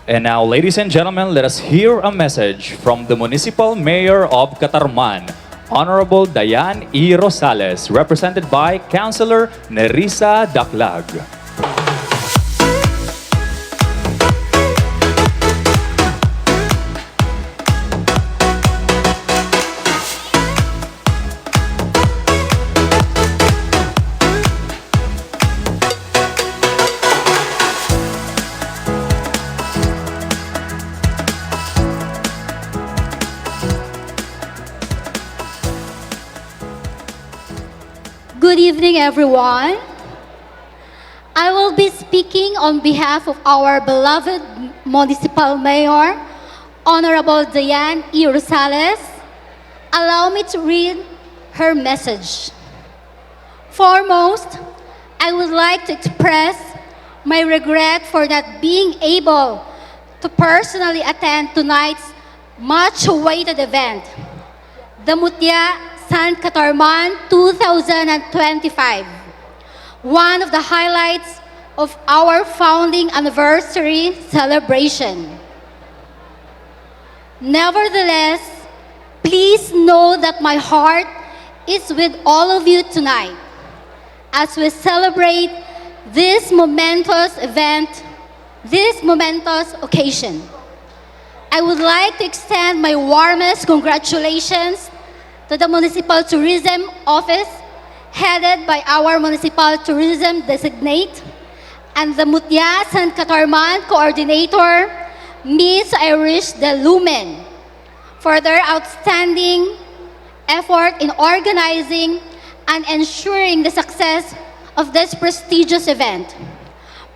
And now, ladies and gentlemen, let us hear a message from the Municipal Mayor of Catarman, Honorable Diane E. Rosales, represented by Councilor Nerissa Daklag. Good evening, everyone. I will be speaking on behalf of our beloved Municipal Mayor, Honorable Diane E. Rosales. Allow me to read her message. Foremost, I would like to express my regret for not being able to personally attend tonight's much-awaited event, the Mutya San Catarman 2025, one of the highlights of our founding anniversary celebration. Nevertheless, please know that my heart is with all of you tonight as we celebrate this momentous event, this momentous occasion. I would like to extend my warmest congratulations to the Municipal Tourism Office, headed by our Municipal Tourism Designate, and the Mutya San Catarman Coordinator, Ms. Irish De Lumen, for their outstanding effort in organizing and ensuring the success of this prestigious event.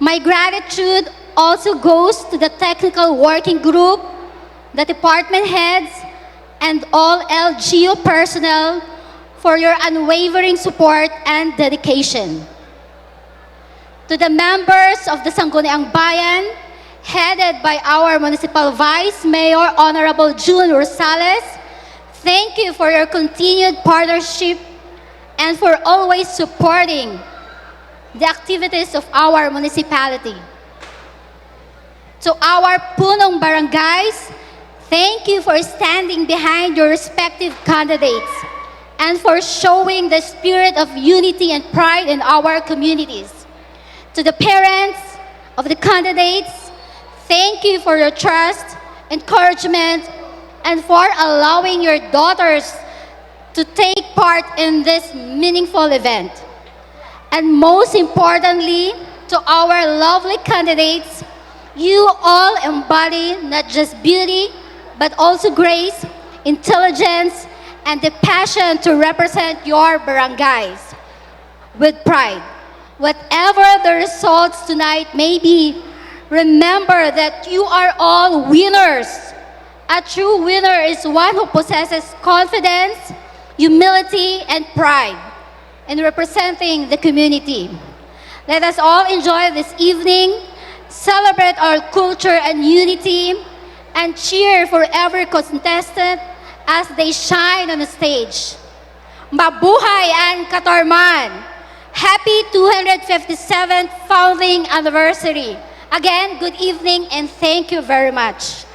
My gratitude also goes to the technical working group, the department heads, and all LGU personnel for your unwavering support and dedication. To the members of the Sangguniang Bayan, headed by our Municipal Vice Mayor, Honorable June Rosales, thank you for your continued partnership and for always supporting the activities of our municipality. To our punong barangays, thank you for standing behind your respective candidates and for showing the spirit of unity and pride in our communities. To the parents of the candidates, thank you for your trust, encouragement, and for allowing your daughters to take part in this meaningful event. And most importantly, to our lovely candidates, you all embody not just beauty, but also grace, intelligence, and the passion to represent your barangays with pride. Whatever the results tonight may be, remember that you are all winners. A true winner is one who possesses confidence, humility, and pride in representing the community. Let us all enjoy this evening, celebrate our culture and unity, and cheer for every contestant as they shine on the stage. Mabuhay ang Catarman! Happy 257th founding anniversary! Again, good evening and thank you very much.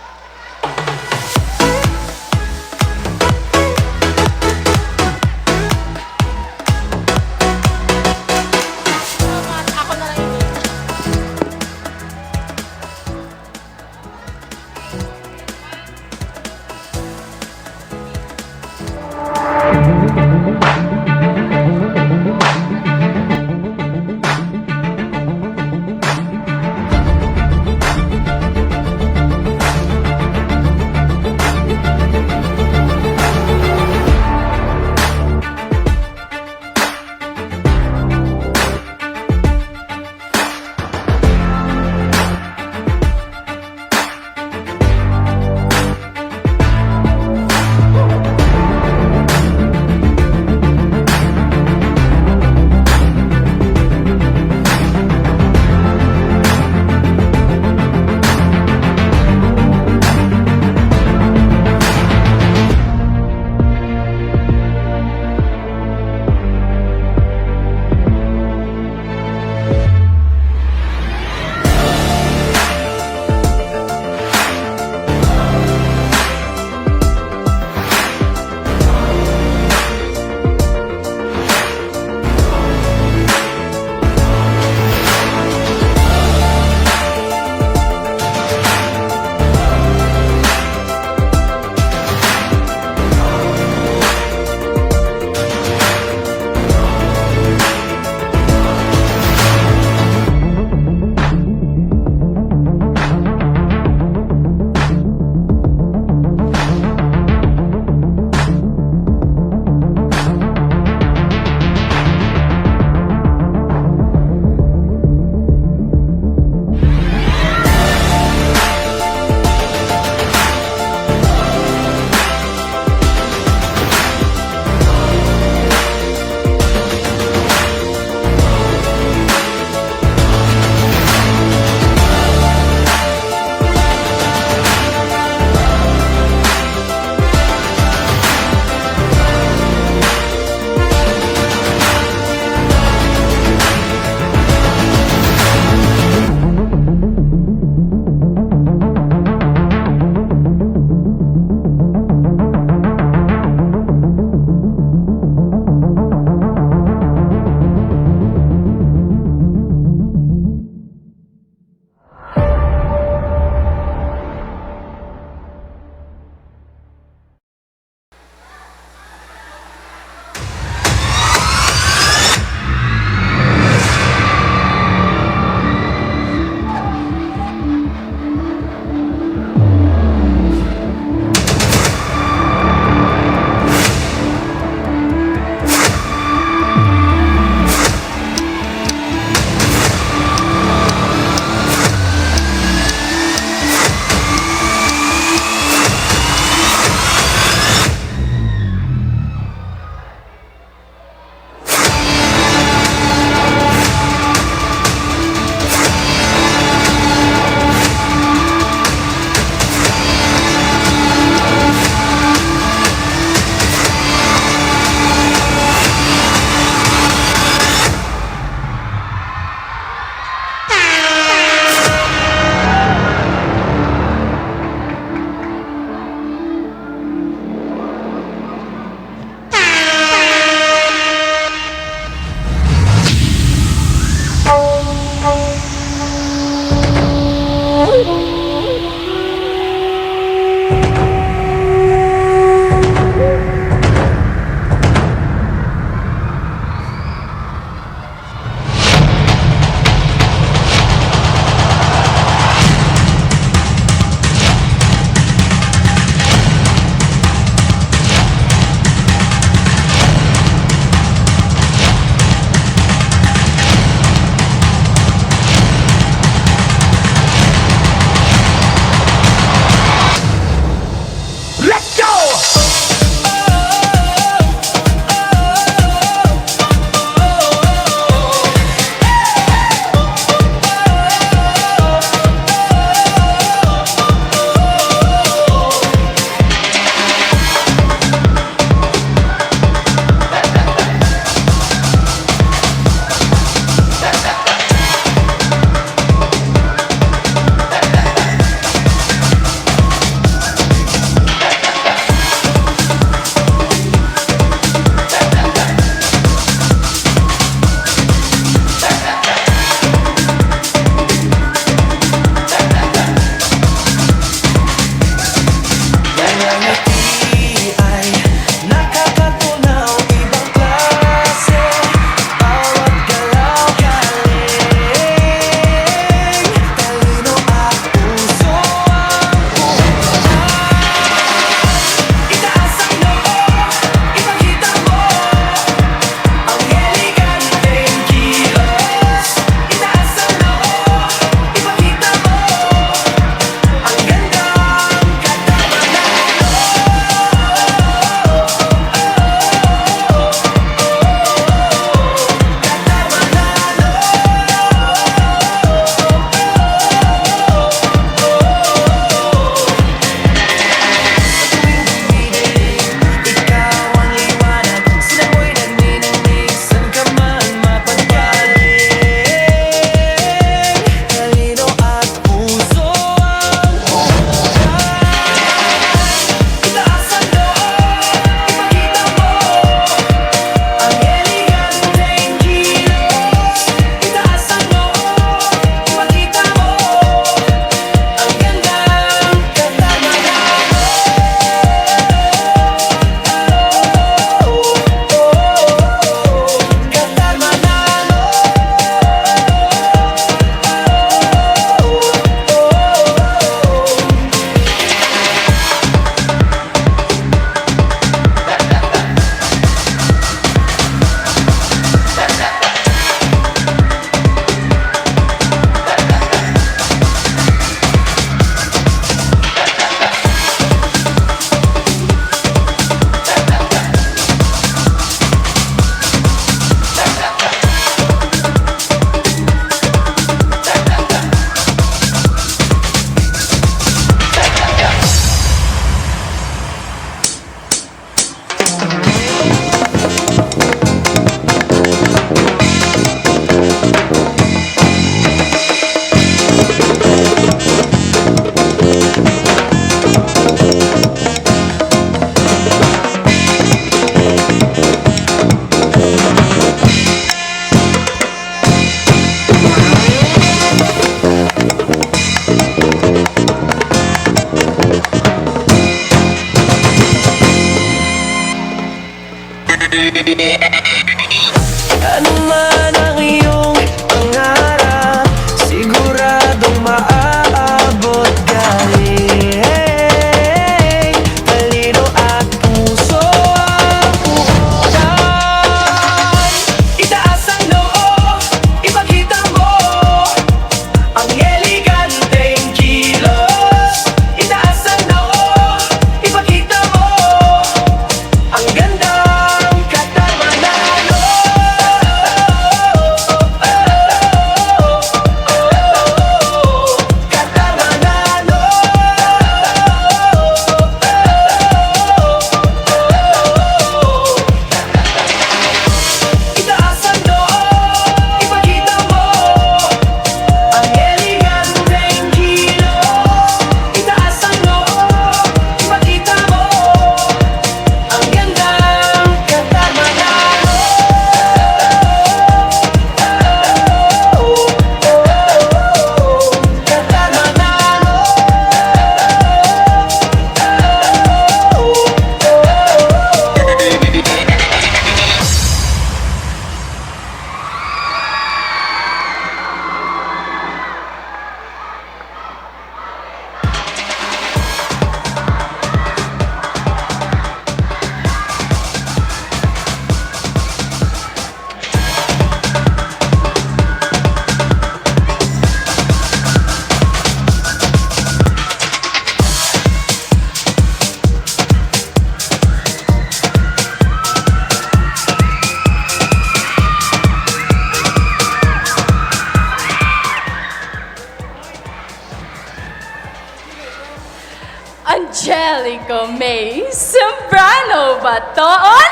Angelico May Sembrano Baton,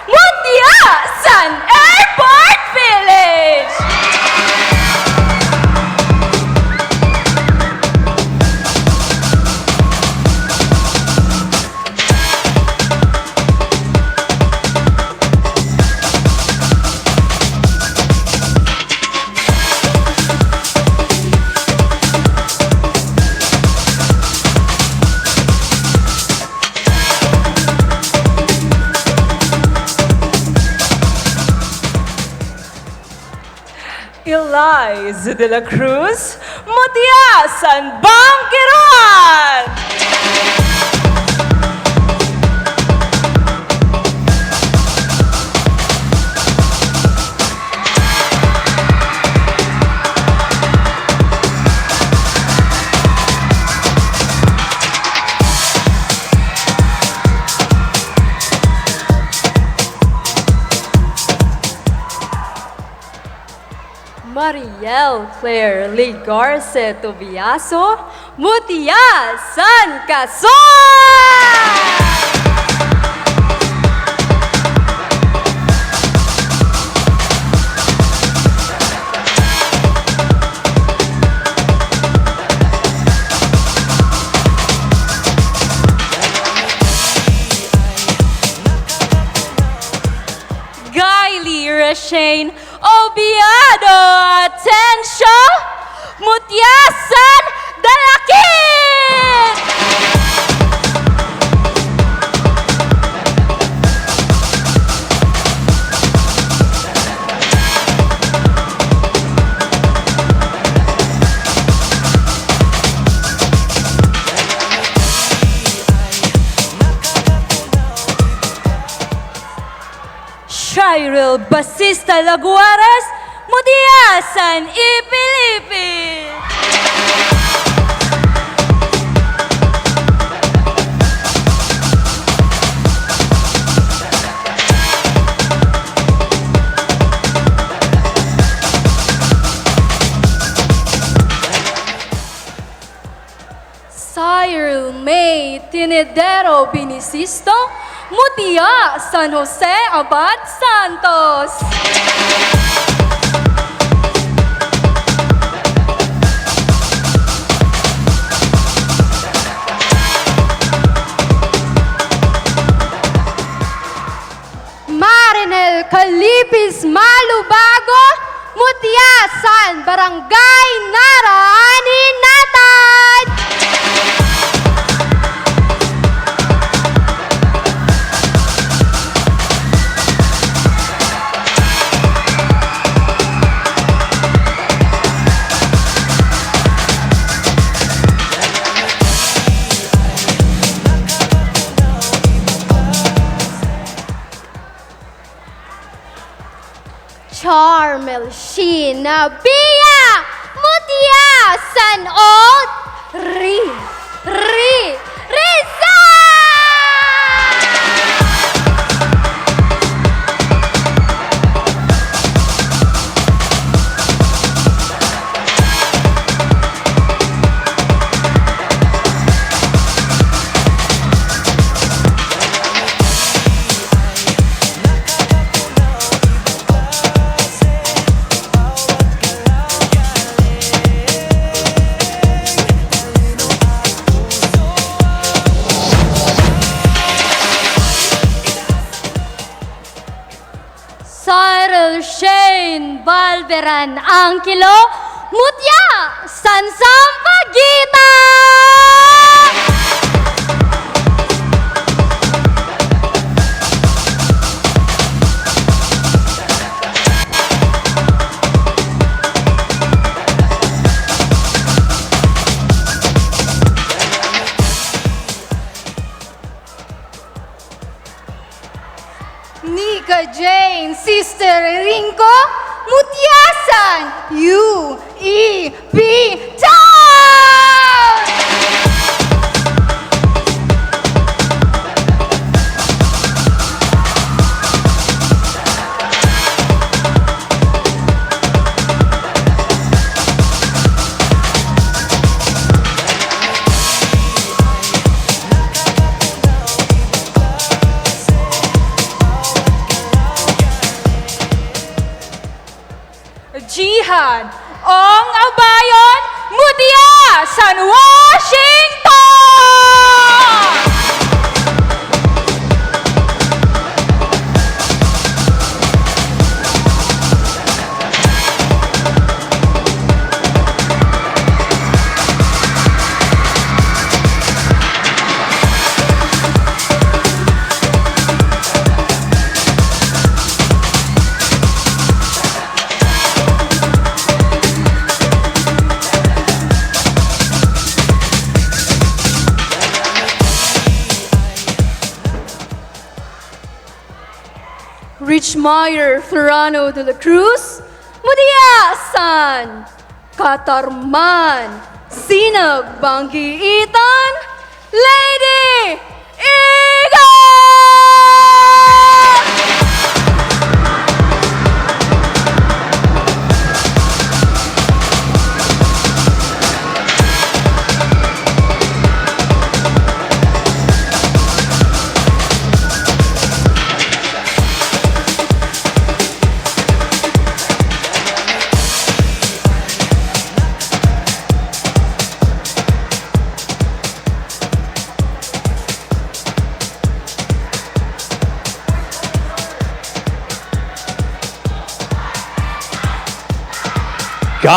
Mutya San Airport Village! Eliza de la Cruz, Mutya San Catarman! Mariel Claire Ligarce Tobiaso, Mutya San Catarman! Gaily Rashane Obiado Atencio, Mutya San Dalakit! Shirel Basista Laguares, Mutya San Ipilipit! Cyril May Tinedero Binisisto, Mutya San Jose Abad Santos. Marinel Calipis Malubago, Mutya San Barangay Naraani Natad. Charmel Sheena Bia, Mutya San Od Rizal! Cyril Shane Balberan Angkilo, Mutya San Sampaguita! Nika Jane, Sister Rinko, Mutya San UEP Town! San Washington! Richmeyer Florano de la Cruz, Mutya San Catarman, Sinag Banggiitan, Lady Eagle!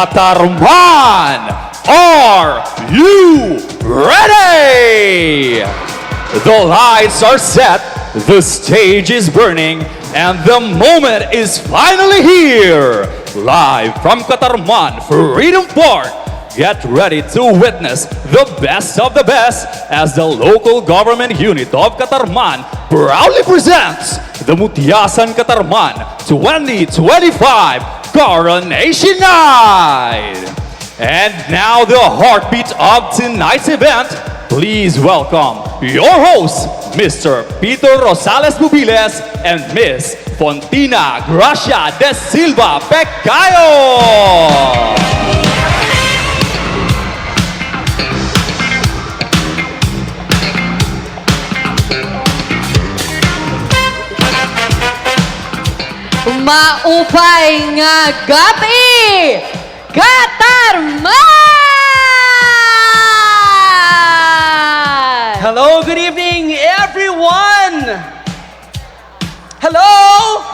Catarman, are you ready? The lights are set, the stage is burning, and the moment is finally here. Live from Catarman Freedom Park, get ready to witness the best of the best as the local government unit of Catarman proudly presents the Mutya San Catarman 2025 Coronation Night! And now the heartbeat of tonight's event, please welcome your hosts, Mr. Peter Rosales Bubiles and Miss Fontina Gracia de Silva Pecayo! Maupay nga gabi, Catarman! Hello, good evening, everyone! Hello!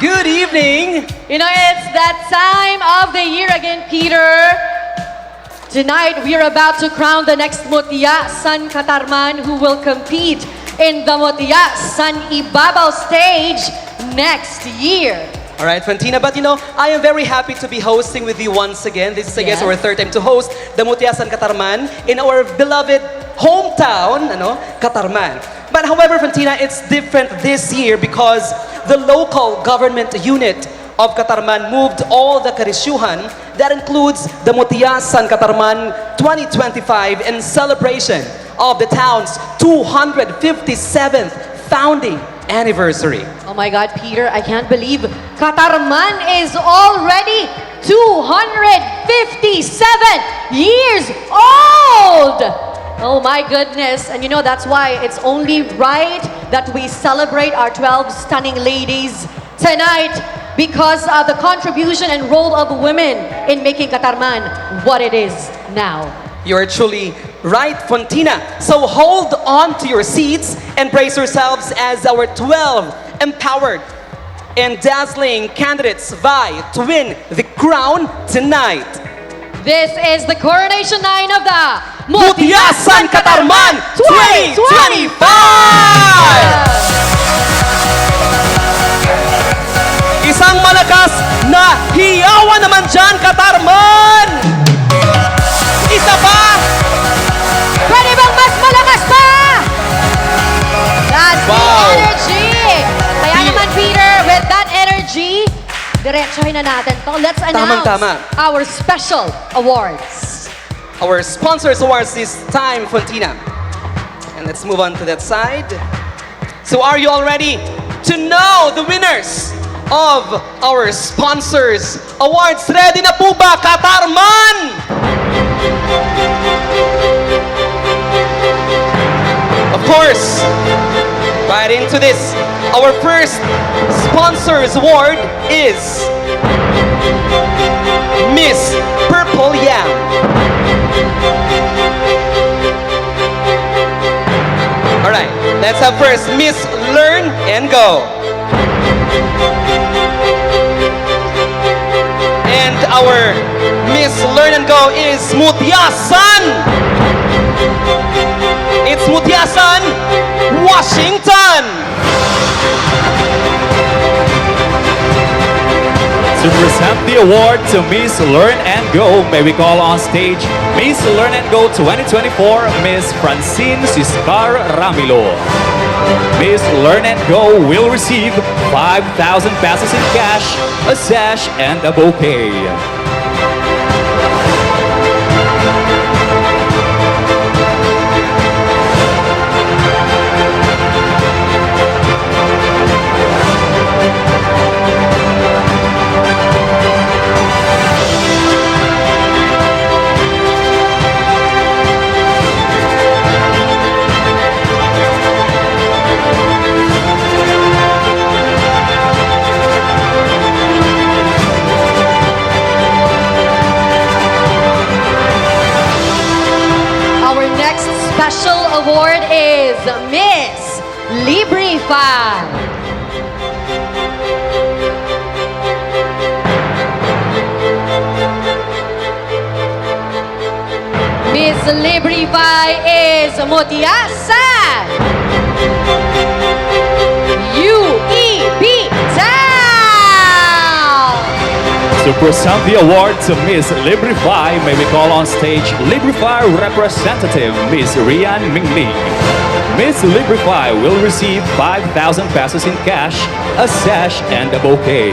Good evening! You know, it's that time of the year again, Peter. Tonight, we are about to crown the next Mutya San Catarman who will compete in the Mutya San Ibabaw stage next year. All right, Fantina, but you know, I am very happy to be hosting with you once again. This is, I guess, Yes. our third time to host the Mutya San Catarman in our beloved hometown, Catarman. But however, Fantina, it's different this year because the local government unit of Catarman moved all the karisyuhan. That includes the Mutya San Catarman 2025 in celebration of the town's 257th founding anniversary. Oh my God, Peter, I can't believe Catarman is already 257 years old! Oh my goodness. And you know, that's why it's only right that we celebrate our 12 stunning ladies tonight because of the contribution and role of women in making Catarman what it is now. You're truly right, Fontina. So hold on to your seats and brace yourselves as our 12 empowered and dazzling candidates vie to win the crown tonight. This is the Coronation Night of the Mutya San Catarman 2025! Isang malakas na hiyawan naman dyan, Catarman! Isa pa! Pwede bang mas malakas pa? That's Wow. the energy! Kaya naman, Peter, with that energy, diretsuhin na natin to. Let's announce Tamang-tama. our special awards. Our sponsors awards this time, Fontina. And let's move on to that side. So are you all ready to know the winners of our sponsors awards? Ready na po ba, Catarman? Of course, right into this. Our first sponsors award is Miss Purple Yam. have first Miss Learn and Go. And our Miss Learn and Go is Mutya San. It's Mutya San, Washington. To present the award to Miss Learn and Go, may we call on stage Miss Learn and Go 2024, Miss Francine Siscar Ramilo. Miss Learn and Go will receive 5,000 pesos in cash, a sash, and a bouquet. Special award is Miss Librify. Miss Librify is Mutya San UEB Town. To present the award to Miss Librify, may we call on stage Librify representative Miss Rian Mingling. Miss Librify will receive 5,000 pesos in cash, a sash, and a bouquet.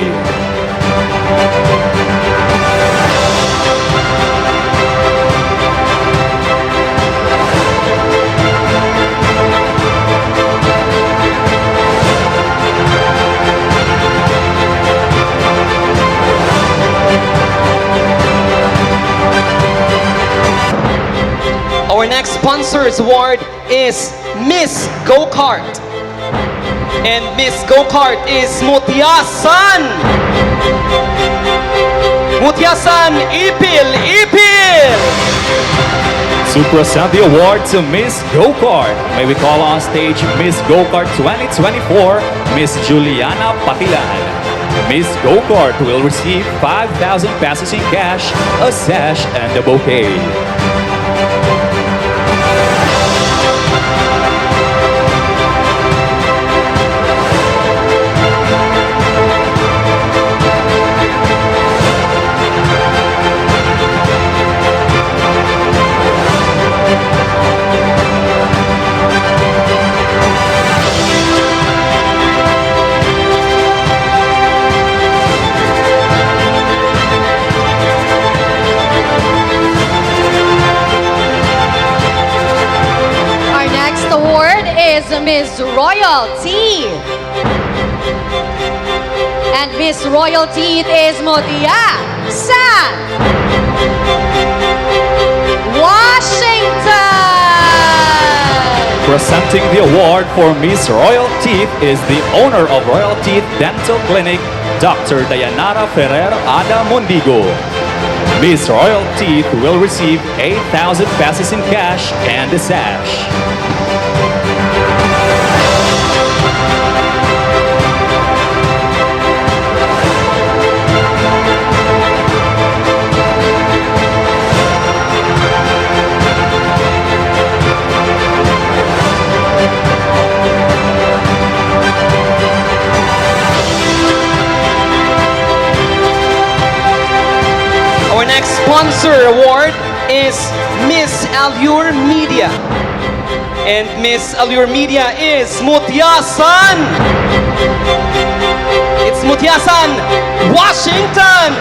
Our next sponsor's award is Miss Go-Kart. And Miss Go-Kart is Mutya San. Mutya San, Ipil, Ipil! To present the award to Miss Go-Kart, may we call on stage Miss Go-Kart 2024, Miss Juliana Patilan. Miss Go-Kart will receive 5,000 pesos in cash, a sash, and a bouquet. Is Miss Royalty. And Miss Royalty is Mutya San Washington. Presenting the award for Miss Royal Teeth is the owner of Royal Teeth Dental Clinic, Dr. Dayanara Ferrer Ada Mondigo. Miss Royal Teeth will receive 8,000 pesos in cash and a sash. Our next sponsor award is Miss Allure Media. And Miss Allure Media is Mutya San. It's Mutya San, Washington.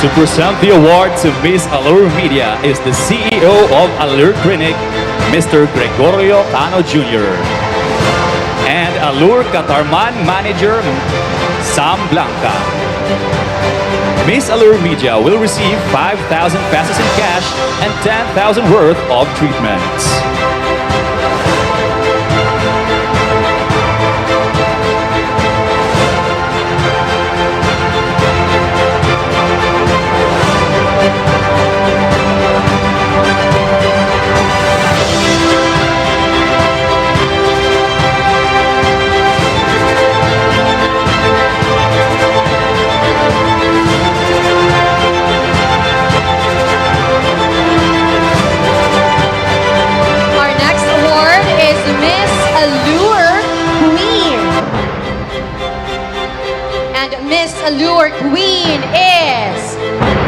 To present the award to Miss Allure Media is the CEO of Allure Clinic, Mr. Gregorio Cano Jr. And Allure Catarman Manager, Sam Blanca. Miss Allure Media will receive 5,000 pesos in cash and 10,000 worth of treatments. Allure Queen is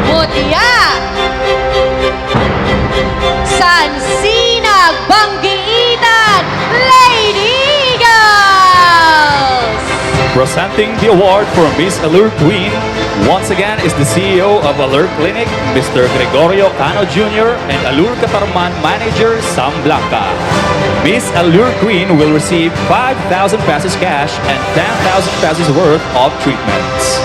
Mutya San Catarman, Lady Eagles! Presenting the award for Miss Allure Queen, once again is the CEO of Allure Clinic, Mr. Gregorio Cano Jr. and Allure Catarman Manager Sam Blanca. Miss Allure Queen will receive 5,000 pesos cash and 10,000 pesos worth of treatments.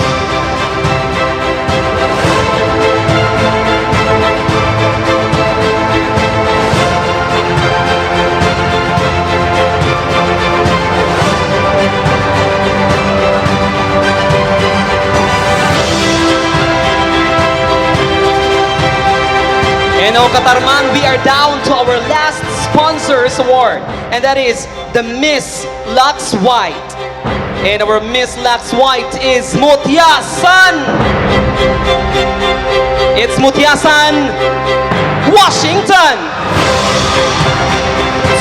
And now, Catarman, we are down to our last sponsors award, and that is the Miss Lux White. And our Miss Lux White is Mutya San. It's Mutya San, Washington.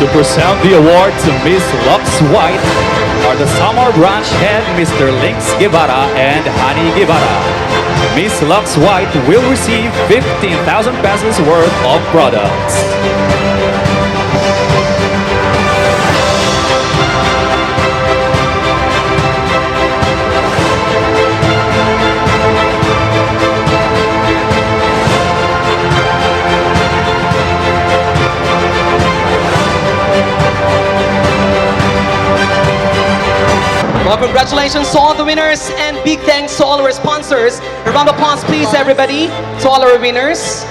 To present the award to Miss Lux White are the Samar Branch Head, Mr. Links Guevara and Hani Guevara. Miss Lux White will receive 15,000 pesos worth of products. Well, congratulations to all the winners and big thanks to all our sponsors. A round of applause, please, everybody, to all our winners.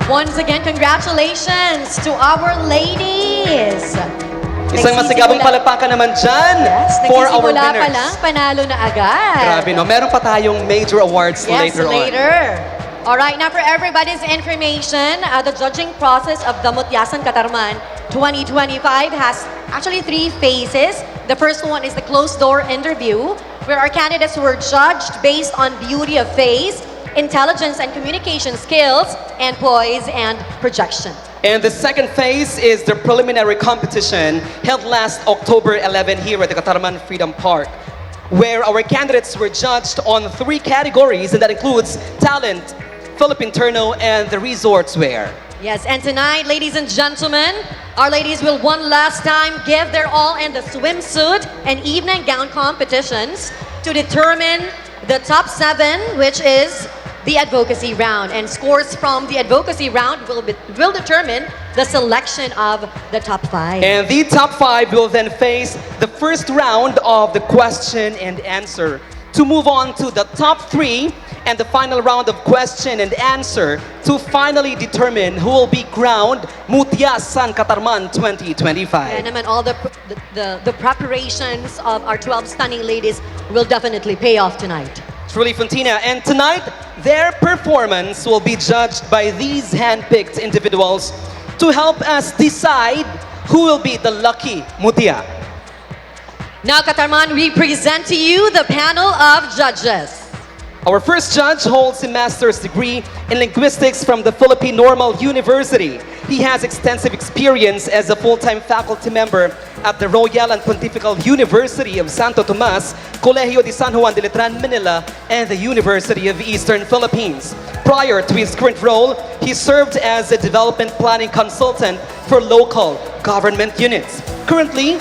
Once again, congratulations to our ladies! Isang masigabong palakpakan naman dyan Yes, for our nagsisimula pa winners. lang, panalo na agad. Grabe, no? Meron pa tayong major awards Yes, later on. All right, now for everybody's information, the judging process of the Mutya San Catarman 2025 has actually 3 phases. The first one is the closed-door interview, where our candidates were judged based on beauty of face, intelligence and communication skills, and poise and projection. And the second phase is the preliminary competition held last October 11 here at the Catarman Freedom Park, where our candidates were judged on 3 categories, and that includes talent, Philippine Turno, and the resorts wear. Yes, and tonight, ladies and gentlemen, our ladies will one last time give their all in the swimsuit and evening gown competitions to determine the top 7, which is the advocacy round. And scores from the advocacy round will determine the selection of the top 5. And the top 5 will then face the first round of the question and answer to move on to the top 3 and the final round of question and answer to finally determine who will be crowned Mutya San Catarman 2025. And naman, all the preparations of our 12 stunning ladies will definitely pay off tonight. Truly, Fontina. And tonight, their performance will be judged by these hand-picked individuals to help us decide who will be the lucky Mutya. Now, Catarman, we present to you the panel of judges. Our first judge holds a master's degree in linguistics from the Philippine Normal University. He has extensive experience as a full-time faculty member at the Royal and Pontifical University of Santo Tomas, Colegio de San Juan de Letran, Manila, and the University of Eastern Philippines. Prior to his current role, he served as a development planning consultant for local government units. Currently,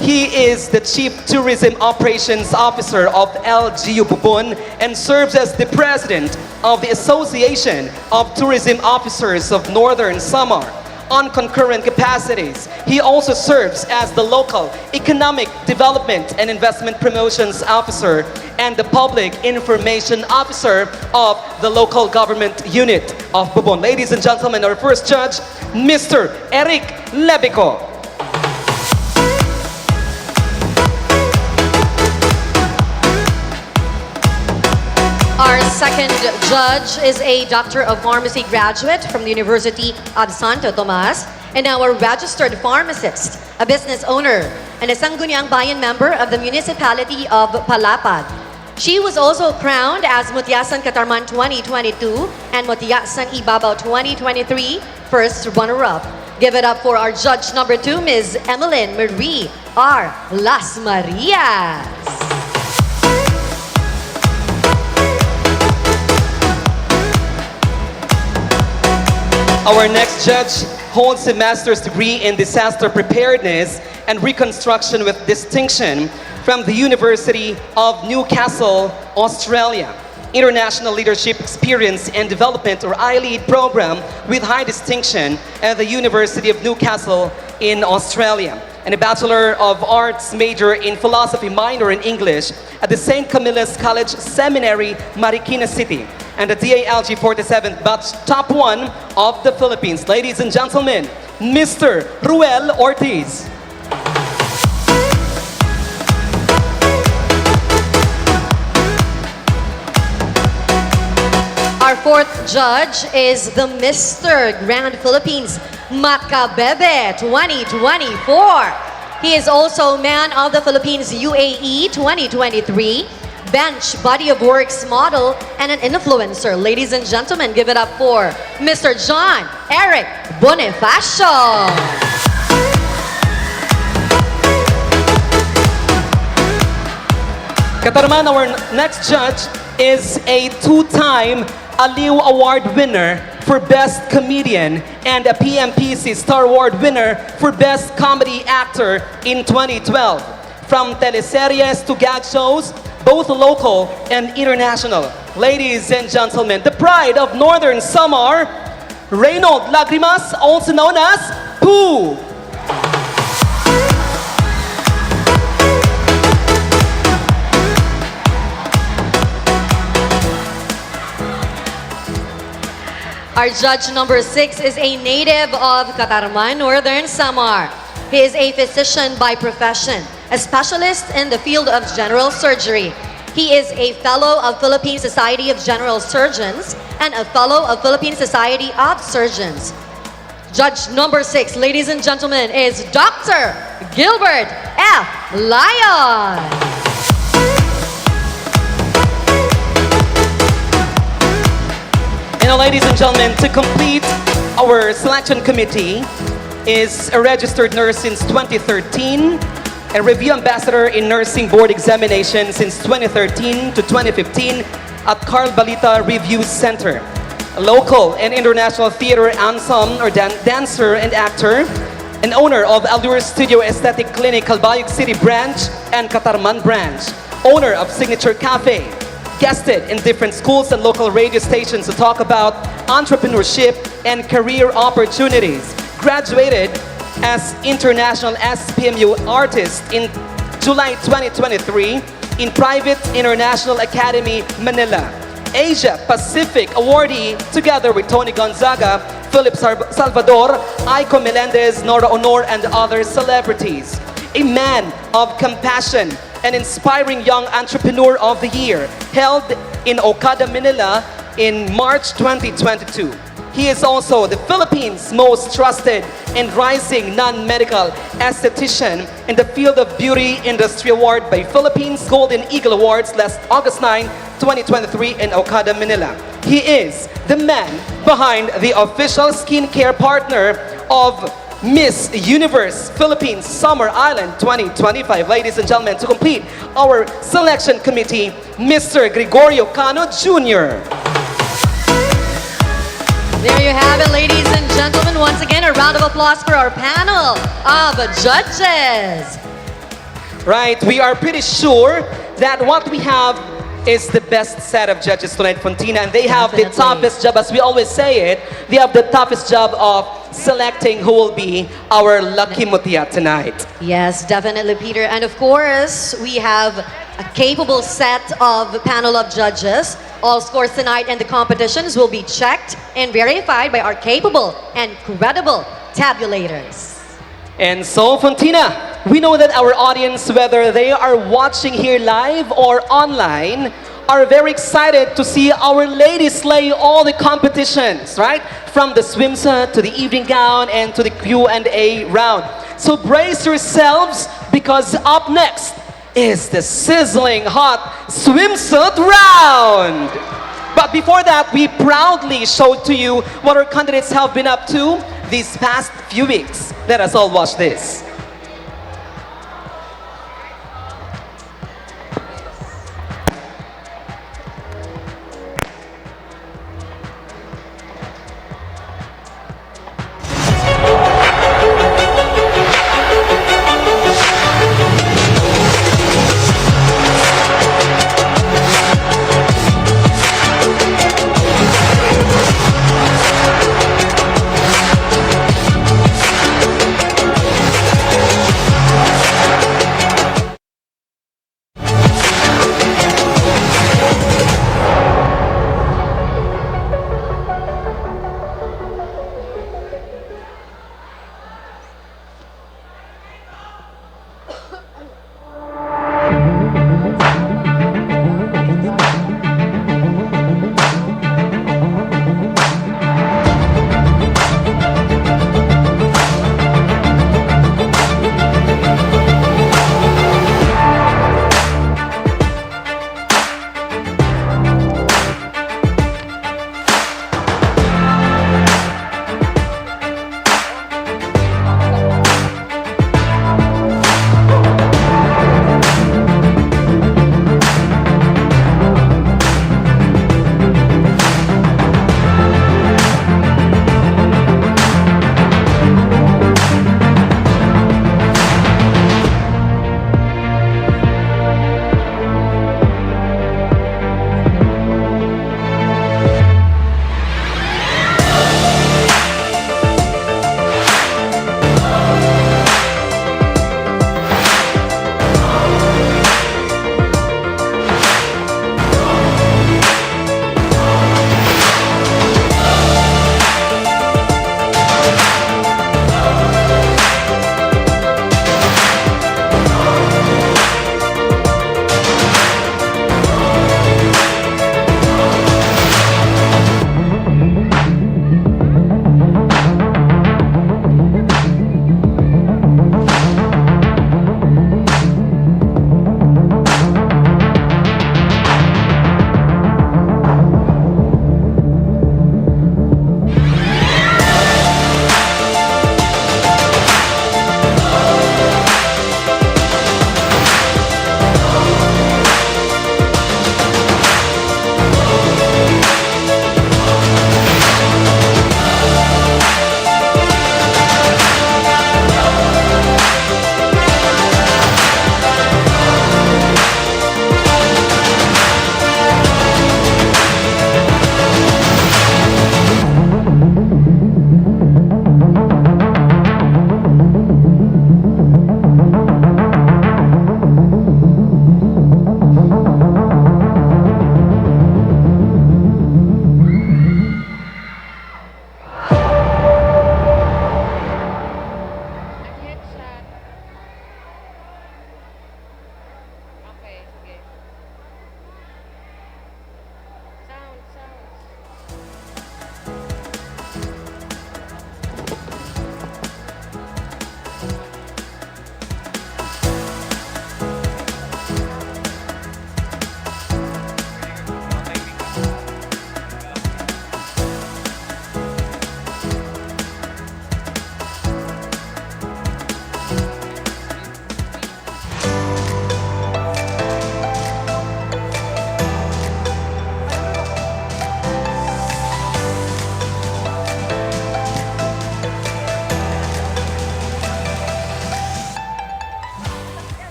he is the Chief Tourism Operations Officer of LGU Bubon and serves as the President of the Association of Tourism Officers of Northern Samar. On concurrent capacities, he also serves as the Local Economic Development and Investment Promotions Officer and the Public Information Officer of the Local Government Unit of Bubon. Ladies and gentlemen, our first judge, Mr. Eric Lebico. Our second judge is a Doctor of Pharmacy graduate from the University of Santo Tomas. and our registered pharmacist, a business owner, and a Sangguniang Bayan member of the municipality of Palapag. She was also crowned as Mutya San Catarman 2022 and Mutya San Ibabaw 2023 first runner-up. Give it up for our judge number 2, Ms. Emeline Marie R. Las Marias. Our next judge holds a master's degree in disaster preparedness and reconstruction with distinction from the University of Newcastle, Australia. International Leadership Experience and Development, or iLead program with high distinction at the University of Newcastle in Australia. And a Bachelor of Arts major in Philosophy, minor in English at the St. Camilla's College Seminary, Marikina City. And the DALG 47th batch top 1 of the Philippines. Ladies and gentlemen, Mr. Ruel Ortiz. Our fourth judge is the Mr. Grand Philippines Makabebe 2024. He is also Man of the Philippines UAE 2023, Bench Body of Works model, and an influencer. Ladies and gentlemen, give it up for Mr. John Eric Bonifacio. Catarman, our next judge is a two-time Aliw Award winner for Best Comedian and a PMPC Star Award winner for Best Comedy Actor in 2012. From teleseries to gag shows, both local and international. Ladies and gentlemen, the pride of Northern Samar, Reynold Lagrimas, also known as Pooh. Our judge number 6 is a native of Catarman, Northern Samar. He is a physician by profession, a specialist in the field of general surgery. He is a fellow of Philippine Society of General Surgeons and a fellow of Philippine Society of Surgeons. Judge number 6, ladies and gentlemen, is Dr. Gilbert F. Lyon. And ladies and gentlemen, to complete our selection committee is a registered nurse since 2013, a review ambassador in nursing board examination since 2013 to 2015 at Carl Balita Review Center, a local and international theater ensemble or dancer and actor, and owner of Allure Studio Aesthetic Clinic, Calbayog City branch and Catarman branch, owner of Signature Cafe, guested in different schools and local radio stations to talk about entrepreneurship and career opportunities. Graduated as International SPMU Artist in July 2023 in Private International Academy, Manila. Asia Pacific awardee together with Tony Gonzaga, Philip Salvador, Aiko Melendez, Nora Honor, and other celebrities. A man of compassion, an inspiring young entrepreneur of the year, held in Okada, Manila in March 2022. He is also the Philippines' most trusted and rising non-medical esthetician in the field of beauty industry award by Philippines Golden Eagle Awards last August 9, 2023 in Okada, Manila. He is the man behind the official skincare partner of Miss Universe Philippines Summer Island 2025. Ladies and gentlemen, to complete our selection committee, Mr. Gregorio Cano Jr. There you have it, ladies and gentlemen. Once again, a round of applause for our panel of judges. Right, we are pretty sure that what we have is the best set of judges tonight, Fontina, and they have the Definitely. toughest job, as we always say it, they have the toughest job of selecting who will be our lucky Mutya tonight. Yes, definitely, Peter. And of course, we have a capable set of panel of judges. All scores tonight in the competitions will be checked and verified by our capable and credible tabulators. And so, Fontina, we know that our audience, whether they are watching here live or online, are very excited to see our ladies slay all the competitions, right? From the swimsuit to the evening gown and to the Q&A round. So brace yourselves because up next is the sizzling hot swimsuit round. But before that, we proudly showed to you what our candidates have been up to these past few weeks. Let us all watch this.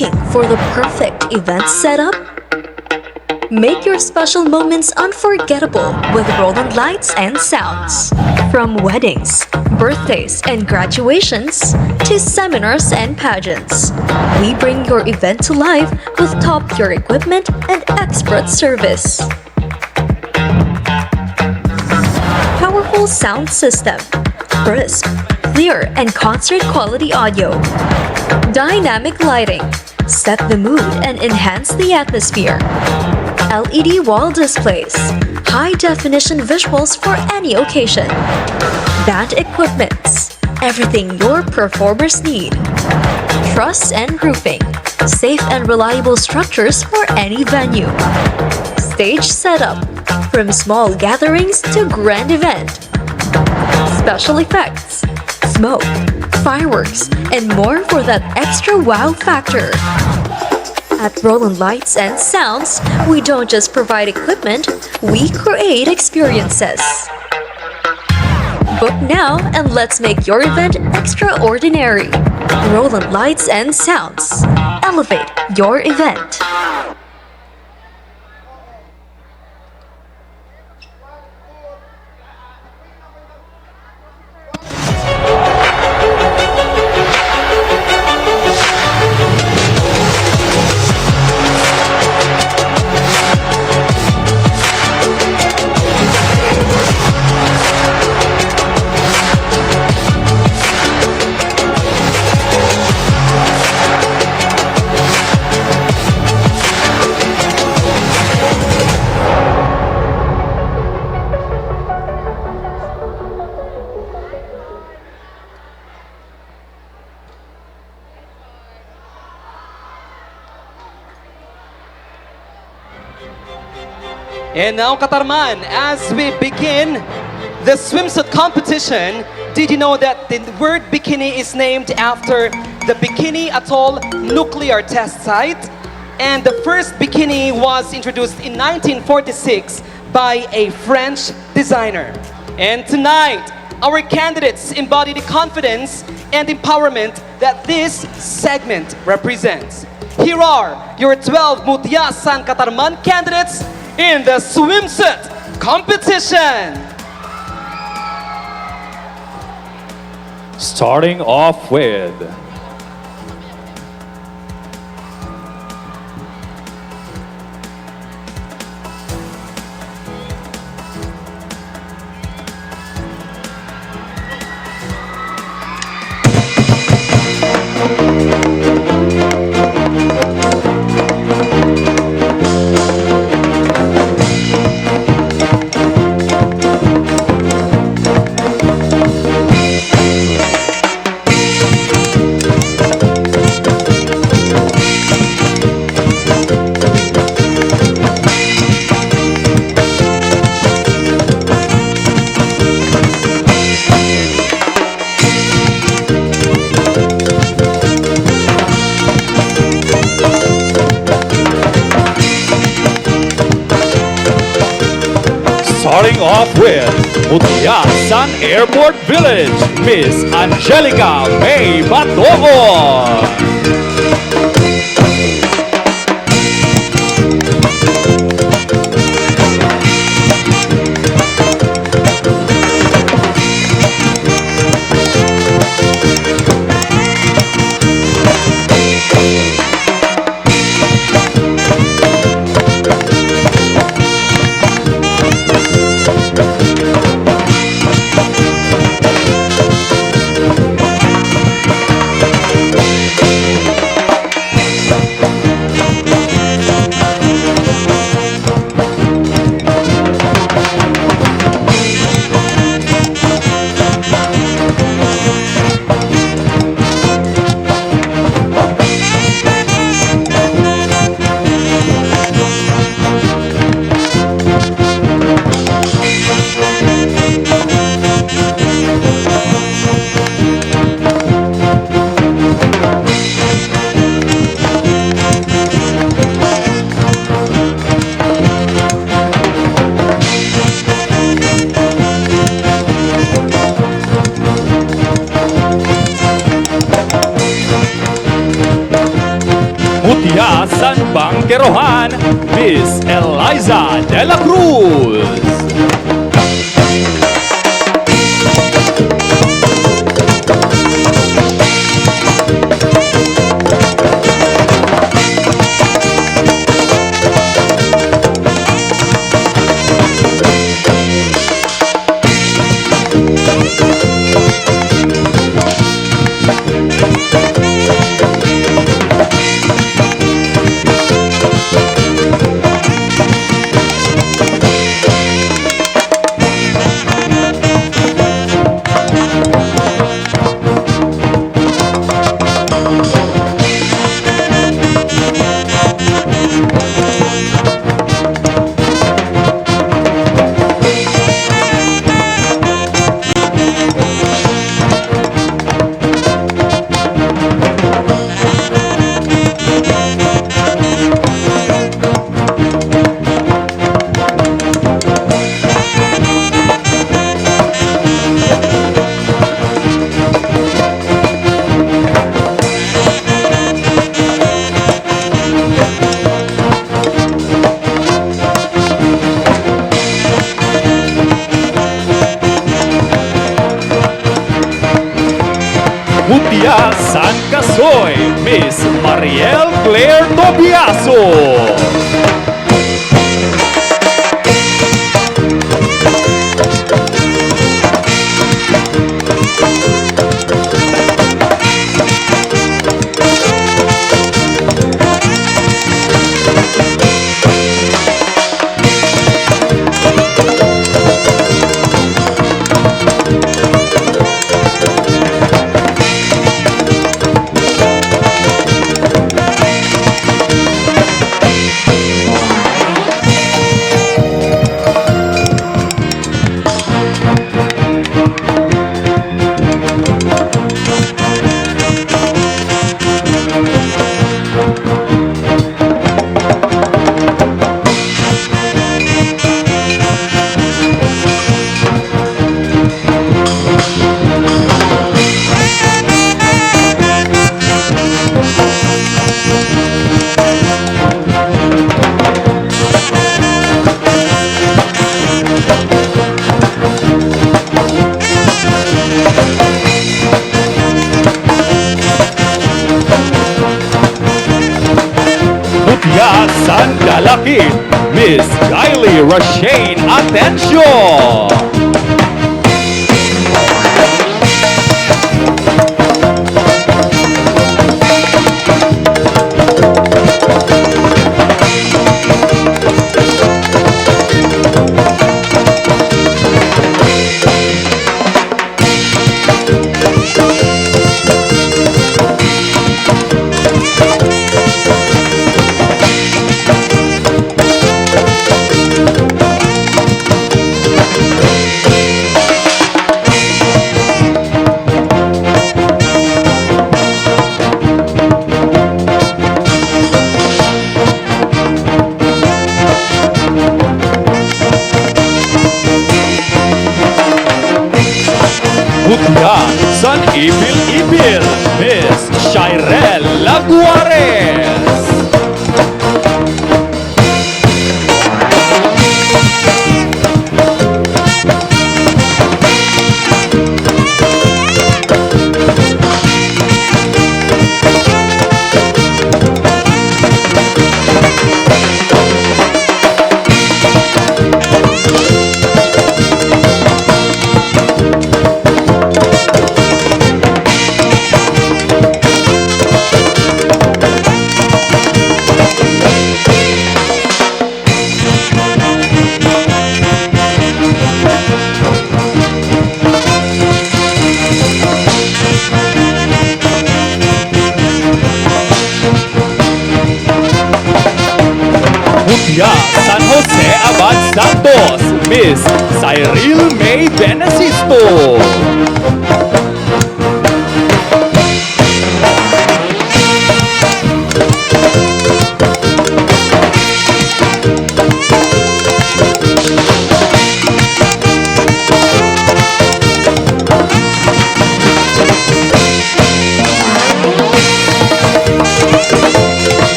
Looking for the perfect event setup? Make your special moments unforgettable with Roland Lights and Sounds. From weddings, birthdays, and graduations to seminars and pageants, we bring your event to life with top-tier equipment and expert service. Powerful sound system, crisp, clear, and concert-quality audio. Dynamic lighting, set the mood and enhance the atmosphere. LED wall displays, high-definition visuals for any occasion. Band equipments, everything your performers need. Truss and roofing, safe and reliable structures for any venue. Stage setup, from small gatherings to grand event. Special effects, smoke, fireworks, and more for that extra wow factor. At Roland Lights and Sounds, we don't just provide equipment, we create experiences. Book now and let's make your event extraordinary. Roland Lights and Sounds. Elevate your event. And now, Catarman, as we begin the swimsuit competition, did you know that the word bikini is named after the Bikini Atoll nuclear test site? And the first bikini was introduced in 1946 by a French designer. And tonight, our candidates embody the confidence and empowerment that this segment represents. Here are your 12 Mutya San Catarman candidates in the swimsuit competition. Starting off with Starting off with Mutya San Airport Village, Miss Angelica May Batogo. Mutya San Catarman, Miss Eliza de la Cruz. Mutya San Casoy, Miss Mariel Claire Tobiaso. Mutya San Catarman, Miss Kylie Rashane Atencio. Mutya San Ibil, Miss Shirel Laguares. Mutya San Jose Abad Santos, Miss Cyril May Benesisto.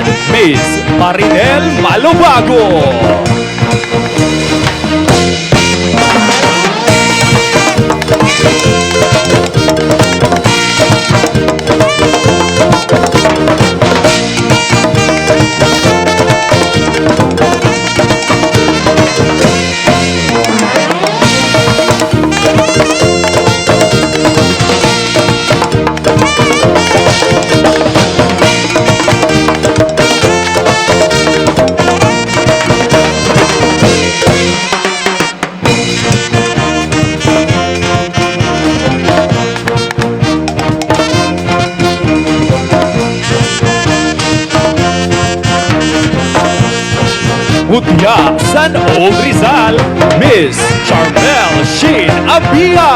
Trinidad, Miss Marinel Malobago. Mutya San Rizal, Miss Charmel Sheen Abia.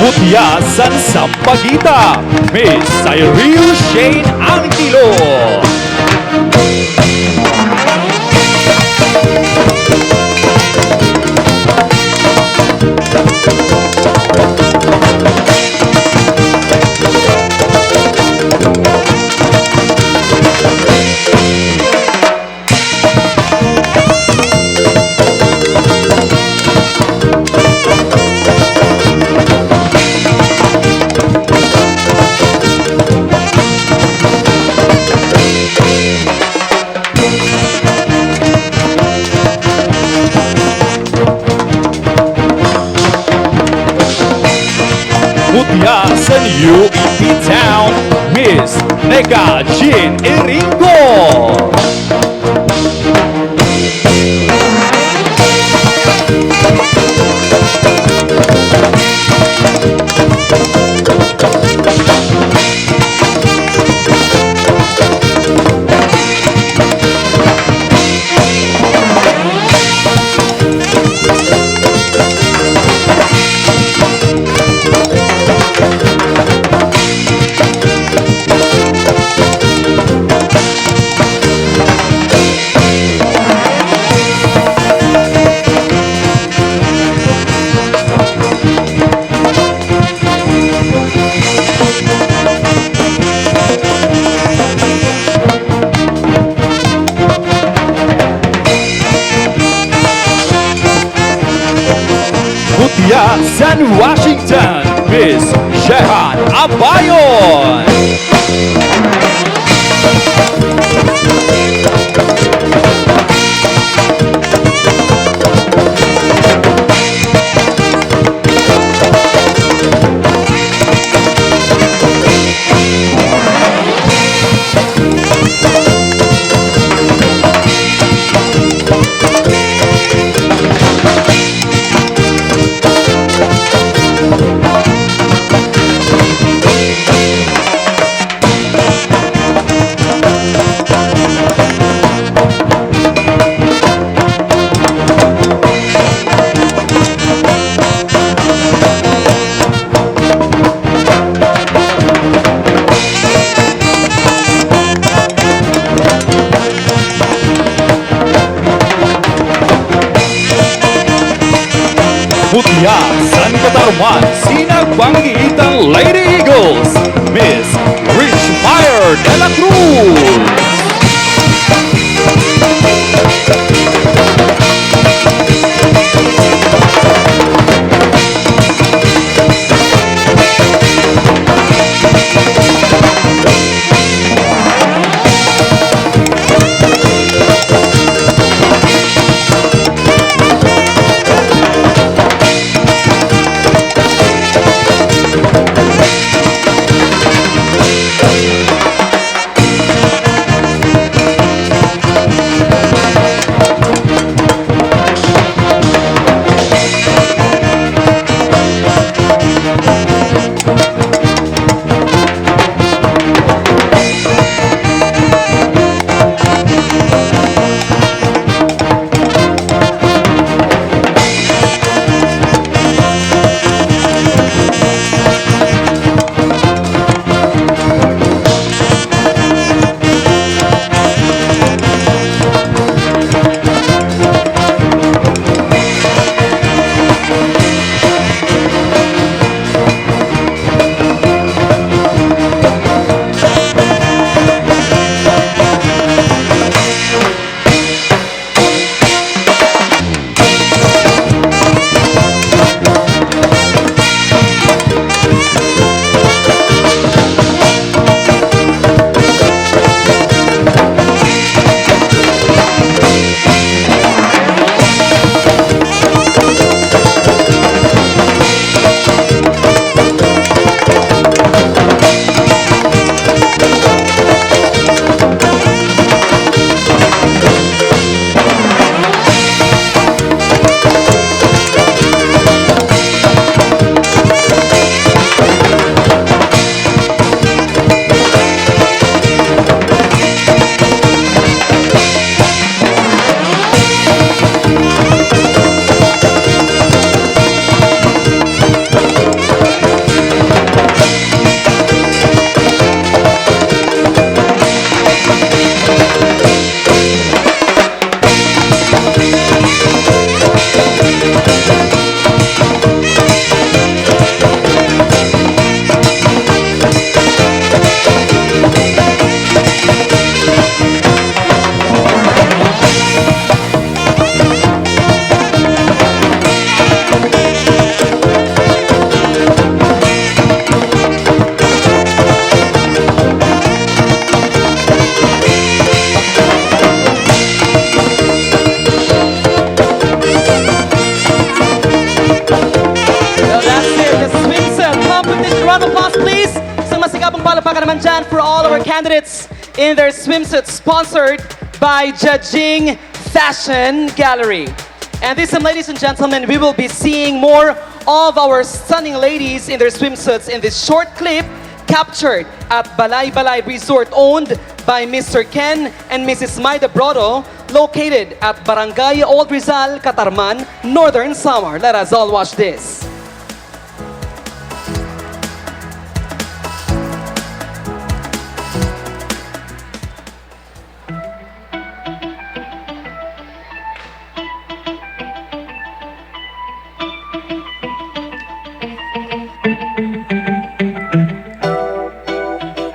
Mutya San Sampaguita, Miss Cyril Shane Angelo. Mutya San UEP Town, Miss Nega Jean Iringo. Mutya San Washington, Miss Shehan Abayon. Mutya San Catarman, Sinagbanggiitang Lady Eagles, Miss Rich Fire de la Cruz. candidates in their swimsuits, sponsored by Judging Fashion Gallery. And this time, ladies and gentlemen, we will be seeing more of our stunning ladies in their swimsuits in this short clip captured at Balay Balay Resort, owned by Mr. Ken and Mrs. Maida Brodo, located at Barangay Old Rizal, Catarman, Northern Samar. Let us all watch this.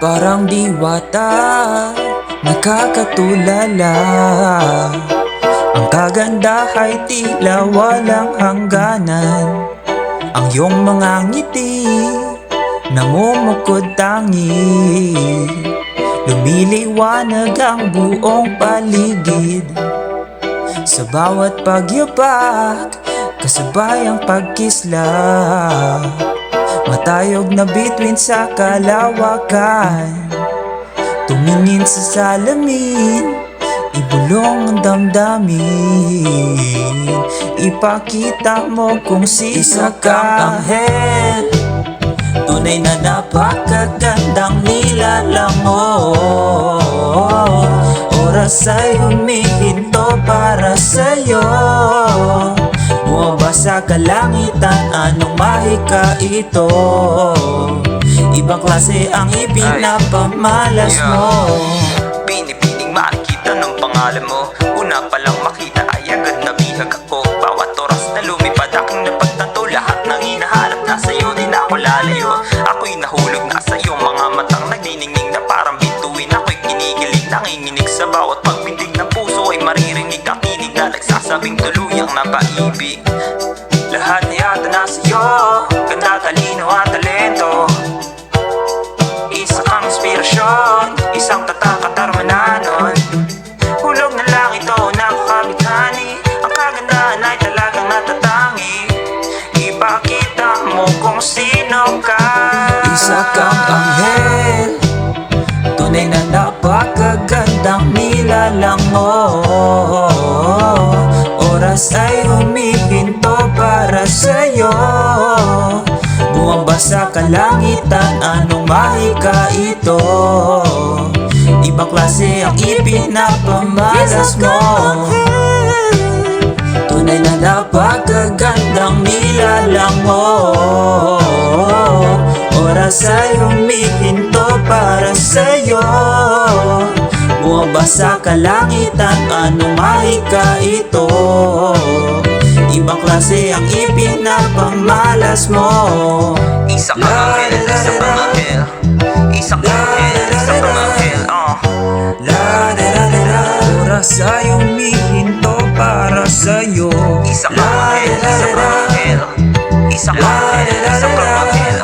Parang diwata, nakakatulala. Ang kaganda ay tila walang hangganan. Ang iyong mga ngiti, namumukod tangi. Lumiliwanag ang buong paligid. Sa bawat pagyabak, kasabay ang pagkisla. Matayog na bituin sa kalawakan. Tumingin sa salamin, ibulong ang damdamin. Ipakita mo kung sino ka. Anghel, tunay na napakagandang nilalang mo. Oras ay humihinto para sa'yo. Bumaba sa kalangitan, anong mahika ito? Ibang klase ang ipinapamalas mo. Pinipiling makikita ng pangalan mo. Una palang makita ay agad nabihag ako. Bawat oras na lumipad aking napagtanto. Lahat ng hinahanap na sa'yo, di na ako lalayo. Ako'y nahulog na sa'yo, mga matang nagniningning na parang bituin. Ako'y kinikilig, nanginginig sa bawat pagpindig ng puso. Ay maririnig ang tinig na nagsasabing tuluyang napaibig. Lahat ay ata na sa'yo, ganda, talino at talento. Isa kang inspirasyon, isang tatak katarmananon. Hulog na lang ito, nakakabithani. Ang kagandahan ay talagang natatangi. Ipakita mo kung sino ka. Isa kang anghel, tunay na napakagandang nilalang mo. Oras ay humihinto para sa'yo. Bumaba sa kalangitan, anong mahika ito? Ibang klase ang ipinapamalas mo. Tunay na napakagandang nilalang mo. Oras ay humihinto para sa'yo. Bumaba sa kalangitan, anong mahika ito? Ibang klase ang ipinapamalas mo. Isa kang anghel, isa kang anghel. Isa kang anghel, isa kang anghel. Oras ay humihinto para sa'yo. Isa kang anghel, isa kang anghel. Isa kang anghel, isa kang anghel.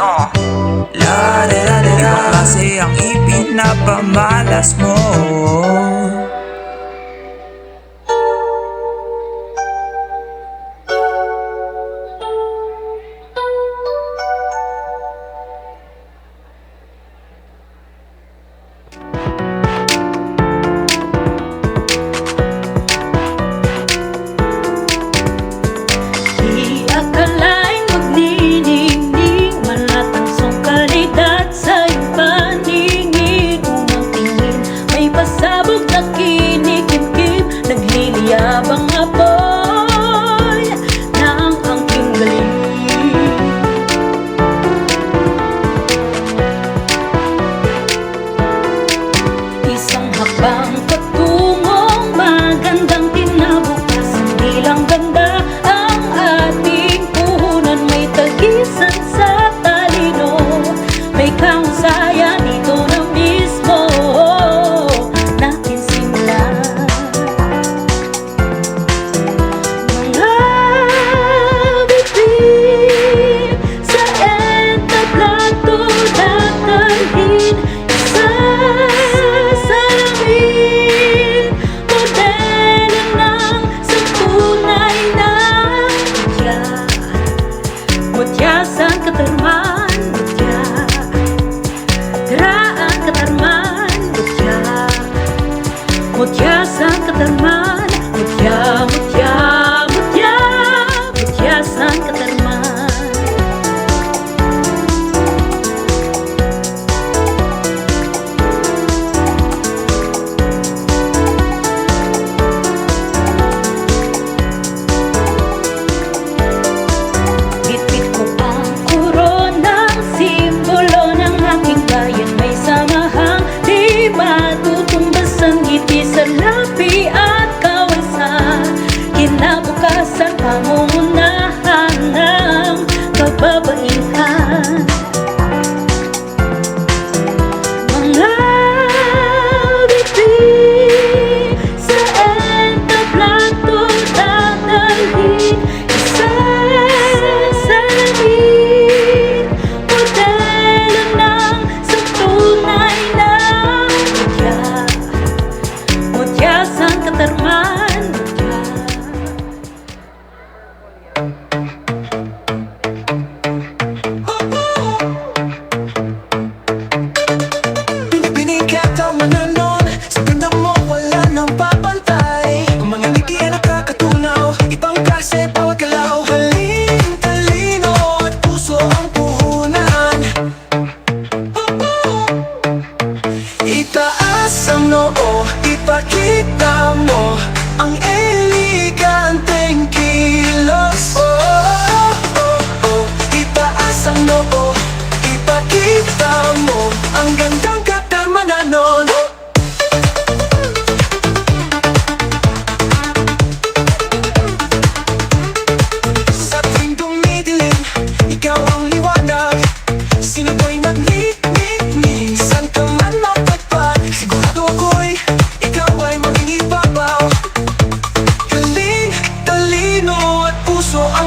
Ibang klase ang ipinapamalas mo. Di akalaing magniningning, malatansong kalidad sa iyong paningin. Unang tingin, may pasabog na kinikimkim, nagliliyabang apoy ng angking galing. Isang hakbang patungong magandang kinabukasan, bilang ganda ang ating puhunan. May tagisan sa talino, may kahusaya dito na mismo natin simulan.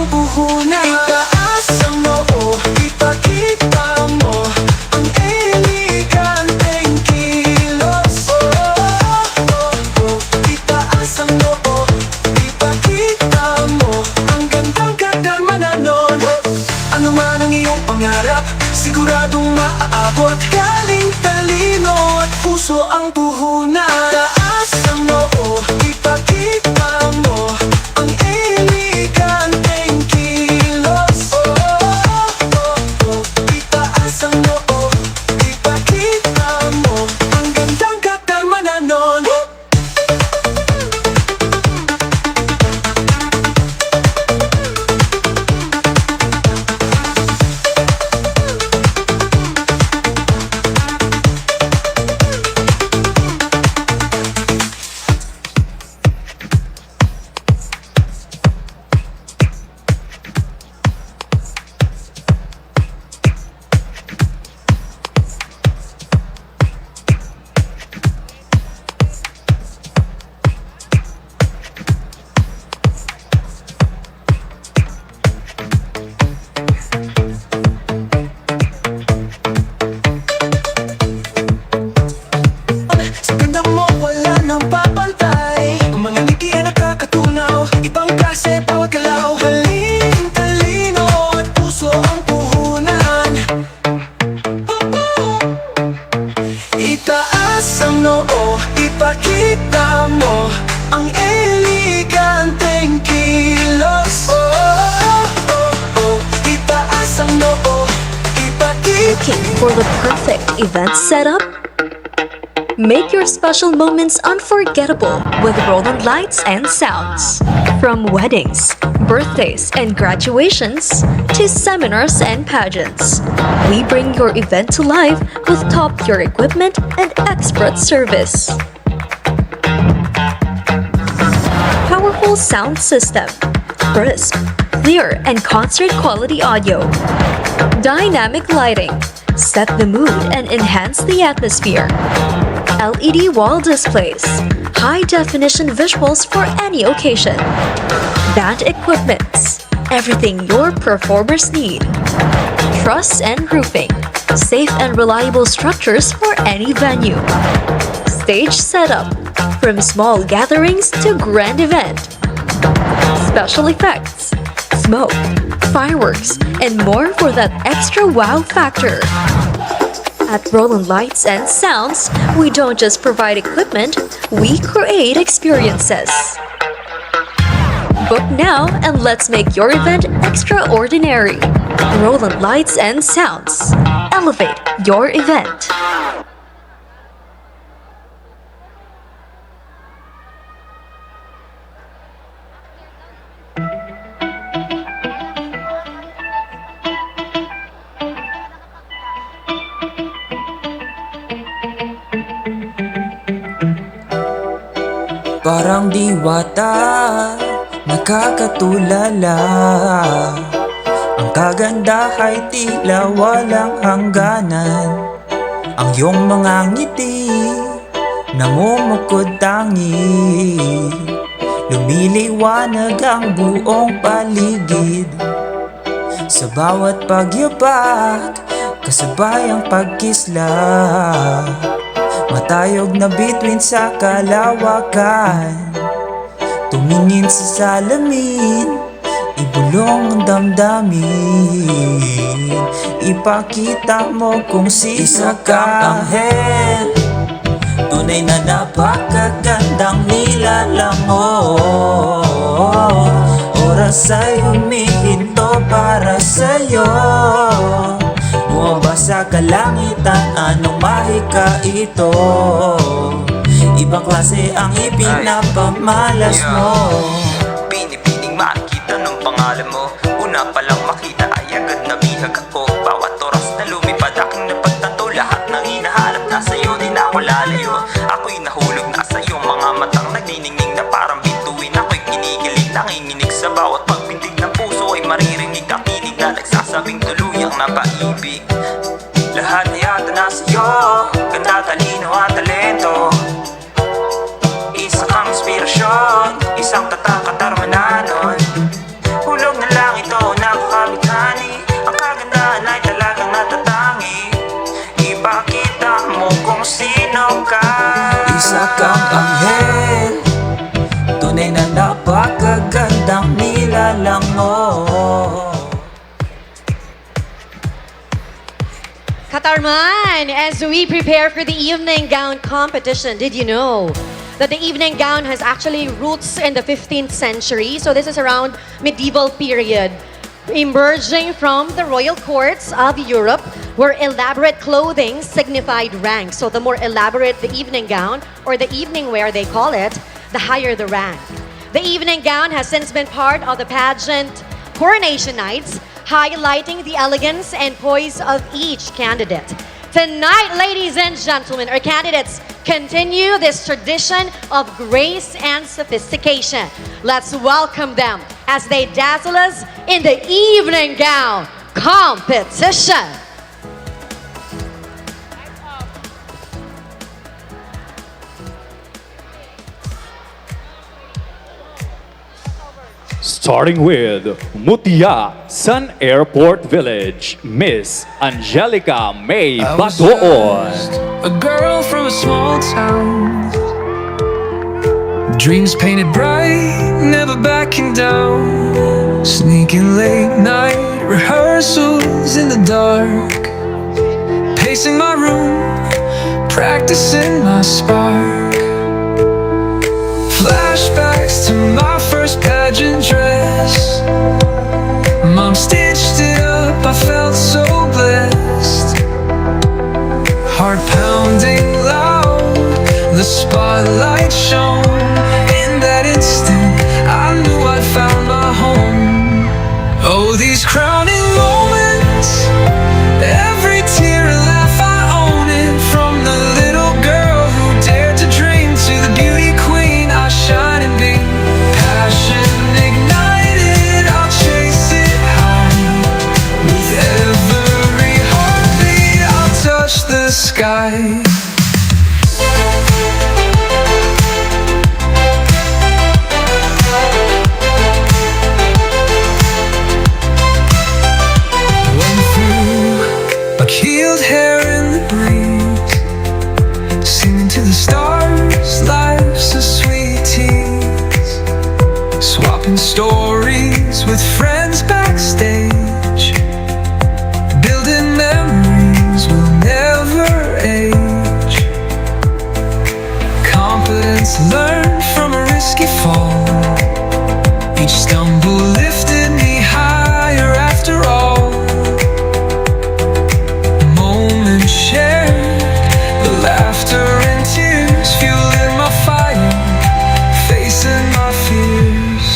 ang puhunan. Itaas ang noo, ipakita mo ang eleganteng kilos. Itaas ang noo, ipakita mo ang gandang kadamananon. Ano man ang iyong pangarap, siguradong maaabot. Galing talino at puso ang puhunan. Taas ang noo, ipakita mo ang eleganteng kilos. Itaas ang noo, ipakita mo ang gandang kadamananon. Sa ganda mo wala nang papantay. Ang mga ngiti ay nakakatunaw, ibang klase bawat galaw. Galing talino at puso ang puhunan. Itaas ang noo, ipakita mo ang eleganteng kilos. Itaas ang noo, ipakita. Looking for the perfect event setup? Make your special moments unforgettable with Roland Lights and Sounds. From weddings, birthdays, and graduations to seminars and pageants, we bring your event to life with top-tier equipment and expert service. Powerful sound system, crisp, clear, and concert-quality audio. Dynamic lighting, set the mood and enhance the atmosphere. LED wall displays, high-definition visuals for any occasion. Band equipments, everything your performers need. Truss and roofing, safe and reliable structures for any venue. Stage setup, from small gatherings to grand event. Special effects, smoke, fireworks, and more for that extra wow factor. At Roland Lights and Sounds, we don't just provide equipment, we create experiences. Book now and let's make your event extraordinary. Roland Lights and Sounds. Elevate your event. Parang diwata, nakakatulala. Ang kaganda ay tila walang hangganan. Ang iyong mga ngiti, namumukod tangi. Lumiliwanag ang buong paligid. Sa bawat pagyabak, kasabay ang pagkisla. Matayog na bituin sa kalawakan. Tumingin sa salamin, ibulong ang damdamin. Ipakita mo kung sino ka. Anghel, tunay na napakagandang nilalang mo. Oras ay humihinto para sa'yo. Bumaba sa kalangitan, anong mahika ito? Ibang klase ang ipinapamalas mo. Pinipiling makikita ng pangalan mo. Una palang makita ay agad nabihag ako. Bawat oras na lumipad aking napagtanto. Lahat ng hinahanap na sa'yo, di na ako lalayo. Ako'y nahulog na sa iyong mga matang nagniningning na parang bituin. Ako'y kinikilig, nanginginig sa bawat pagpintig ng puso. Ay maririnig ang kilig na nagsasabing tuluyang napaibig. Lahat ay yata na sa'yo, ganda, talino at talento. Isa kang inspirasyon, isang tatak at armananon. Hulog na langit everyone, as we prepare for the evening gown competition, did you know that the evening gown has actually roots in the 15th century? So this is around medieval period, emerging from the royal courts of Europe, where elaborate clothing signified rank. So the more elaborate the evening gown, or the evening wear they call it, the higher the rank. The evening gown has since been part of the pageant Coronation Nights, highlighting the elegance and poise of each candidate. Tonight, ladies and gentlemen, our candidates continue this tradition of grace and sophistication. Let's welcome them as they dazzle us in the evening gown competition. Starting with Mutya San Airport Village, Miss Angelica May I was Batoon. just a girl from a small town. Dreams painted bright, never backing down. Sneaking late night rehearsals in the dark. Pacing my room, practicing my spark. Flashbacks to my first pageant dress. Mom stitched it up, I felt so blessed. Heart pounding loud, the spotlight shone. In that instant, I knew I'd found my home. Oh, these crowning moments, every tear and laugh I own it. From the little girl who dared to dream to the beauty queen I shine and be. Passion ignited, I'll chase it high. With every heartbeat, I'll touch the sky. Healed hair in the breeze, singing to the stars, life's a sweet tease. Swapping stories with friends backstage, building memories will never age. Confidence learned from a risky fall, each stumble lifted me higher after all. Shared the laughter and tears, fueling my fire, facing my fears.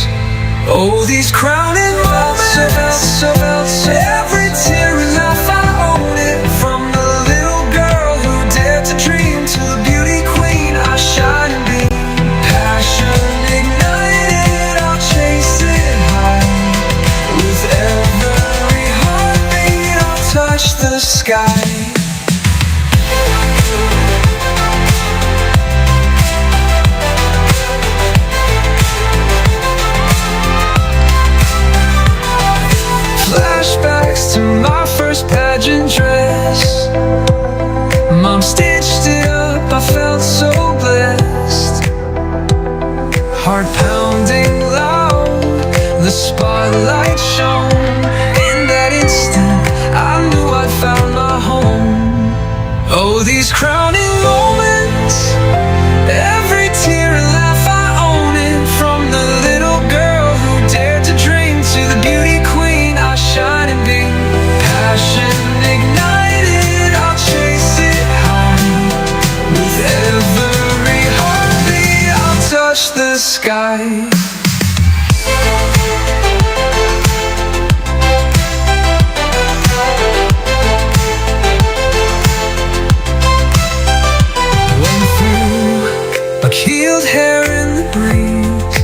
Oh, these crowning moments, every tear and laugh I own it. From the little girl who dared to dream to the beauty queen I shine and be. Passion ignited, I'll chase it high. With every heartbeat, I'll touch the sky. Flashbacks to my first pageant dress. Mom stitched it up, I felt so blessed. Heart pounding loud, the spotlight shone. In that instant, I knew I'd found my home. Oh, these crowning moments, every tear and laugh I own it. From the little girl who dared to dream to the beauty queen I shine and be. Passion ignited, I'll chase it high. With every heartbeat, I'll touch the sky. Healed hair in the breeze,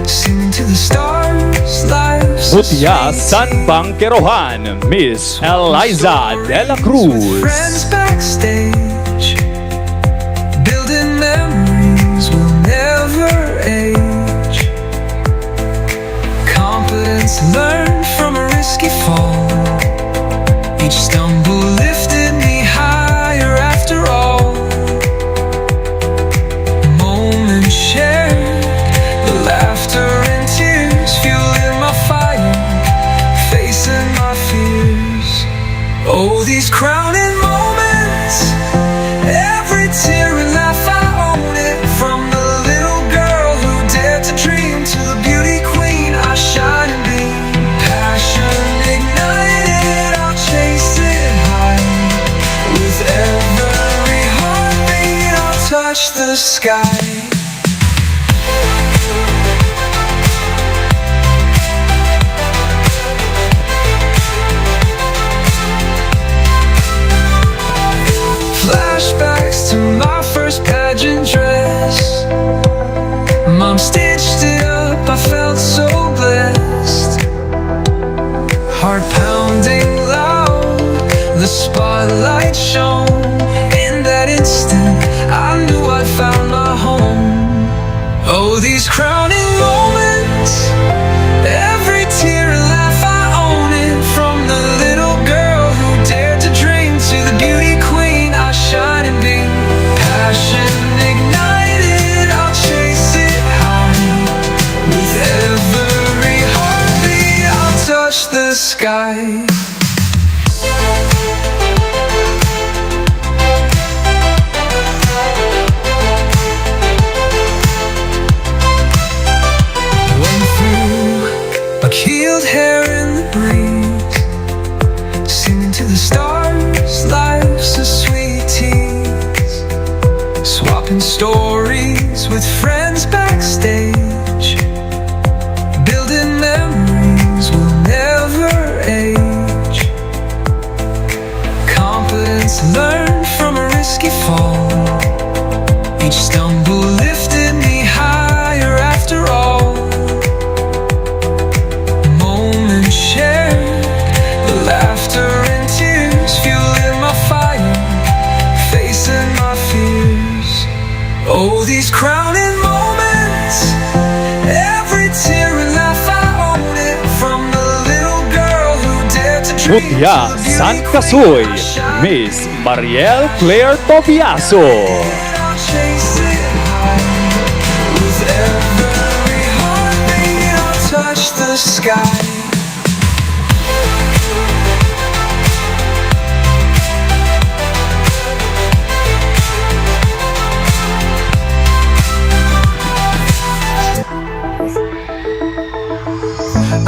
singing to the stars, life's a Mutya sweet San tease. Catarman, Miss Eliza de la With Cruz. friends backstage, building memories will never age. Confidence learned from a risky fall, each stumble lifted me higher after all. Moments shared, the laughter and tears, fueling my fire, facing my fears. Oh, these crowning moments. sky. Flashbacks to my first pageant dress. Mom stitched it up, I felt so blessed. Heart pounding loud, the spotlight shone. In that instant, I knew I'd found my home. Oh, these crowning moments, every tear and laugh, I own it. From the little girl who dared to dream to the beauty queen I shine and beam. Passion ignited, I'll chase it high. With every heartbeat, I'll touch the sky. Healed hair in the breeze, singing to the stars, life's a sweet tease. Swapping stories with friends backstage, building memories will never age. Confidence learned from a risky fall, each stumble lifted me higher after all. Shared the laughter and tears, fueling my fire, facing my fears. Oh, these crowning moments, every tear and laugh, I own it. From the little girl who dared to dream Mutya to the San beauty Catarman, queen I shine. Miss Mariel Claire Tobiaso. I'll chase it high. With every heartbeat, I'll touch the sky.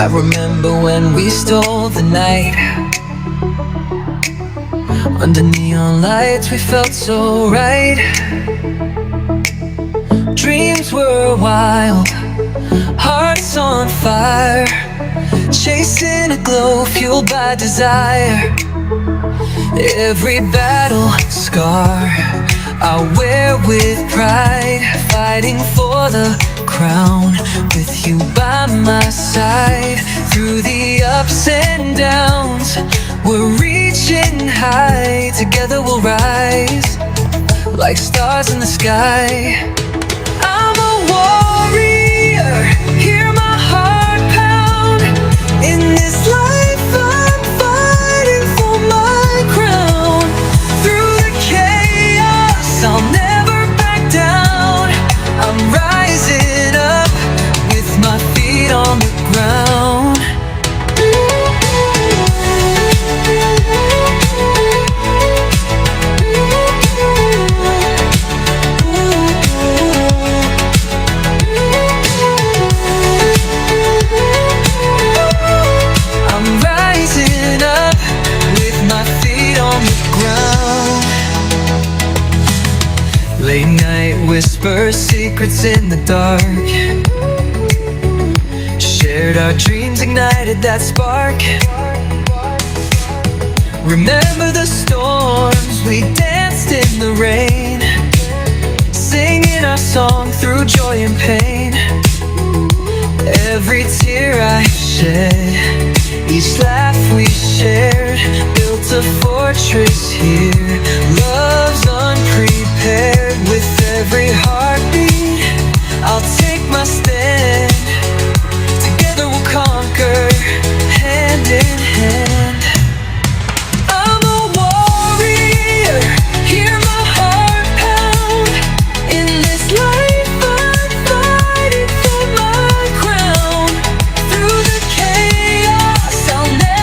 I remember when we stole the night. Under neon lights we felt so right. Dreams were wild, hearts on fire, chasing a glow fueled by desire. Every battle scar I wear with pride, fighting for the crown with you by my side. Through the ups and downs, we're reaching high. Together we'll rise like stars in the sky. I'm a warrior, hear my heart pound. In this life I'm fighting for my crown. Through the chaos I'll never back down. I'm rising up with my feet on the ground. I'm rising up with my feet on the ground. Late night whispers, secrets in the dark. Shared our dreams, ignited that spark. Remember the storms, we danced in the rain, singing our song through joy and pain. Every tear I shed, each laugh we shared, built a fortress here. Love's unprepared. With every heartbeat I'll take my stand. Together we'll conquer, hand in hand. I'm a warrior, hear my heart pound. In this life I'm fighting for my crown. Through the chaos I'll never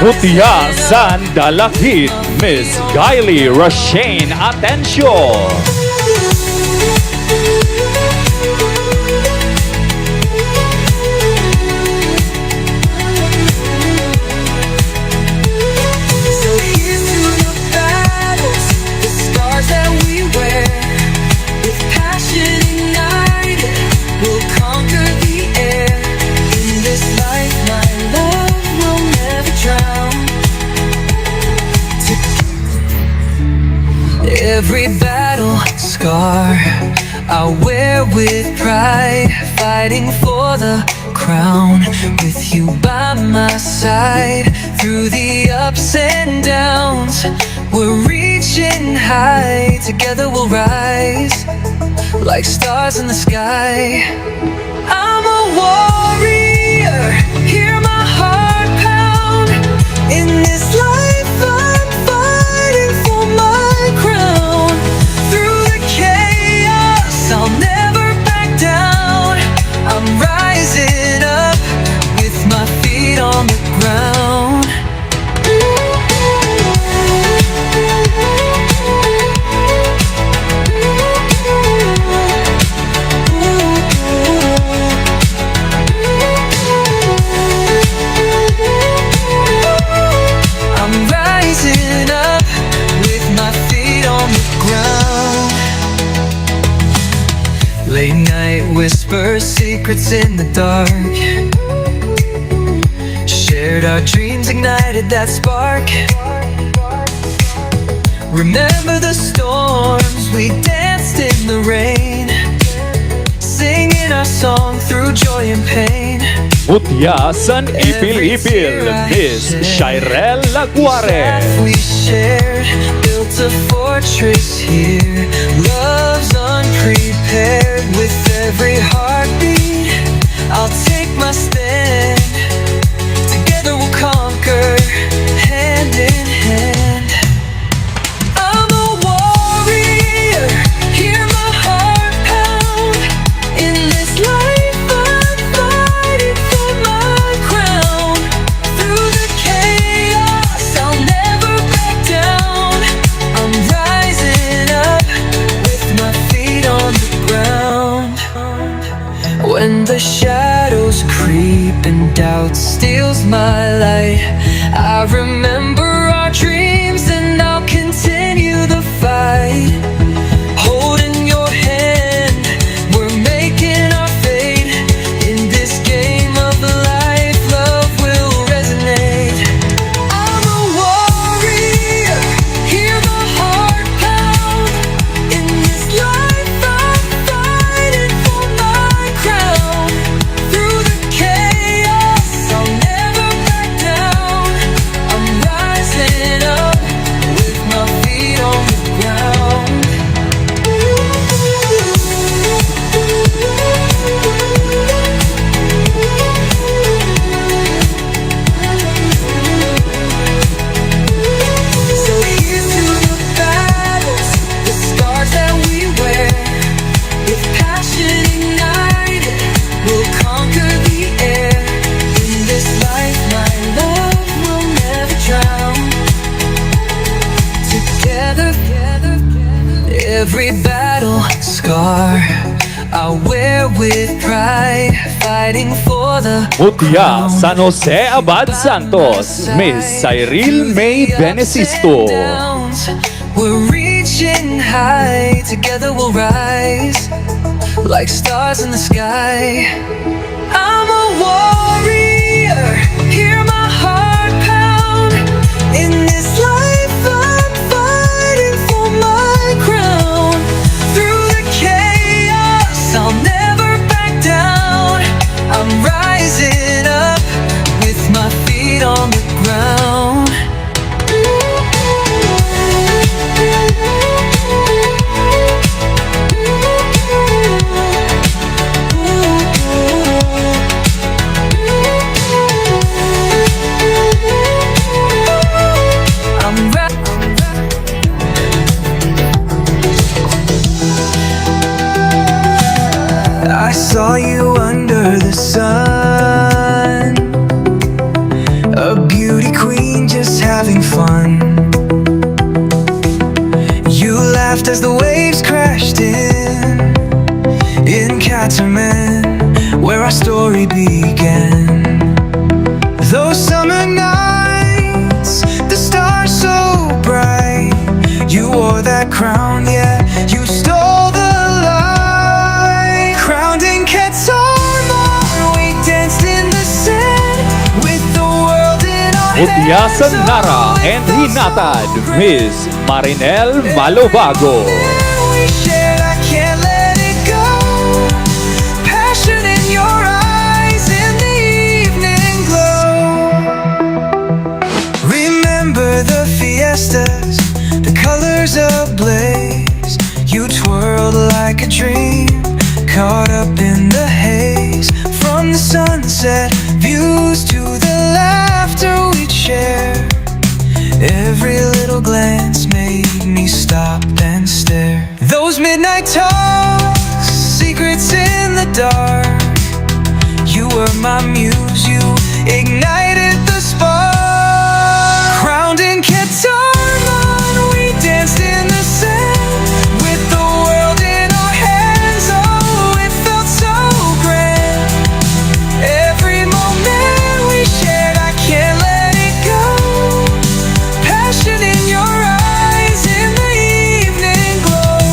Mutya San Catarman, Miss Kylie Roshane Atencio. So here's to the battles, the scars that we wear. With passion ignited, we'll conquer the air. In this life, my love will never drown. Every battle scar I wear with pride, fighting for the crown. With you by my side, through the ups and downs, we're reaching high. Together we'll rise, like stars in the sky. I'm a warrior, hear my heart pound. In this life I'm fighting for my crown. Through the chaos I'll never back down. I'm rising up with my feet on the ground. I'm rising up with my feet on the ground. Late night whispers, secrets in the dark. Shared our dreams, ignited that spark. Remember the storms, we danced in the rain, singing our song through joy and pain. Mutya San Ipil-Ipil, Miss Shirel Laguare. We shared, built a fortress here. Love's unprepared. With every heartbeat, I'll take my stand. Together we'll conquer, hand in hand. I'm a warrior, hear my heart pound. In this life I'm fighting for my crown. Through the chaos I'll never back down. I'm rising up with my feet on the ground. When the shadows creep and doubt steals my light, I remember our dreams and I'll continue the fight. Holding your hand, we're making our fate. In this game of life, love will resonate. I'm a warrior, hear my heart pound. In this life I'm fighting for my crown. Through the chaos I'll never back down. I'm rising up with my feet on the ground. So here's to the battles, the scars that we wear. With passion ignited, we'll conquer the air. In this life, my love will never drown. Together, every battle scar I wear with pride, fighting for the Mutya crown. San Jose Abad Santos, Miss Cyril May Benecisto. We're reaching high, together we'll rise, like stars in the sky. I'm a warrior, hear my heart pound. In this life I'm fighting for my crown. Through the chaos I'll never back down. I'm rising up with my feet on the ground. I saw you under the sun, a beauty queen Mutya San Nara and Hinatad, Miss Marinel Malobago. We shared, I can't let it go. Passion in your eyes in the evening glow. Remember the fiestas, the colors ablaze. You twirled like a dream, caught up in the haze. From the sunset views to the laughter we'd share. Every little glance made me stop and stare. Those midnight talks, secrets in the dark. You were my muse, you ignited the spark. Crowned in Catarman, we danced in the sand. With the world in our hands, oh, it felt so grand. Every moment we shared, I can't let it go. Passion in your eyes in the evening glow.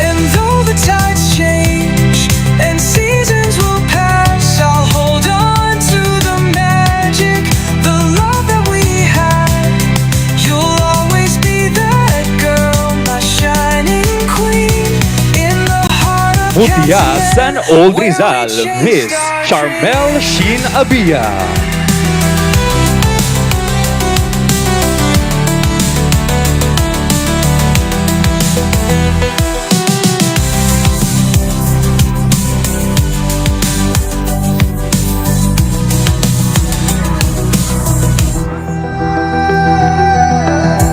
And though the tides change and seasons will pass, I'll hold on to the magic, the love that we had. You'll always be that girl, my shining queen, in the heart of Mutya San Old where we Rizal, chased Miss our Charmel Shin Abia.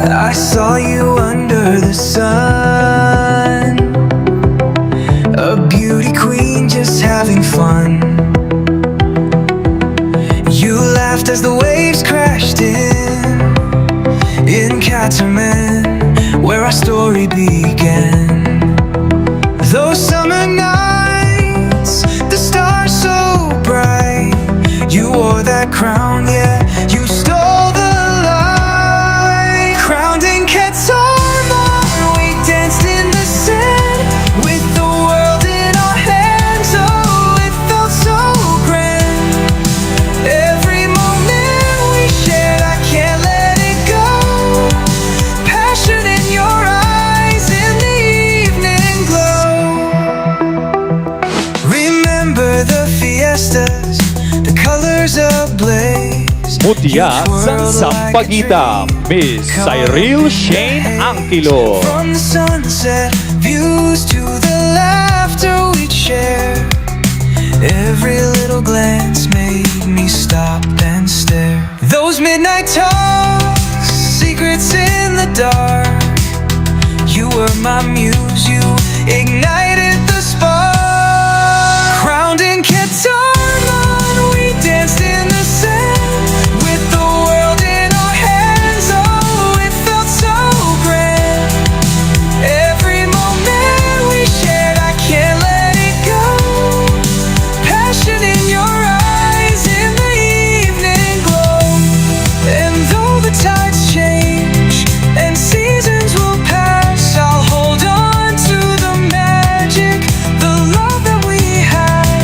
I saw you under the sun, a beauty queen just having fun. You laughed as the waves crashed in Catarman, where our story began. Those summer nights, the stars so bright, you wore that crown, yeah, you stole the light. Crowned in Catarman, we danced in the sand. With the world in our hands, oh, it felt so grand. Every moment we shared, I can't let it go. Passion in your eyes in the evening glow. Remember the fiestas, the colors ablaze. Mutya San Sampaguita, Miss Cyril Shane Anquilo. From the sunset views to the laughter we'd share. Every little glance made me stop and stare. Those midnight talks, secrets in the dark. You were my muse, you ignited the spark. Crowned in Catarman, we danced in the sand. With the world in our hands, oh, it felt so grand. Every moment we shared, I can't let it go. Passion in your eyes in the evening glow. And though the tides change and seasons will pass, I'll hold on to the magic, the love that we had.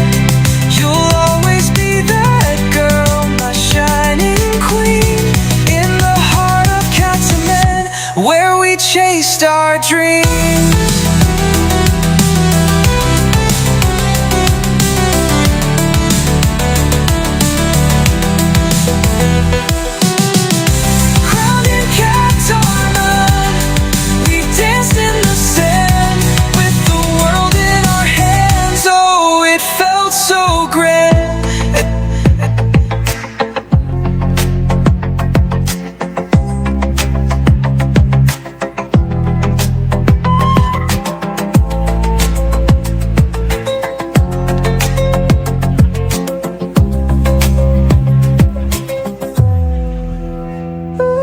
You'll always be that girl, my shining queen, in the heart of Catarman, where we chased our dreams. Crowned in Catarman, we danced in the sand. With the world in our hands, oh, it felt so grand.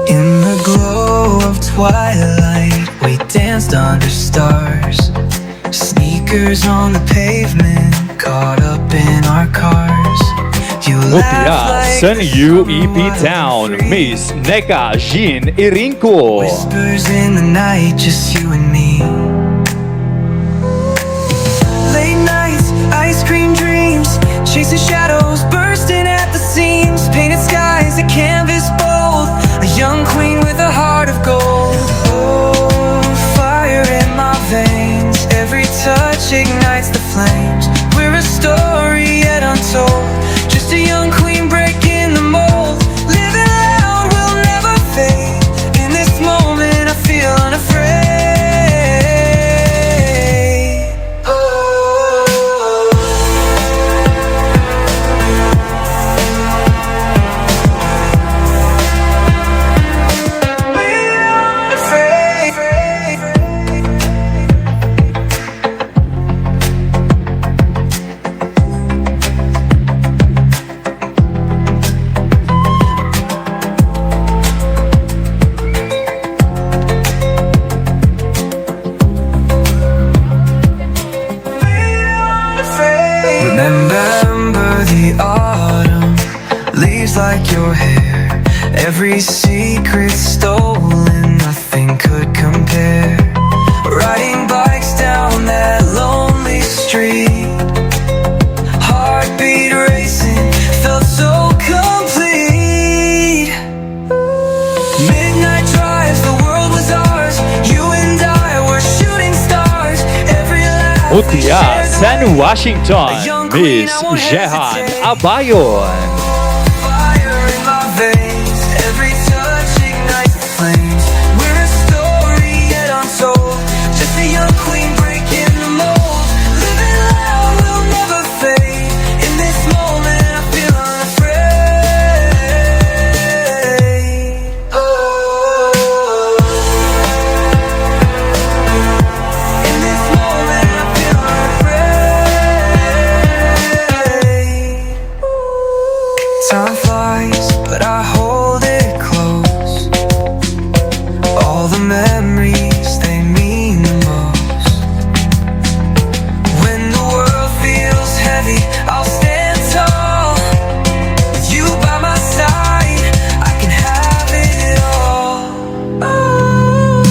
In the glow of twilight, we danced under stars. Sneakers on the pavement, caught up in our cars. You Mutya laughed like San the UEP summer Town, breeze. Miss Neka Jean Irinco. Whispers in the night, just you and me. Late nights, ice cream dreams, chasing shadows, bursting at the seams. Painted skies, a canvas ball. like your hair. Every secret stolen, nothing could compare. Riding bikes down that lonely street, heartbeat racing, felt so complete. Midnight drives, the world was ours. You and I were shooting stars. Every laugh we Mutya shared San away. Washington, A young queen, Miss I won't Jehan hesitate. Abayon. Fire in my veins, every touch ignites the flames. We're a story yet untold, just a young queen breaking the mold. Living loud will never fade. In this moment I feel unafraid. Oh. In this moment I feel unafraid. Time flies, but I hold it close. All the memories, they mean the most. When the world feels heavy, I'll stand tall. With you by my side, I can have it all. Oh,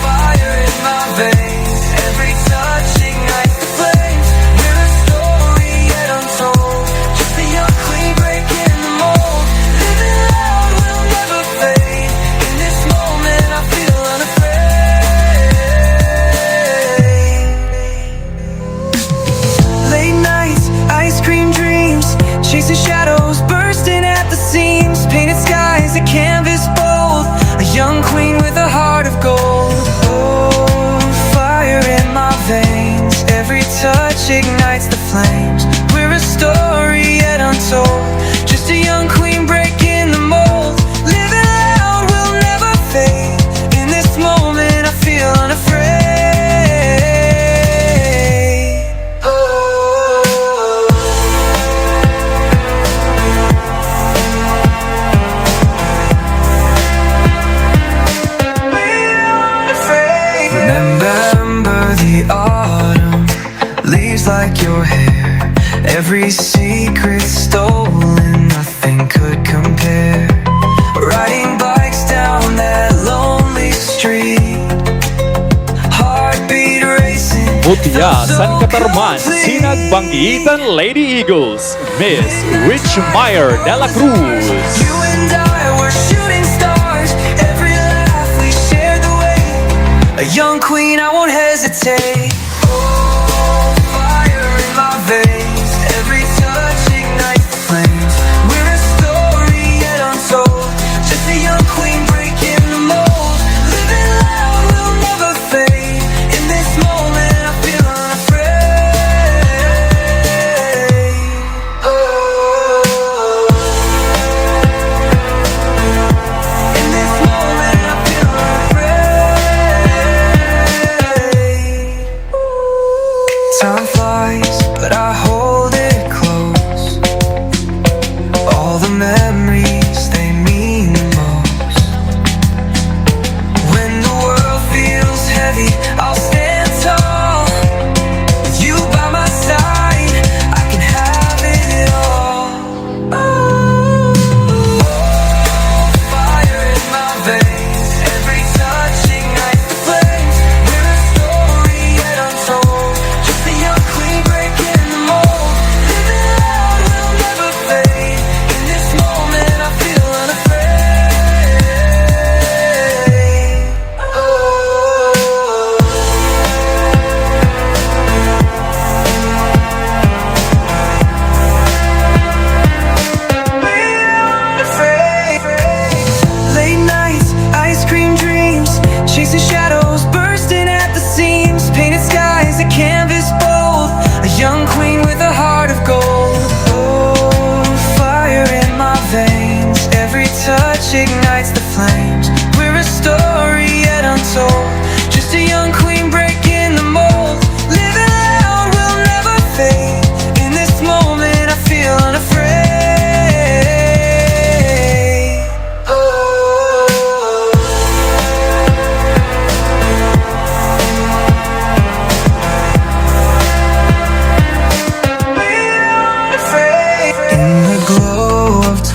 fire in my veins, every touch ignites the flames. We're a story yet untold, just a young queen breaking the mold. Living loud will never fade. In this moment I feel unafraid. Late nights, ice cream dreams, chasing shadows, bursting at the seams. Painted skies, a canvas bold, a young queen with a heart of gold. Oh, fire in my veins, every touch ignites the flames. We're a story yet untold, just a young queen breaking the mold. Living loud will never fade. In this moment I feel unafraid. Oh. Remember the autumn, leaves like your hair. Every secret stolen, nothing could compare. Riding bikes down that lonely street, heartbeat racing. Mutya San Catarman, Sinag Banggitan Lady Eagles, Miss Richmeyer de la Cruz. You and I were shooting stars. Every laugh we shared the way. A young queen, I won't hesitate. Oh, fire in my veins, every touch ignites the flames. We're a story yet untold, just a young queen breaking the mold. Living loud will never fade. In this moment I feel unafraid. Oh. In this moment I feel unafraid.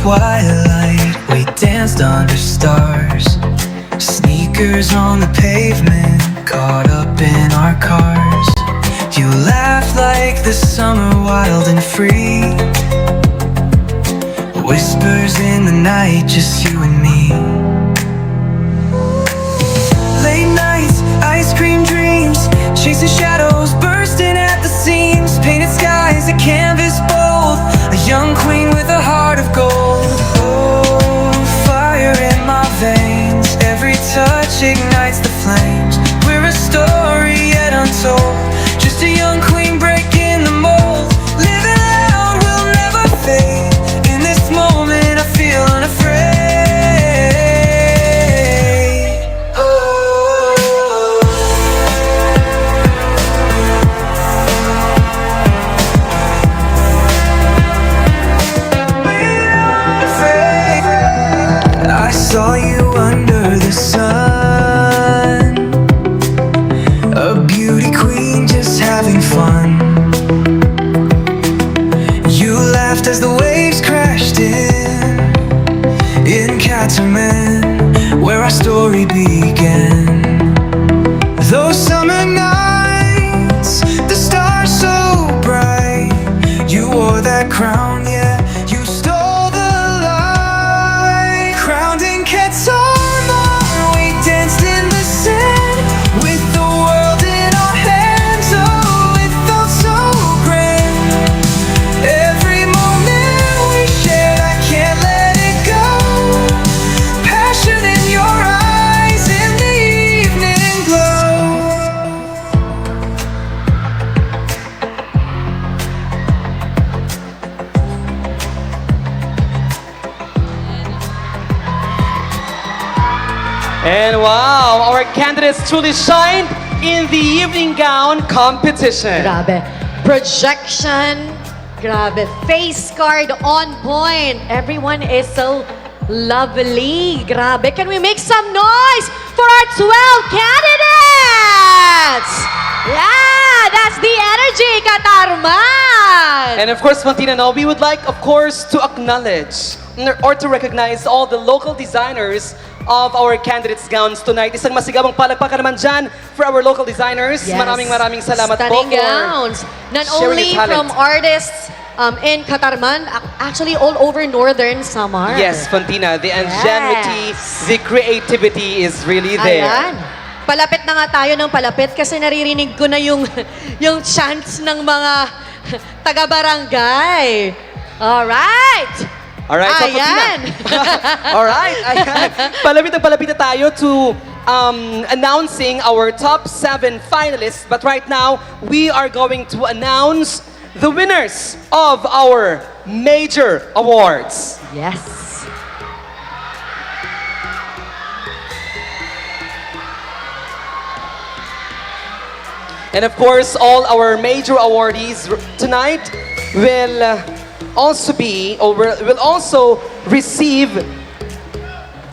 twilight, we danced under stars. Sneakers on the pavement, caught up in our cars. You laughed like the summer, wild and free. Whispers in the night, just you and me. Late nights, ice cream dreams, chasing shadows, bursting at the seams. Painted skies, a canvas bold, a young queen with a heart of gold. Oh, fire in my veins, every touch ignites the flames. We're a story yet untold, just a young queen breaking the mold. Living loud will never fade. In this moment I feel unafraid. I saw you under the sun, a beauty queen just having fun. You laughed as the waves crashed in Catarman, where our story began. Those summer nights, the stars so bright, you wore that crown, yeah, you stole the light. Crowned in Catarman, we danced in the sand, with the world in our hands. Oh, it felt so grand. Every moment we shared, I can't let it go. Passion in your eyes, in the evening glow. And wow, our candidates truly shined in the evening gown competition. Grabe. Projection. Grabe. Face card on point. Everyone is so lovely. Grabe. Can we make some noise for our 12 candidates? Yeah, that's the energy, Catarman. And of course, Fantina, now we would like, of course, to acknowledge or to recognize all the local designers of our candidates' gowns tonight. Isang masigabong palakpakan naman dyan for our local designers. Yes. Maraming salamat po Stunning for gowns. Not sharing only your from talent. artists in Catarman, actually all over Northern Samar. Yes, Fantina, the ingenuity, Yes. the creativity is really there. Ayan. Palapit na nga tayo ng palapit kasi naririnig ko na yung, yung chants ng mga taga-barangay. Alright! Alright, so Ayan. Fantina. Alright, ayan. Palapit na tayo to announcing our top 7 finalists. But right now, we are going to announce the winners of our major awards. Yes. And of course, all our major awardees tonight will will also receive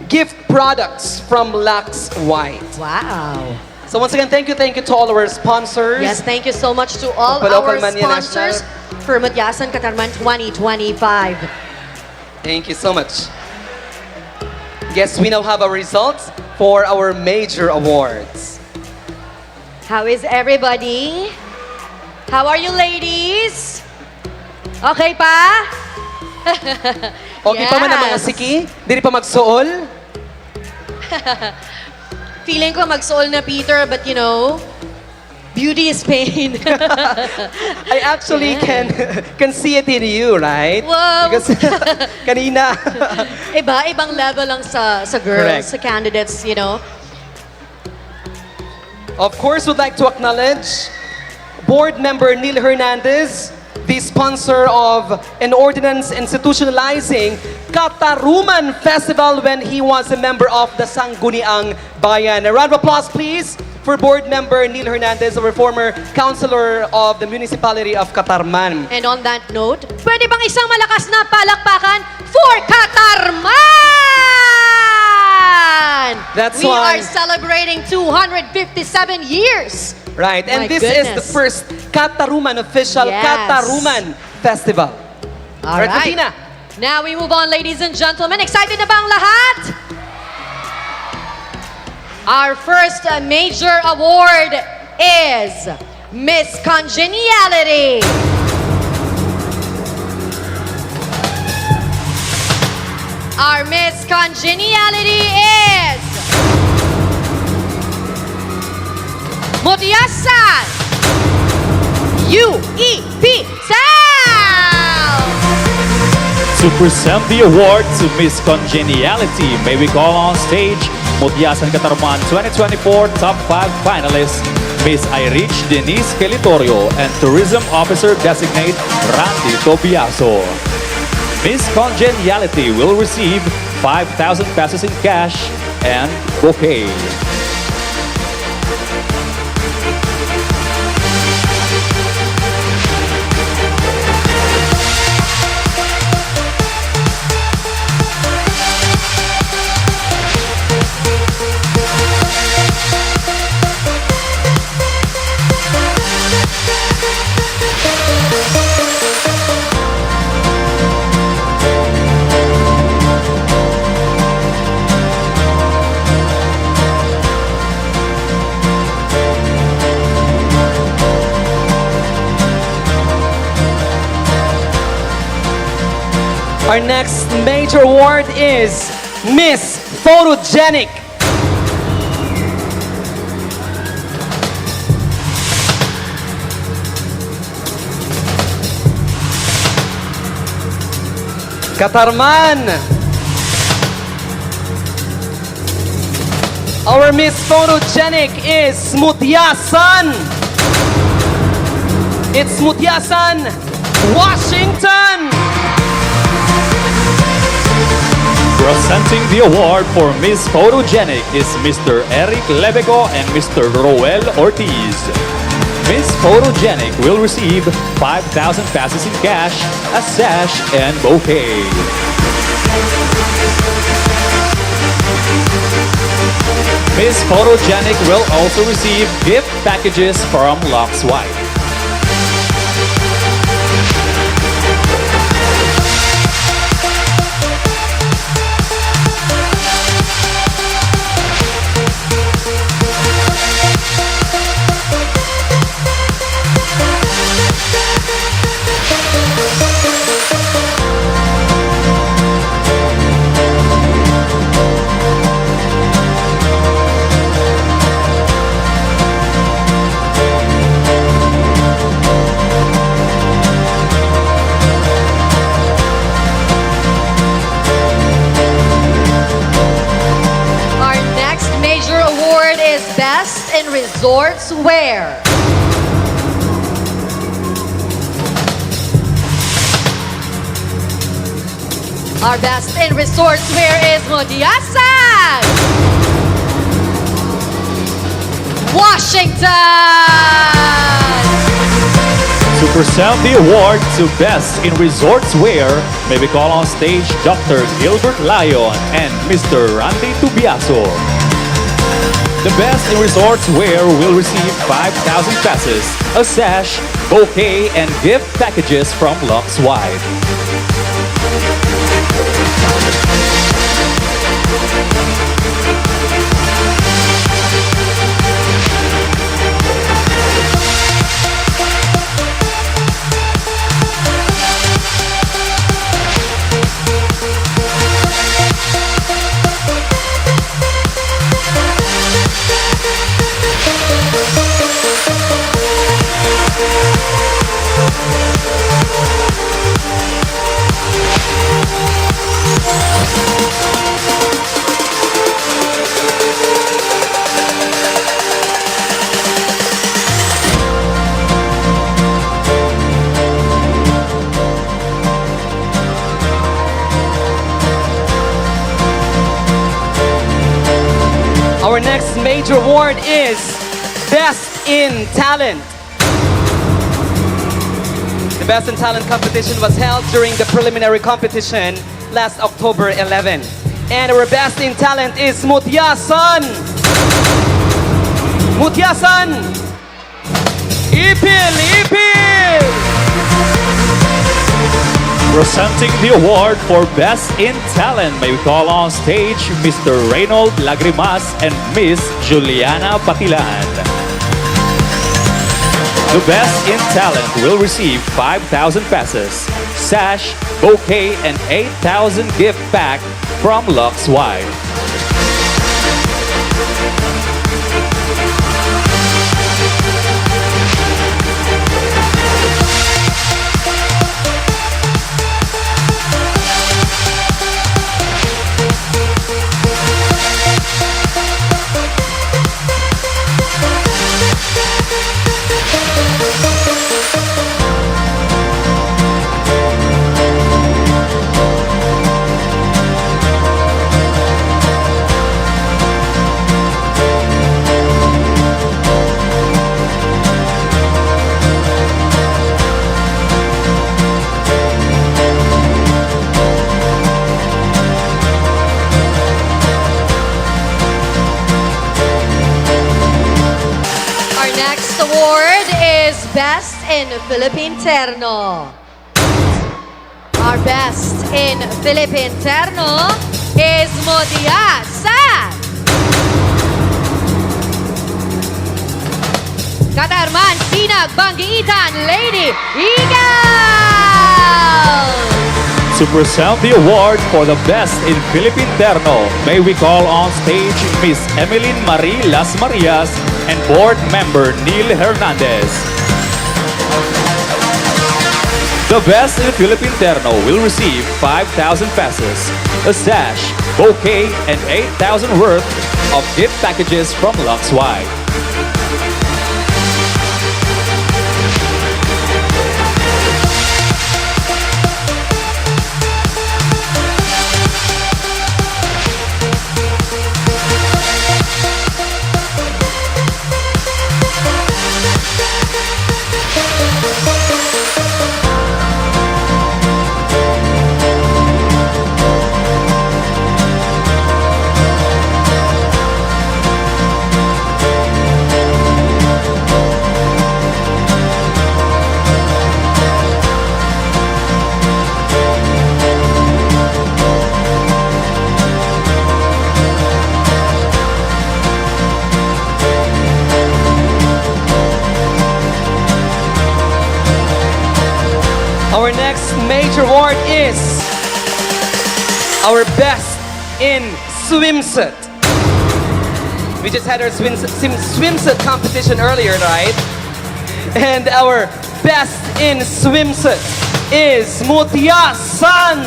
gift products from Lux White. Wow. So once again, thank you to all our sponsors. Yes, thank you so much to all Local our Mania sponsors for Mutya San Catarman 2025. Thank you so much. Yes, we now have our results for our major awards. How is everybody? How are you, ladies? Okay pa? Okay pa man ang mga Yes. siki? Dili pa magsuol? Feeling ko magsuol na Peter, but you know, beauty is pain. I actually can see it in you, right? Wow. Because kanina. Ibang level lang sa girls, Correct. sa candidates, you know. Of course, we'd like to acknowledge Board Member Neil Hernandez, the sponsor of an ordinance institutionalizing Catarman Festival when he was a member of the Sangguniang Bayan. A round of applause, please, for Board Member Neil Hernandez, our former councilor of the municipality of Catarman. And on that note, pwede bang isang malakas na palakpakan for Catarman? That's we why- are celebrating 257 years. Right, and My this is the goodness. first Catarman official Yes. Catarman Festival. All Right, right. Martina? Now we move on, ladies and gentlemen. Excited na bang lahat? Our first major award is Miss Congeniality. Our Miss Congeniality is Mutya San UEP Sound. To present the award to Miss Congeniality, may we call on stage Mutya San Catarman 2024 Top 5 finalists, Miss Irich Denise Kelitorio and Tourism Officer Designate Randy Tobiaso. Miss Congeniality will receive 5,000 pesos in cash and bouquet. Our next major award is Miss Photogenic. Catarman. Our Miss Photogenic is Mutya San. It's Mutya San, Washington. Presenting the award for Miss Photogenic is Mr. Eric Lebeco and Mr. Roel Ortiz. Miss Photogenic will receive 5,000 pesos in cash, a sash, and bouquet. Miss Photogenic will also receive gift packages from Lux White. Best in Resorts Wear. Our Best in Resorts Wear is Mutya San, Washington. To present the award to Best in Resorts Wear, may we call on stage Dr. Gilbert Lyon and Mr. Randy Tubiaso. The Best in Resorts Wear will receive 5,000 pesos, a sash, bouquet, and gift packages from Lux White. Our next major award is Best in Talent. The Best in Talent competition was held during the preliminary competition last October 11. And our Best in Talent is Mutya San. Mutya San. Ipil, Ipil! Presenting the award for Best in Talent, may we call on stage Mr. Reynold Lagrimas and Miss Juliana Patilan. The Best in Talent will receive 5,000 pesos, sash, bouquet, and 8,000 gift pack from Lux Wide. Our next award is Best in Philippine Terno. Our Best in Philippine Terno is Mutya San Catarman, Sinag, Bangitan, Lady Eagle. To present the award for the Best in Philippine Terno, may we call on stage Miss Emeline Marie Las Marias and board member Neil Hernandez. The Best in Philippine Terno will receive 5,000 pesos, a sash, bouquet, and 8,000 worth of gift packages from Lux Wide. Our next major award is our Best in Swimsuit. We just had our swimsuit competition earlier, right? And our Best in Swimsuit is Mutya San.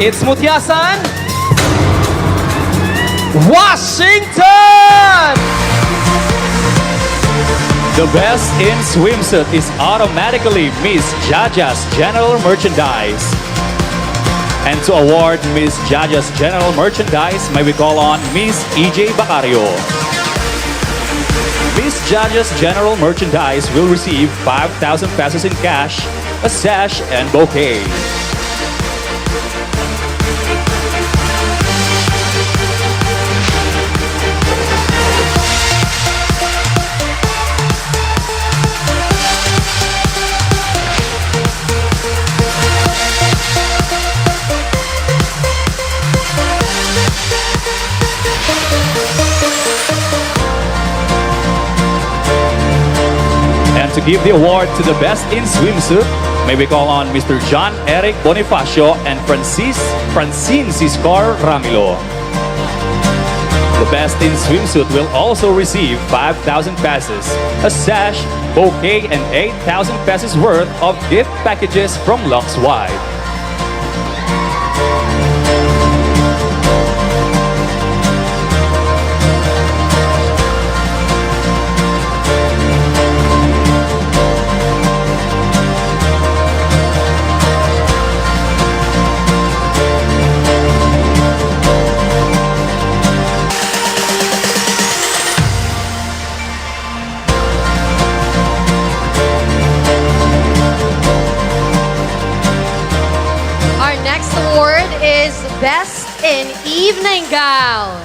It's Mutya San, Washington. The Best in Swimsuit is automatically Miss Jaja's General Merchandise. And to award Miss Jaja's General Merchandise, may we call on Miss EJ Bacario. Miss Jaja's General Merchandise will receive 5,000 pesos in cash, a sash, and bouquet. To give the award to the Best in Swimsuit, may we call on Mr. John Eric Bonifacio and Francine Ciscar Ramilo. The Best in Swimsuit will also receive 5,000 pesos, a sash, bouquet, and 8,000 pesos worth of gift packages from Lux Wide. Best in Evening Gown.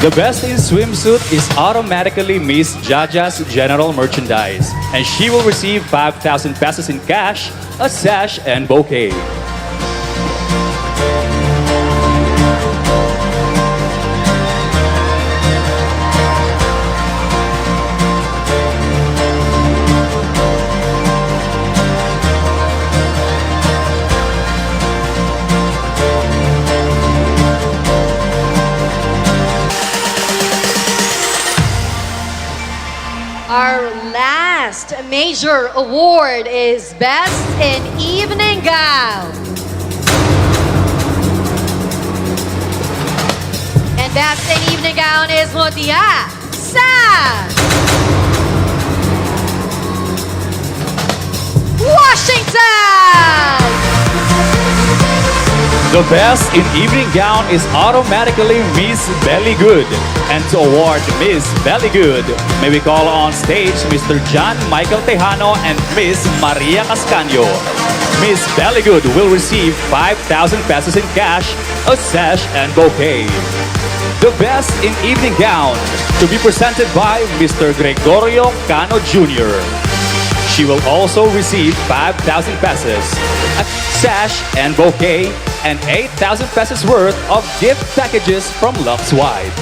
The best in swimsuit is automatically Miss Jaja's General Merchandise, and she will receive 5,000 pesos in cash, a sash, and bouquet. Our last major award is Best in Evening Gown. And Best in Evening Gown is Mutya San Washington. The best in evening gown is automatically Miss Belly Good. And to award Miss Belly Good, may we call on stage Mr. John Michael Tejano and Miss Maria Cascaño. Miss Belly Good will receive 5,000 pesos in cash, a sash, and bouquet. The best in evening gown to be presented by Mr. Gregorio Cano Jr. She will also receive 5,000 pesos, a sash and bouquet, and 8,000 pesos worth of gift packages from Love's Wide.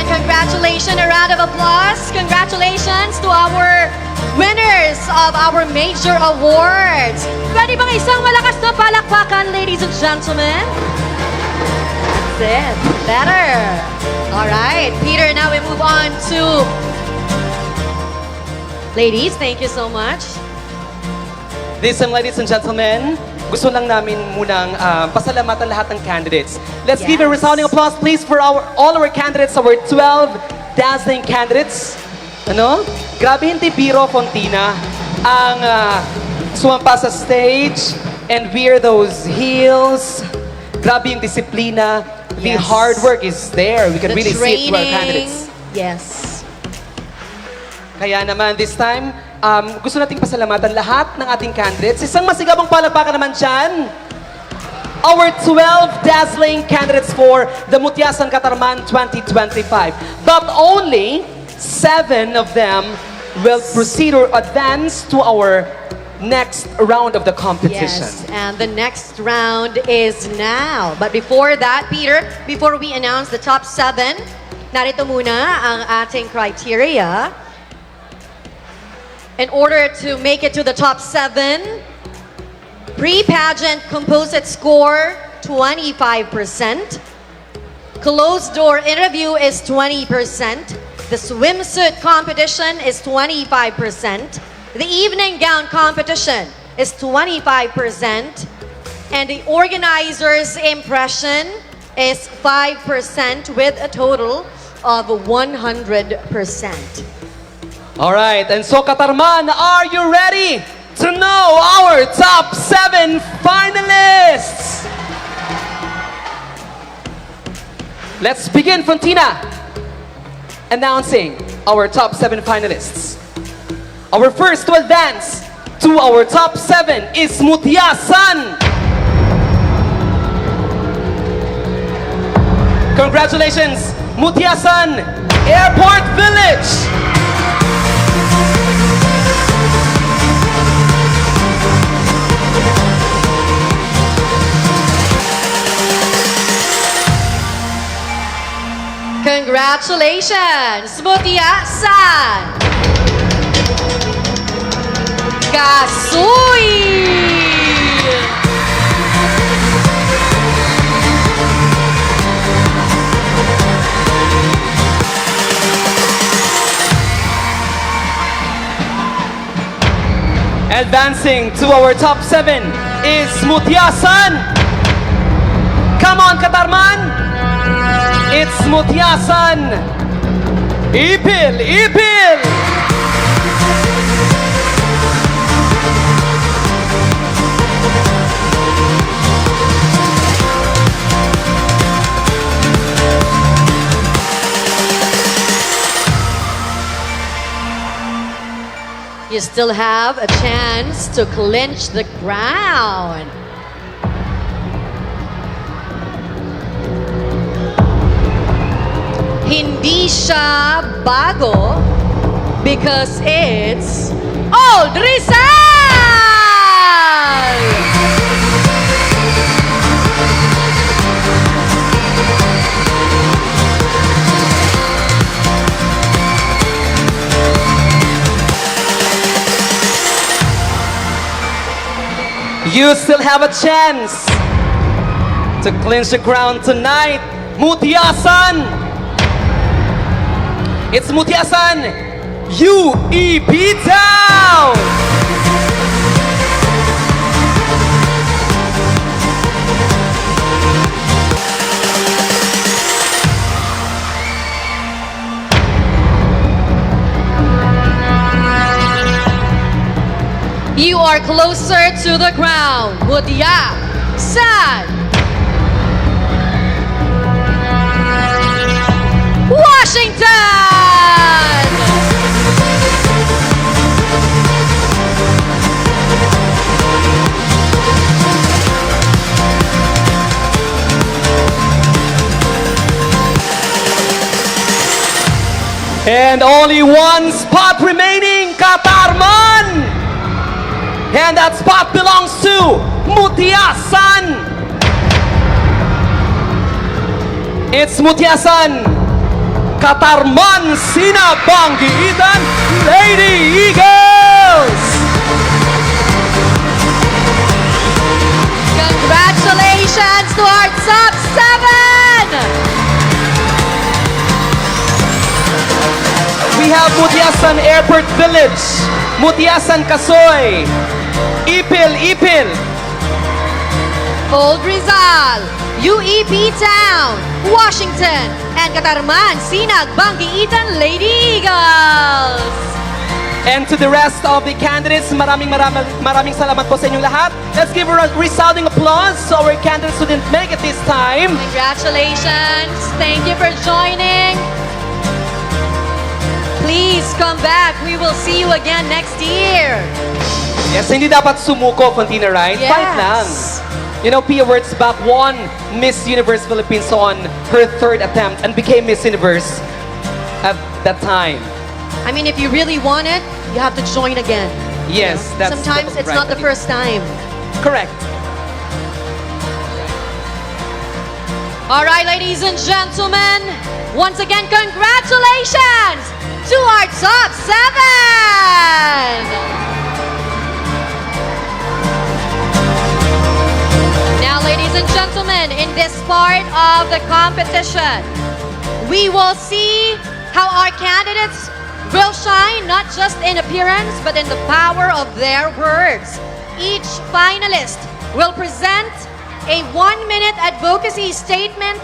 Congratulations, a round of applause. Congratulations to our winners of our major awards. Pwede bang isang malakas na palakpakan, ladies and gentlemen? That's it. Better. All right, Peter, now we move on to ladies. Thank you so much. Ladies and gentlemen, gusto lang namin munang pasalamatan lahat ng candidates. Let's give a resounding applause, please, for all our candidates, our 12 dazzling candidates. Ano? Grabe, hindi biro, Fontina, ang sumampa sa stage and wear those heels. Grabe yung disiplina. The Yes. hard work is there. We can The really see it through our training. candidates. Yes. Kaya naman, this time, gusto nating pasalamatan lahat ng ating candidates. Isang masigabong palakpakan naman dyan. Our 12 dazzling candidates for the Mutya San Catarman 2025. But only 7 of them will proceed or advance to our next round of the competition. Yes, and the next round is now. But before that, Peter, before we announce the top 7, narito muna ang ating criteria. In order to make it to the top 7, pre-pageant composite score, 25%. Closed door interview is 20%. The swimsuit competition is 25%. The evening gown competition is 25%. And the organizer's impression is 5% with a total of 100%. All right, and so Catarman, are you ready to know our top 7 finalists? Let's begin, Fontina, announcing our top 7 finalists. Our first to advance to our top 7 is Mutya San. Congratulations, Mutya San, Airport Village. Congratulations, Mutya San Catarman. Advancing to our top 7 is Mutya San. Come on, Catarman. It's Mutya San. Ipil, ipil. You still have a chance to clinch the crown. Hindi siya bago because it's Old Rizal! You still have a chance to clinch the crown tonight. Mutya San. It's Mutya San. UEP Town. You are closer to the crown, Mutya San Washington! And only one spot remaining, Catarman. And that spot belongs to Mutya San. It's Mutya San. Catarman Sinabanggiitan Lady Eagles. Congratulations to our top 7! We have Mutya San Airport Village, Mutya San Kasoy, Ipil, Ipil, Old Rizal, UEP Town, Washington, and Catarman Sinag Banggiitan Lady Eagles. and to the rest of the candidates, maraming salamat po sa inyong lahat. Let's give a resounding applause to our candidates who didn't make it this time. Congratulations. Thank you for joining. Please come back. We will see you again next year. Yes, hindi dapat sumuko, Fontina, right? Yes. Fight lang. You know, Pia Words back won Miss Universe Philippines on her 3rd attempt and became Miss Universe at that time. I mean, if you really want it, you have to join again. Yes, that's Sometimes it's right. not the first time. Correct. All right, ladies and gentlemen, once again, congratulations to our top 7! Now, ladies and gentlemen, in this part of the competition, we will see how our candidates will shine not just in appearance but in the power of their words. Each finalist will present a 1-minute advocacy statement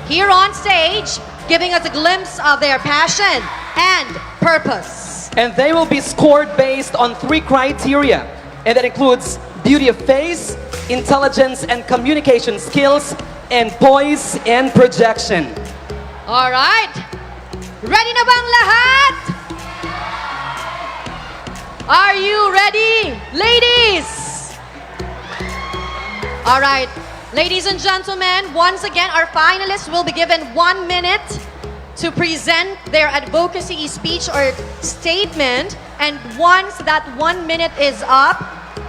here on stage, giving us a glimpse of their passion and purpose. And they will be scored based on 3 criteria. And that includes beauty of face, intelligence and communication skills, and poise and projection. All right. Ready na bang lahat? Are you ready, ladies? All right. Ladies and gentlemen, once again, our finalists will be given 1 minute to present their advocacy speech or statement. And once that 1 minute is up,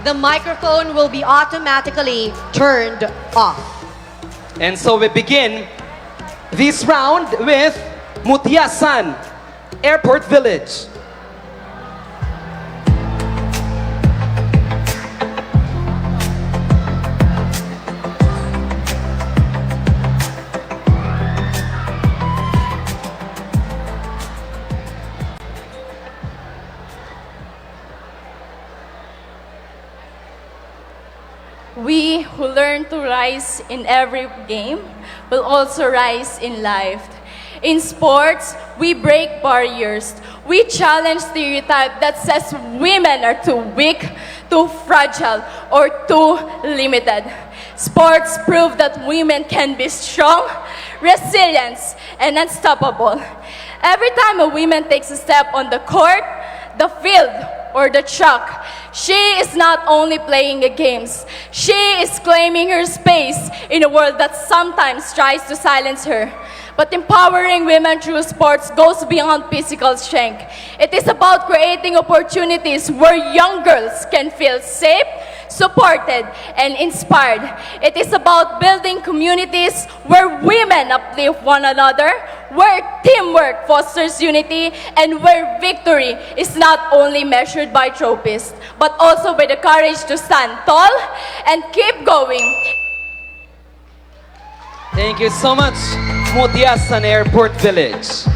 the microphone will be automatically turned off. And so we begin this round with Mutya San, Airport Village. We who learn to rise in every game will also rise in life. In sports, we break barriers. We challenge stereotype that says women are too weak, too fragile, or too limited. Sports prove that women can be strong, resilient, and unstoppable. Every time a woman takes a step on the court, the field, or the track, she is not only playing the games, she is claiming her space in a world that sometimes tries to silence her. But empowering women through sports goes beyond physical strength. It is about creating opportunities where young girls can feel safe, supported, and inspired. It is about building communities where women uplift one another, where teamwork fosters unity, and where victory is not only measured by trophies, but also by the courage to stand tall and keep going. Thank you so much, Mutya San, Airport Village.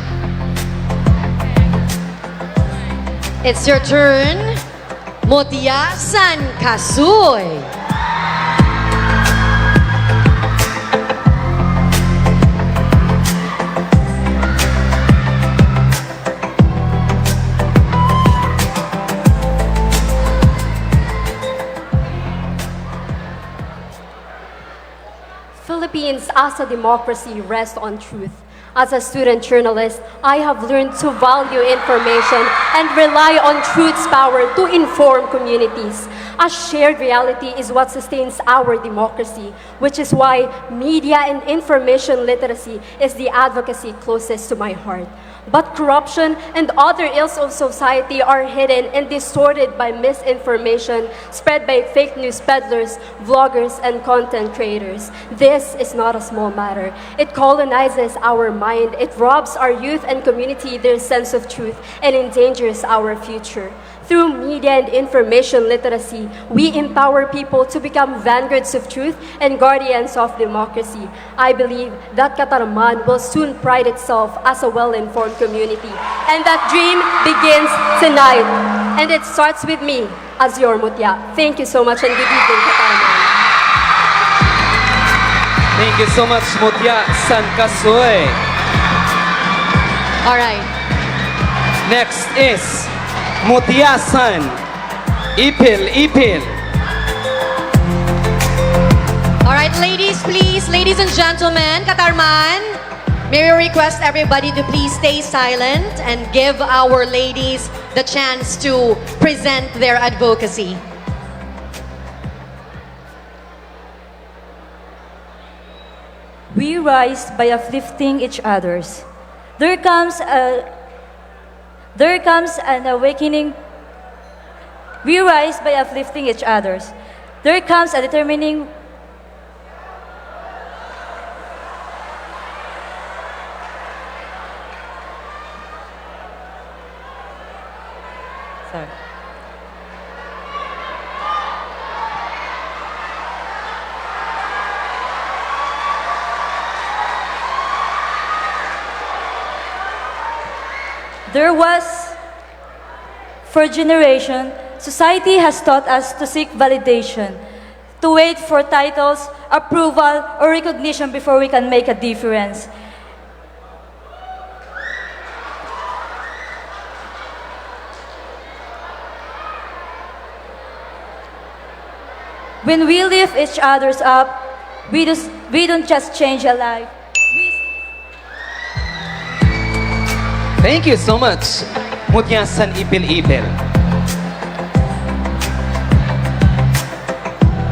It's your turn, Mutya San Catarman. Philippines as a democracy rests on truth. As a student journalist, I have learned to value information and rely on truth's power to inform communities. A shared reality is what sustains our democracy, which is why media and information literacy is the advocacy closest to my heart. But corruption and other ills of society are hidden and distorted by misinformation spread by fake news peddlers, vloggers, and content creators. This is not a small matter. It colonizes our mind, it robs our youth and community their sense of truth, and endangers our future. Through media and information literacy, we empower people to become vanguards of truth and guardians of democracy. I believe that Catarman will soon pride itself as a well-informed community. And that dream begins tonight. And it starts with me as your Mutya. Thank you so much and good evening, Catarman. Thank you so much, Mutya San Catarman. All right. Next is Mutya San, Ipil. All right, ladies, please, ladies and gentlemen, Catarman, may we request everybody to please stay silent and give our ladies the chance to present their advocacy. We rise by uplifting each others. There comes an awakening. We rise by uplifting each others. There comes a determining. Sorry. There was, for generation, society has taught us to seek validation, to wait for titles, approval, or recognition before we can make a difference. When we lift each other's up, we don't just change a life. Thank you so much, Mutya San, Ipil.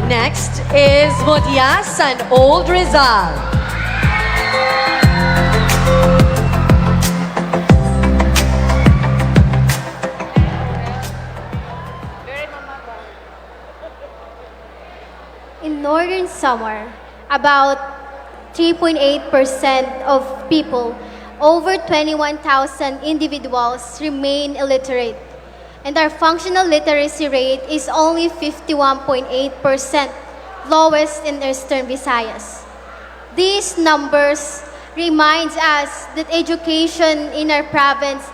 Next is Mutya San Old Rizal. In northern Samar, about 3.8% of people over 21,000 individuals remain illiterate, and our functional literacy rate is only 51.8%, lowest in Eastern Visayas. These numbers reminds us that education in our province,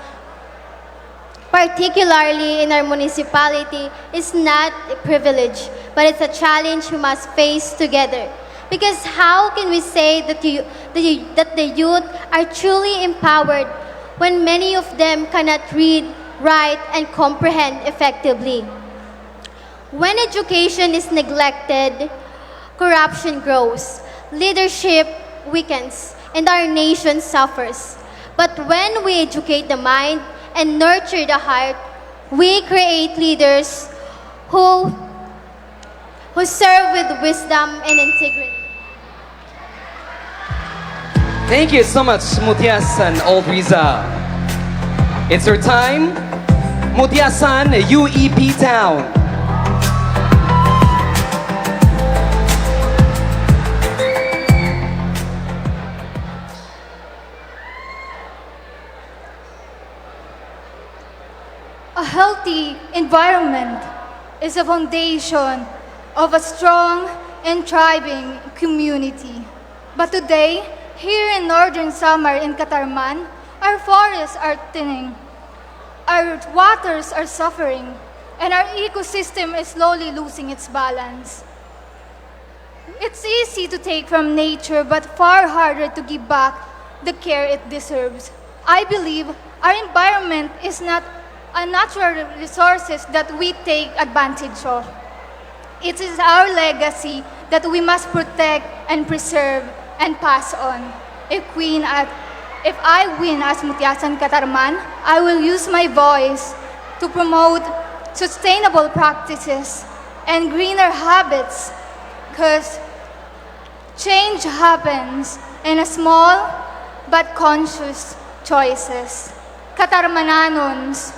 particularly in our municipality, is not a privilege, but it's a challenge we must face together. Because how can we say that the youth are truly empowered when many of them cannot read, write, and comprehend effectively? When education is neglected, corruption grows, leadership weakens, and our nation suffers. But when we educate the mind and nurture the heart, we create leaders who serve with wisdom and integrity. Thank you so much, Mutya San Old Riza. It's your time. Mutya San, UEP Town. A healthy environment is a foundation of a strong and thriving community. But today, here in Northern Samar in Catarman, our forests are thinning, our waters are suffering, and our ecosystem is slowly losing its balance. It's easy to take from nature, but far harder to give back the care it deserves. I believe our environment is not a natural resources that we take advantage of. It is our legacy that we must protect and preserve and pass on. If I win as Mutya San Catarman, I will use my voice to promote sustainable practices and greener habits, because change happens in a small but conscious choices. Katarmananons,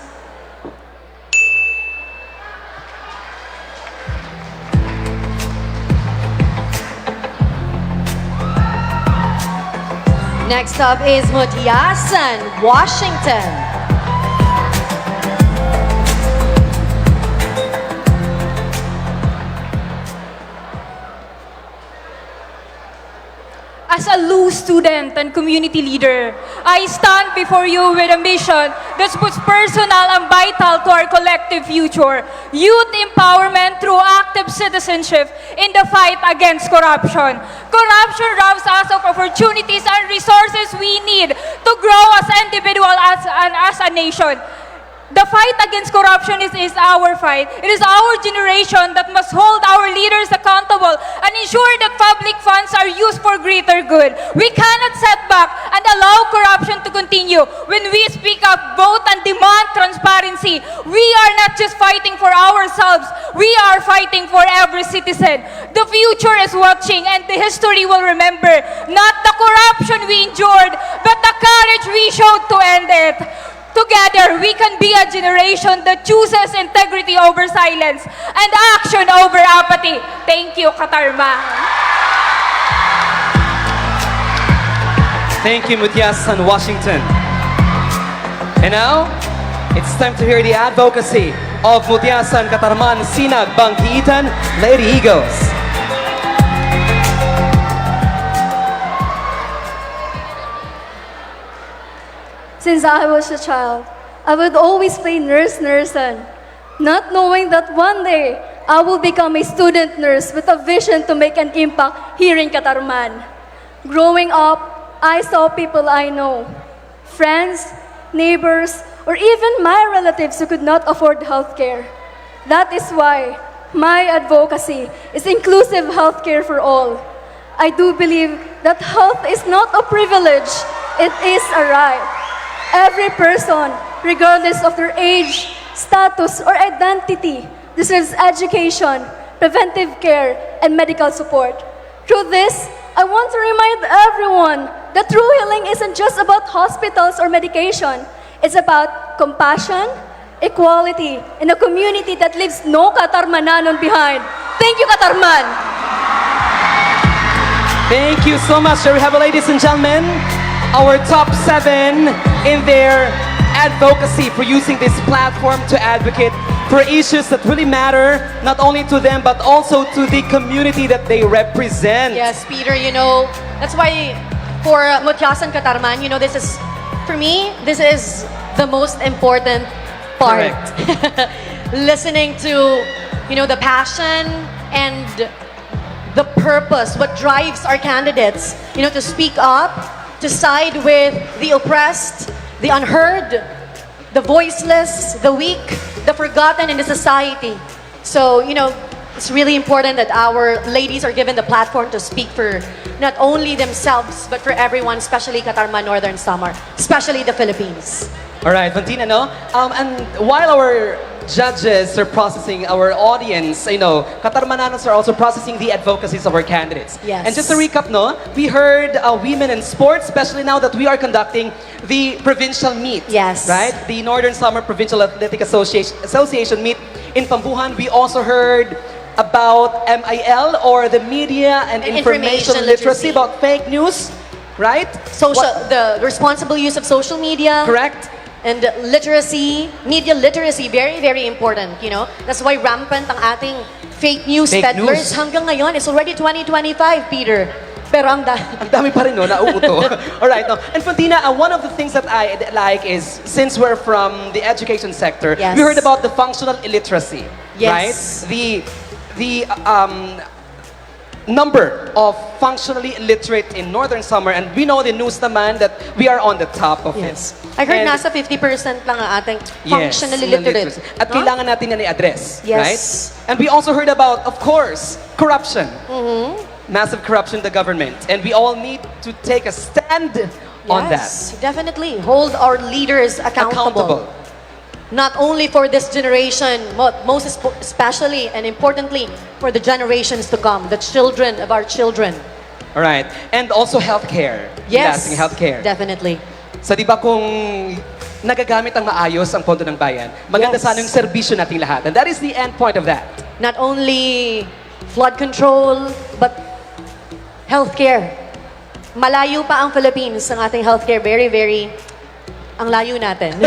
Next up is Mutya San, Washington. as a loose student and community leader, I stand before you with a mission that puts personal and vital to our collective future. Youth empowerment through active citizenship in the fight against corruption. Corruption robs us of opportunities and resources we need to grow as individuals and as a nation. The fight against corruption is our fight. It is our generation that must hold our leaders accountable and ensure that public funds are used for greater good. We cannot set back and allow corruption to continue. When we speak up, vote, and demand transparency, we are not just fighting for ourselves, we are fighting for every citizen. The future is watching and the history will remember not the corruption we endured, but the courage we showed to end it. Together, we can be a generation that chooses integrity over silence and action over apathy. Thank you, Catarman. Thank you, Mutya San, Washington. And now, it's time to hear the advocacy of Mutya San Catarman, Sinag, Bangkiitan, Lady Eagles. Since I was a child, I would always play nurse-nursean, not knowing that one day I will become a student nurse with a vision to make an impact here in Catarman. Growing up, I saw people I know, friends, neighbors, or even my relatives who could not afford healthcare. That is why my advocacy is inclusive healthcare for all. I do believe that health is not a privilege, it is a right. Every person, regardless of their age, status, or identity, deserves education, preventive care, and medical support. Through this, I want to remind everyone that true healing isn't just about hospitals or medication. It's about compassion, equality, and a community that leaves no Katarmananon behind. Thank you, Catarman! Thank you so much. There we have it, ladies and gentlemen. our top 7 in their advocacy for using this platform to advocate for issues that really matter, not only to them, but also to the community that they represent. Yes, Peter, that's why for Mutya San Catarman, this is, for me, this is the most important part. Listening to, the passion and the purpose, what drives our candidates, to speak up, to side with the oppressed, the unheard, the voiceless, the weak, the forgotten in the society. So, it's really important that our ladies are given the platform to speak for not only themselves, but for everyone, especially Catarman, Northern Samar, especially the Philippines. All right, Vantina, no? And while our judges are processing our audience, Katarmananos are also processing the advocacies of our candidates. Yes. And just to recap, no? We heard women in sports, especially now that we are conducting the provincial meet. Yes. Right? The Northern Summer Provincial Athletic Association meet in Pambuhan. We also heard about MIL, or the Media and Information Literacy, about fake news, right? The responsible use of social media. Correct. And literacy, media literacy, very, very important, That's why rampant ang ating fake news peddlers. Hanggang ngayon, it's already 2025, Peter. Pero ang dami pa rin, no? Nauuto. Alright, no? And Fontina, one of the things that I like is, since we're from the education sector, Yes. we heard about the functional illiteracy, Yes. right? The number of functionally illiterate in Northern Summer, and we know the news naman that we are on the top of Yes. it. I heard And- nasa 50% lang ang ating Yes, functionally literate. At No? kailangan natin yan i-address, Yes. right? And we also heard about, of course, corruption. Massive corruption in the government. And we all need to take a stand on that. Yes, definitely. Hold our leaders accountable. Not only for this generation, but most especially and importantly for the generations to come, the children of our children. All right. And also healthcare. Yes, Lasting healthcare. definitely. So di ba kung nagagamit ang maayos ang pondo ng bayan, maganda Yes. sana yung serbisyo nating lahat. And that is the end point of that. Not only flood control, but healthcare. Malayo pa ang Philippines ang ating healthcare. Very, very ang layo natin.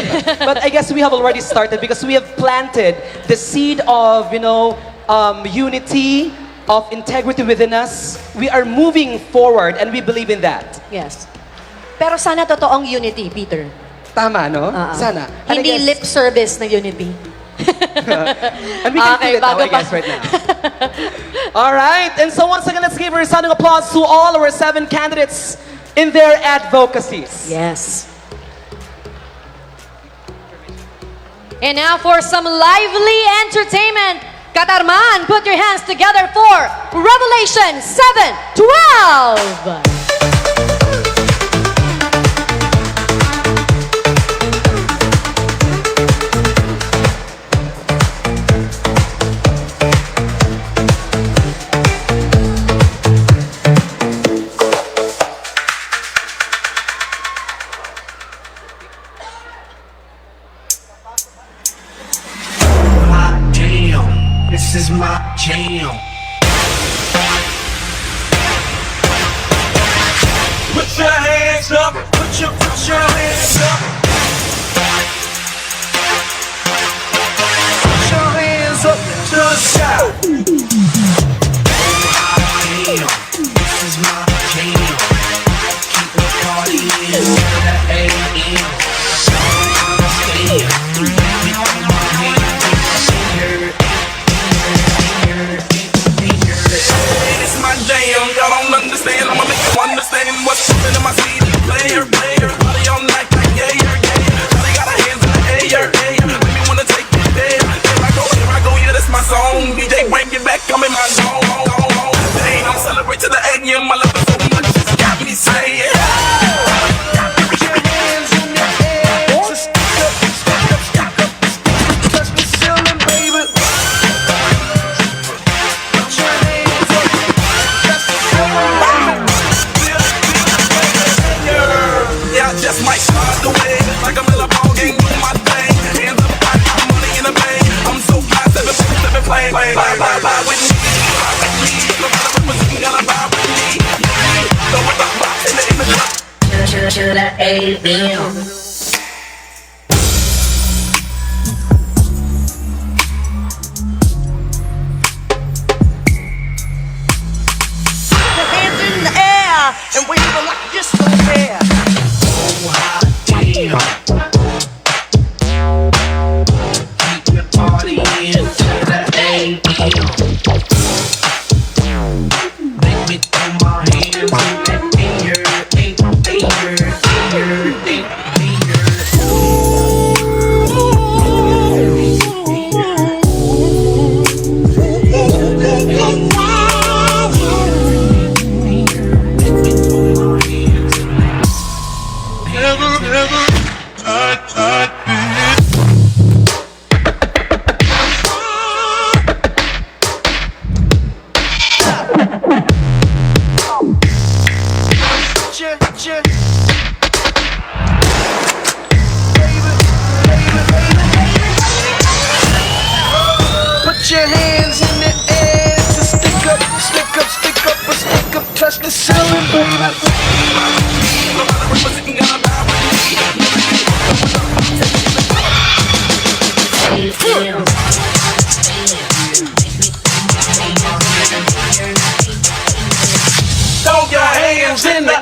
But I guess we have already started because we have planted the seed of, unity, of integrity within us. We are moving forward and we believe in that. Yes. Pero sana totoong unity, Peter. Tama, no? Sana. And I Hindi guess- lip service na unity. And we can feel Okay, it now, bago I pa. guess, right now. All right. And so once again, let's give a resounding applause to all our 7 candidates in their advocacies. Yes. And now for some lively entertainment. Catarman, put your hands together for Revelation 7:12. Damn, this is my jam. Put your hands up, put your hands up. Put your hands up to the sky. Damn, this is my jam. Keep the party in the AM. It's my jam, y'all don't understand. I'ma make you understand what's happening in my city. Player, party all night like yeah. Shawty got her hands in the air. Make me wanna take it there. Here I go, yeah, that's my song. DJ, bring it back, I'm in my zone. Hey, I'm celebrate to the AM. I love it so much, it's got me saying. Put your hands in the air. So stack up, touch the ceiling, baby. Put your hands up, touch the ceiling, baby. Yeah, I just might start the way like I'm in a ball game, do my thing. Hands up, I got money in the bank. I'm so fly, 7 playing. Bye with me. No matter what position, gotta vibe with me. Throw it up, in the the AM. Hands in the air and wave them like you just don't care. Oh, hot damn. Keep your party into the AM. Make me throw my hands in the air, Put your hands in the air to stick up, stick up, stick up, but stick up, touch the ceiling, baby. Throw your hands in the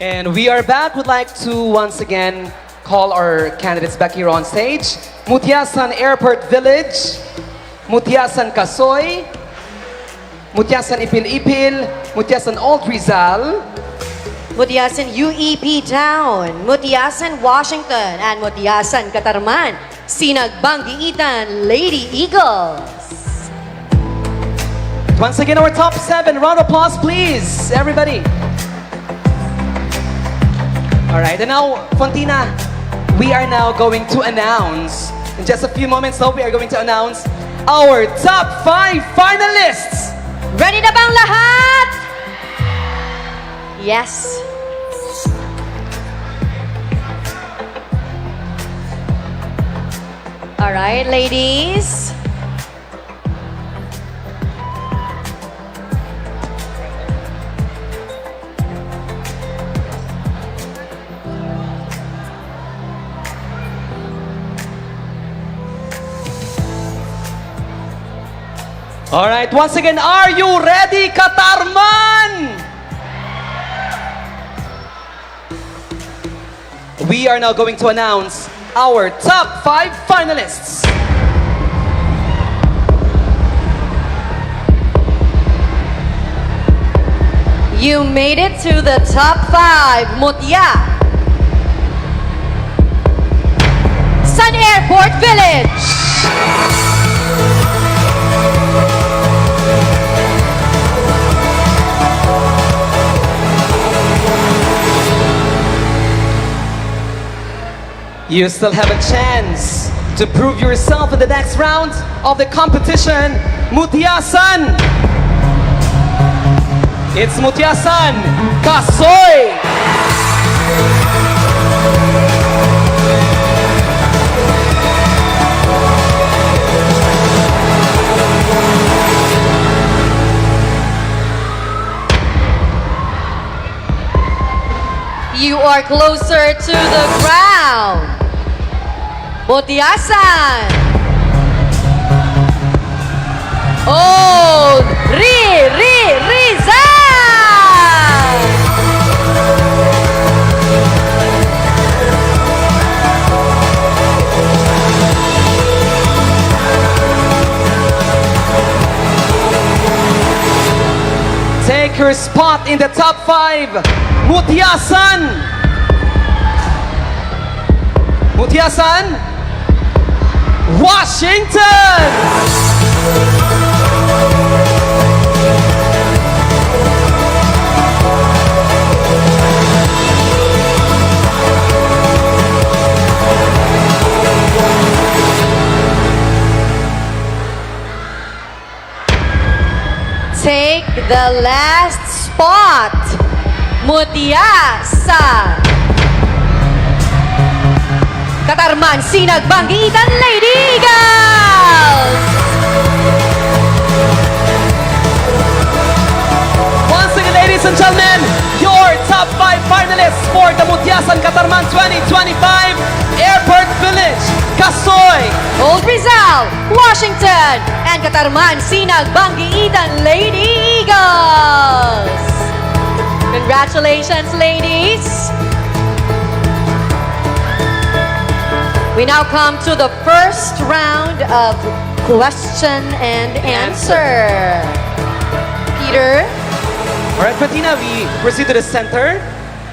And we are back. Would like to once again call our candidates back here on stage. Mutya San Airport Village, Mutya San Kasoy, Mutya San Ipil-Ipil, Mutya San Old Rizal, Mutya San UEP Town, Mutya San Washington, and Mutya San Catarman. Sinagbang Giitan Lady Eagles. Once again, our top 7. Round of applause, please, everybody. All right, and now, Fontina, we are now going to announce, in just a few moments now, we are going to announce our top 5 finalists. Ready na bang lahat? Yes. All right, ladies. All right, once again, are you ready, Catarman? We are now going to announce our top 5 finalists. You made it to the top 5, Mutya San Airport Village. You still have a chance to prove yourself in the next round of the competition. Mutya San. It's Mutya San Kasoy. You are closer to the ground. Mutya San. Oh, Rizal. take her spot in the top 5. Mutya San. Mutya San, Washington. Take the last spot. Mutya San Catarman, Sinag, Banggitan, Lady Eagles! Once again, ladies and gentlemen, your top 5 finalists for the Mutya San Catarman 2025 Airport Village, Kasoy, Old Rizal, Washington, and Catarman, Sinag, Banggitan, Lady Eagles! Congratulations, ladies! We now come to the first round of question and answer. Peter? Alright, Fatina, we proceed to the center.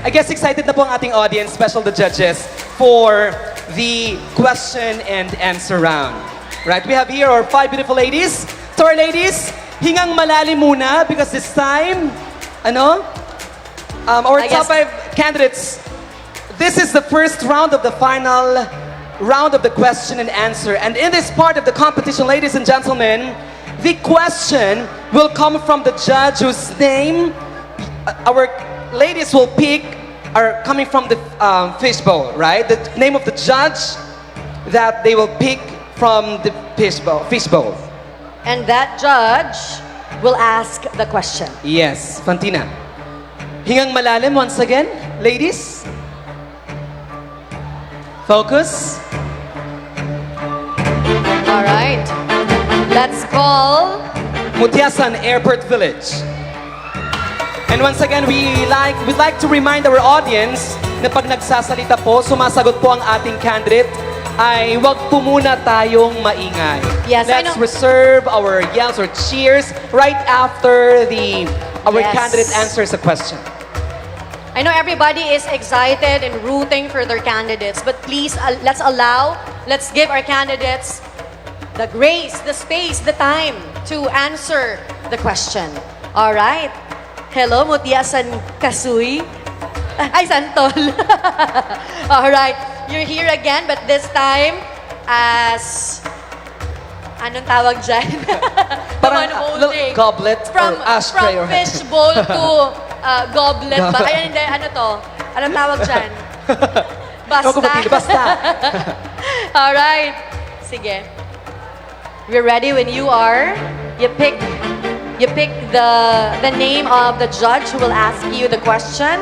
I guess excited na po ang ating audience, special the judges, for the question and answer round. Right, we have here our 5 beautiful ladies. To our ladies, hingang malalim muna because this time, our I top guess- 5 candidates, this is the first round of the final round of the question and answer. And in this part of the competition, ladies and gentlemen, the question will come from the judge whose name our ladies will pick are coming from the fishbowl, right? The name of the judge that they will pick from the fishbowl. And that judge will ask the question. Yes, Fantina. Hingang malalim once again, ladies. Focus. All right. Let's call Mutya San Airport Village. And once again, we'd like to remind our audience na pag nagsasalita po, sumasagot po ang ating candidate, ay wag po muna tayong maingay. Yes, I Let's know. reserve our yells or cheers right after our Yes. candidate answers a question. I know everybody is excited and rooting for their candidates, but please, let's give our candidates the grace, the space, the time to answer the question. All right. Hello, Mutya San Kasuy. Ay, Santol. All right. You're here again, but this time as... Anong tawag dyan? Parang Molding. goblet or ashtray or From fishbowl to goblet ba? Ay, hindi. Ano to? Anong tawag dyan? Basta. Basta. Alright. Sige. We're ready when you are. You pick the name of the judge who will ask you the question.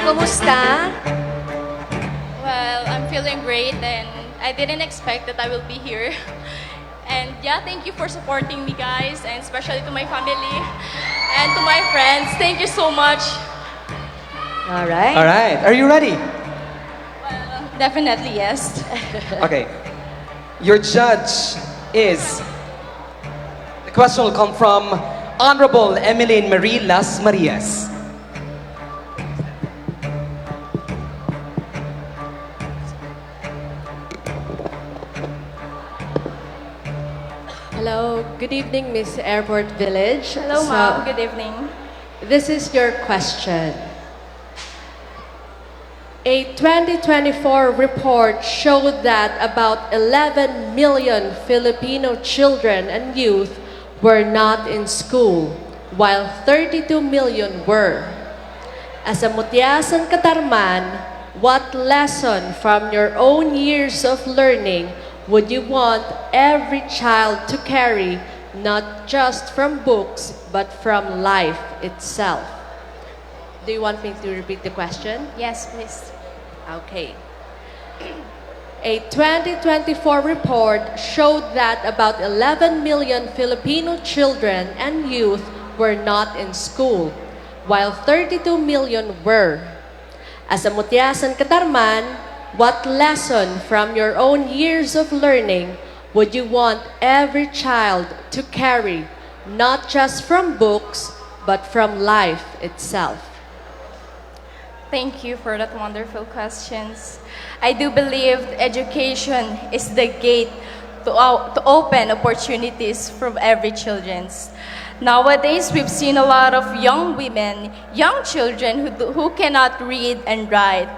Kumusta? Well, I'm feeling great and I didn't expect that I will be here. And yeah, thank you for supporting me, guys, and especially to my family and to my friends. Thank you so much. All right. All right. Are you ready? Well, definitely yes. Okay. Your judge is... The question will come from Honorable Emeline Marie Las Marias. Hello, good evening, Miss Airport Village. Hello, ma'am. Good evening. This is your question. A 2024 report showed that about 11 million Filipino children and youth were not in school, while 32 million were. As a Mutya San Catarman, what lesson from your own years of learning would you want every child to carry, not just from books, but from life itself? Do you want me to repeat the question? Yes, please. Okay. A 2024 report showed that about 11 million Filipino children and youth were not in school, while 32 million were. As a Mutya San Catarman, what lesson from your own years of learning would you want every child to carry, not just from books, but from life itself? Thank you for that wonderful questions. I do believe education is the gate to open opportunities from every children's. Nowadays, we've seen a lot of young women, young children who cannot read and write.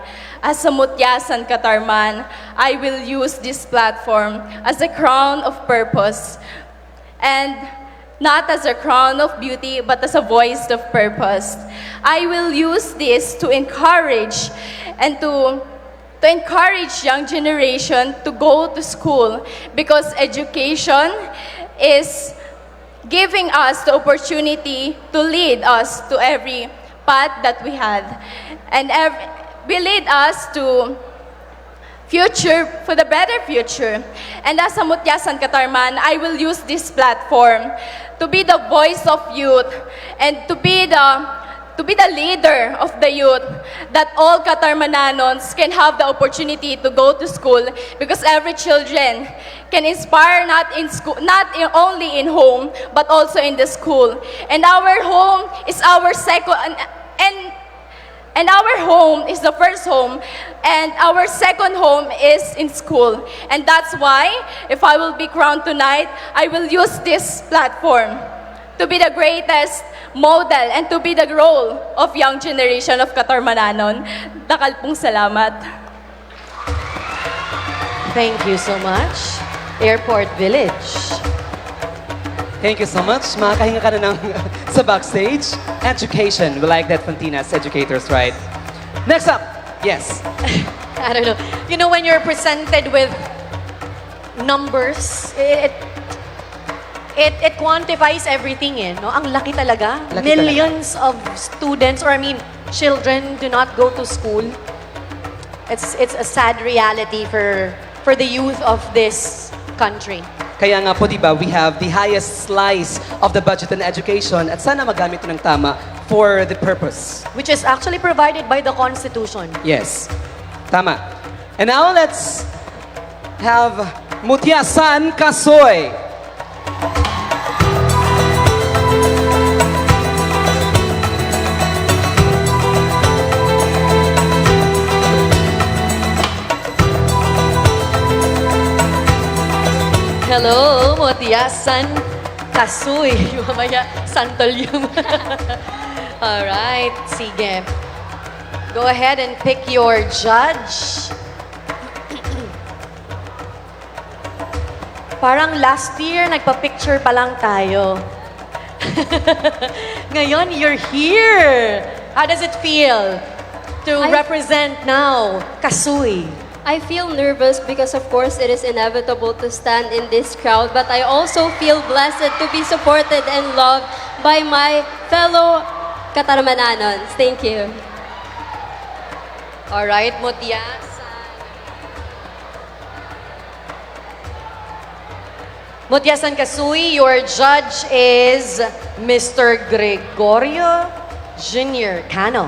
As a Mutya San Catarman, I will use this platform as a crown of purpose, and not as a crown of beauty, but as a voice of purpose. I will use this to encourage and to encourage young generation to go to school, because education is giving us the opportunity to lead us to every path that we had, and will lead us to future, for the better future. And as a Mutya San Catarman, I will use this platform to be the voice of youth and to be the leader of the youth, that all Catarmananons can have the opportunity to go to school, because every children can inspire not only in home, but also in the school. And our home is our second, and our home is the first home, and our second home is in school. And that's why, if I will be crowned tonight, I will use this platform to be the greatest model and to be the role of young generation of Catarmananon. Dakal pong salamat. Thank you so much. Airport Village. Thank you so much. Makakahinga ka na ng sa backstage. Education. We like that, Fantina's educators, right? Next up. Yes. I don't know. You know, when you're presented with numbers, it quantifies everything, eh, no? Ang laki talaga. Laki Millions of students, or I mean, children do not go to school. It's a sad reality for the youth of this country. Kaya nga po, diba, we have the highest slice of the budget in education, at sana magamit ito ng tama for the purpose. Which is actually provided by the Constitution. Yes. Tama. And now let's have Mutya San Kasoy. Hello, Mutya San Kasoy. Mamaya, Santolyum. Alright, sige. Go ahead and pick your judge. Parang last year, nagpa-picture pa lang tayo. Ngayon, you're here. How does it feel to represent now Kasoy? I feel nervous because, of course, it is inevitable to stand in this crowd, but I also feel blessed to be supported and loved by my fellow Catarmananons. Thank you. All right, Mutya. Mutya San Kasoy, your judge is Mr. Gregorio Jr. Cano.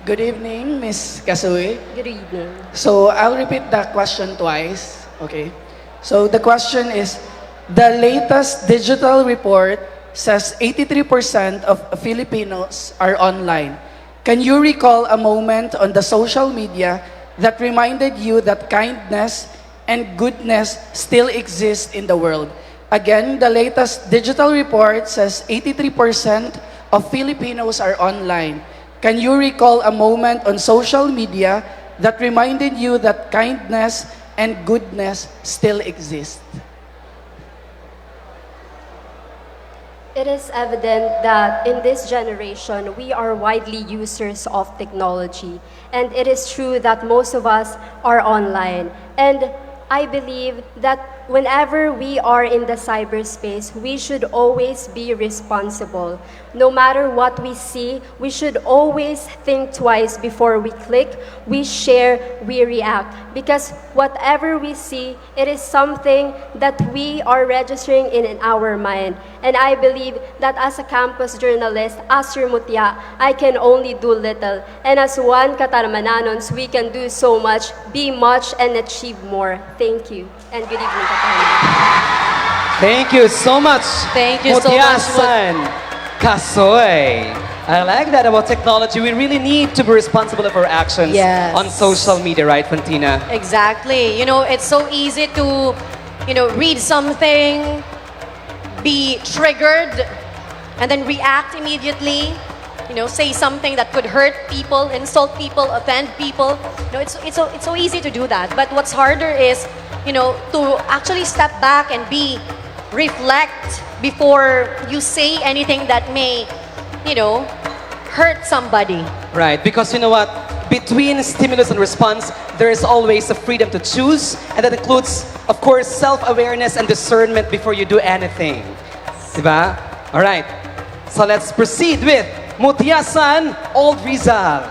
Good evening, Miss Kasoy. Good evening. So I'll repeat the question twice, okay? So the question is, the latest digital report says 83% of Filipinos are online. Can you recall a moment on the social media that reminded you that kindness and goodness still exist in the world? Again, the latest digital report says 83% of Filipinos are online. Can you recall a moment on social media that reminded you that kindness and goodness still exist? It is evident that in this generation, we are widely users of technology. And it is true that most of us are online. And I believe that whenever we are in the cyberspace, we should always be responsible. No matter what we see, we should always think twice before we click, we share, we react. Because whatever we see, it is something that we are registering in our mind. And I believe that as a campus journalist, as your Mutya, I can only do little. And as one Catarmananons, we can do so much, be much, and achieve more. Thank you. And good evening, Catarman. Thank you so much. Thank you so Mutya much, San Casoy. I like that about technology. We really need to be responsible of our actions Yes. on social media, right, Fantina? Exactly. You know, it's so easy to, read something, be triggered, and then react immediately. Say something that could hurt people, insult people, offend people. It's so easy to do that. But what's harder is, to actually step back and reflect before you say anything that may, hurt somebody. Right, because you know what? Between stimulus and response, there is always a freedom to choose, and that includes, of course, self-awareness and discernment before you do anything. Diba? All right, so let's proceed with Mutya San, Old Rizal.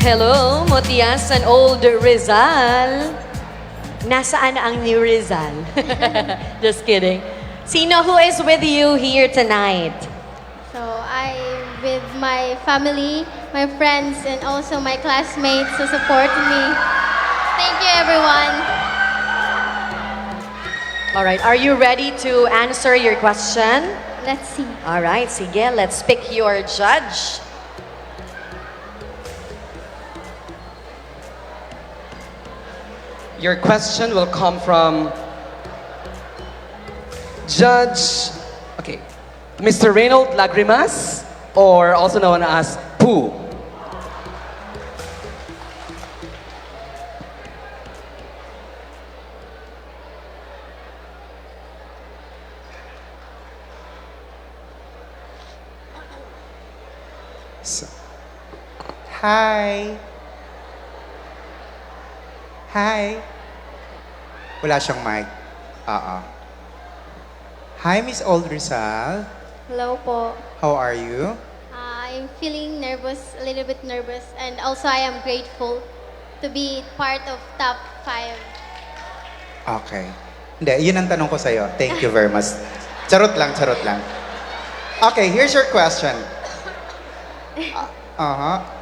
Hello, Mutya San Old Rizal. Nasaan ang New Rizal? Just kidding. Sino who is with you here tonight? So I'm with my family, my friends, and also my classmates who support me. Thank you, everyone. All right, are you ready to answer your question? Let's see. All right, sige, let's pick your judge. Your question will come from Judge, Mr. Reynold Lagrimas, or also known as Pooh. Hi! Hi! Wala siyang mic. Hi, Miss Old Rizal. Hello po. How are you? I'm feeling nervous, a little bit nervous, and also I am grateful to be part of top 5. Okay. Hindi, yun ang tanong ko sa'yo. Thank you very much. Charot lang, charot lang. Okay, here's your question.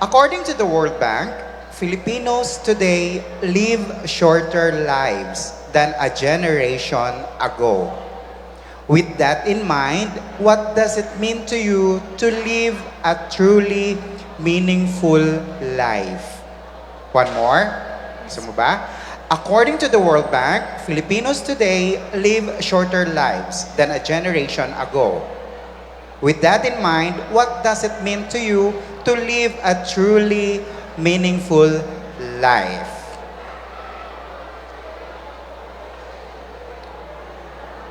According to the World Bank, Filipinos today live shorter lives than a generation ago. With that in mind, what does it mean to you to live a truly meaningful life? One more. Gusto mo ba? According to the World Bank, Filipinos today live shorter lives than a generation ago. With that in mind, what does it mean to you to live a truly meaningful life?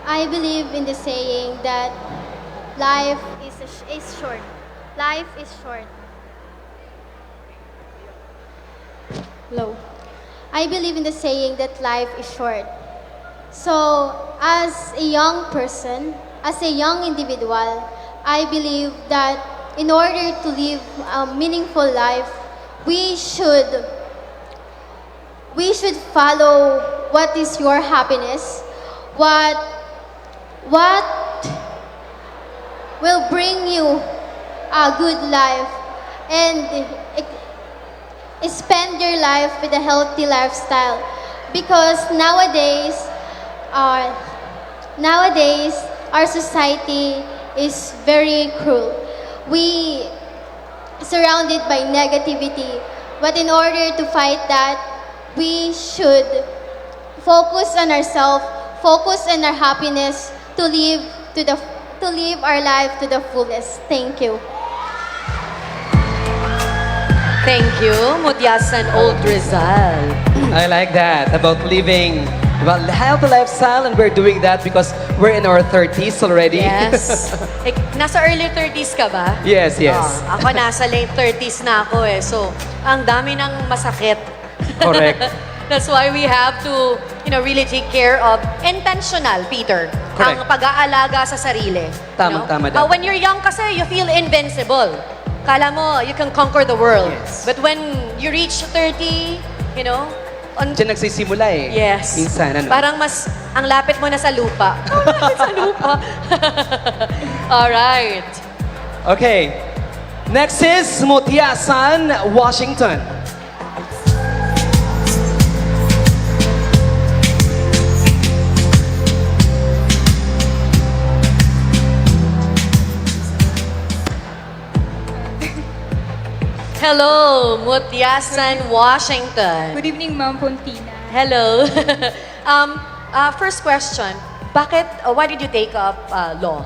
I believe in the saying that life is short. Life is short. Low. I believe in the saying that life is short. So, as a young person, as a young individual, I believe that in order to live a meaningful life, we should follow what is your happiness, what will bring you a good life, and spend your life with a healthy lifestyle. Because nowadays our society is very cruel. We surrounded by negativity, but in order to fight that, we should focus on ourselves, focus on our happiness, to live our life to the fullest. Thank you. Thank you, Mutya San Old Rizal. I like that, about living Diba? Healthy lifestyle, and we're doing that because we're in our 30s already. Yes. Nasa early 30s ka ba? Yes, yes. Ako nasa late 30s na ako eh. So, ang dami ng masakit. Correct. That's why we have to, really take care of intentional, Peter. Correct. Ang pag-aalaga sa sarili. Tama, tama daw. When you're young kasi, you feel invincible. Kala mo, you can conquer the world. Yes. But when you reach 30, Diyan nagsisimula eh. Yes. Minsan, ano? Parang mas, ang lapit mo na sa lupa. Sa lupa. Alright. Okay. Next is Mutya San, Washington. Hello, Mutya San, Washington. Good evening, Ma'am Fontina. Hello. First question, why did you take up law?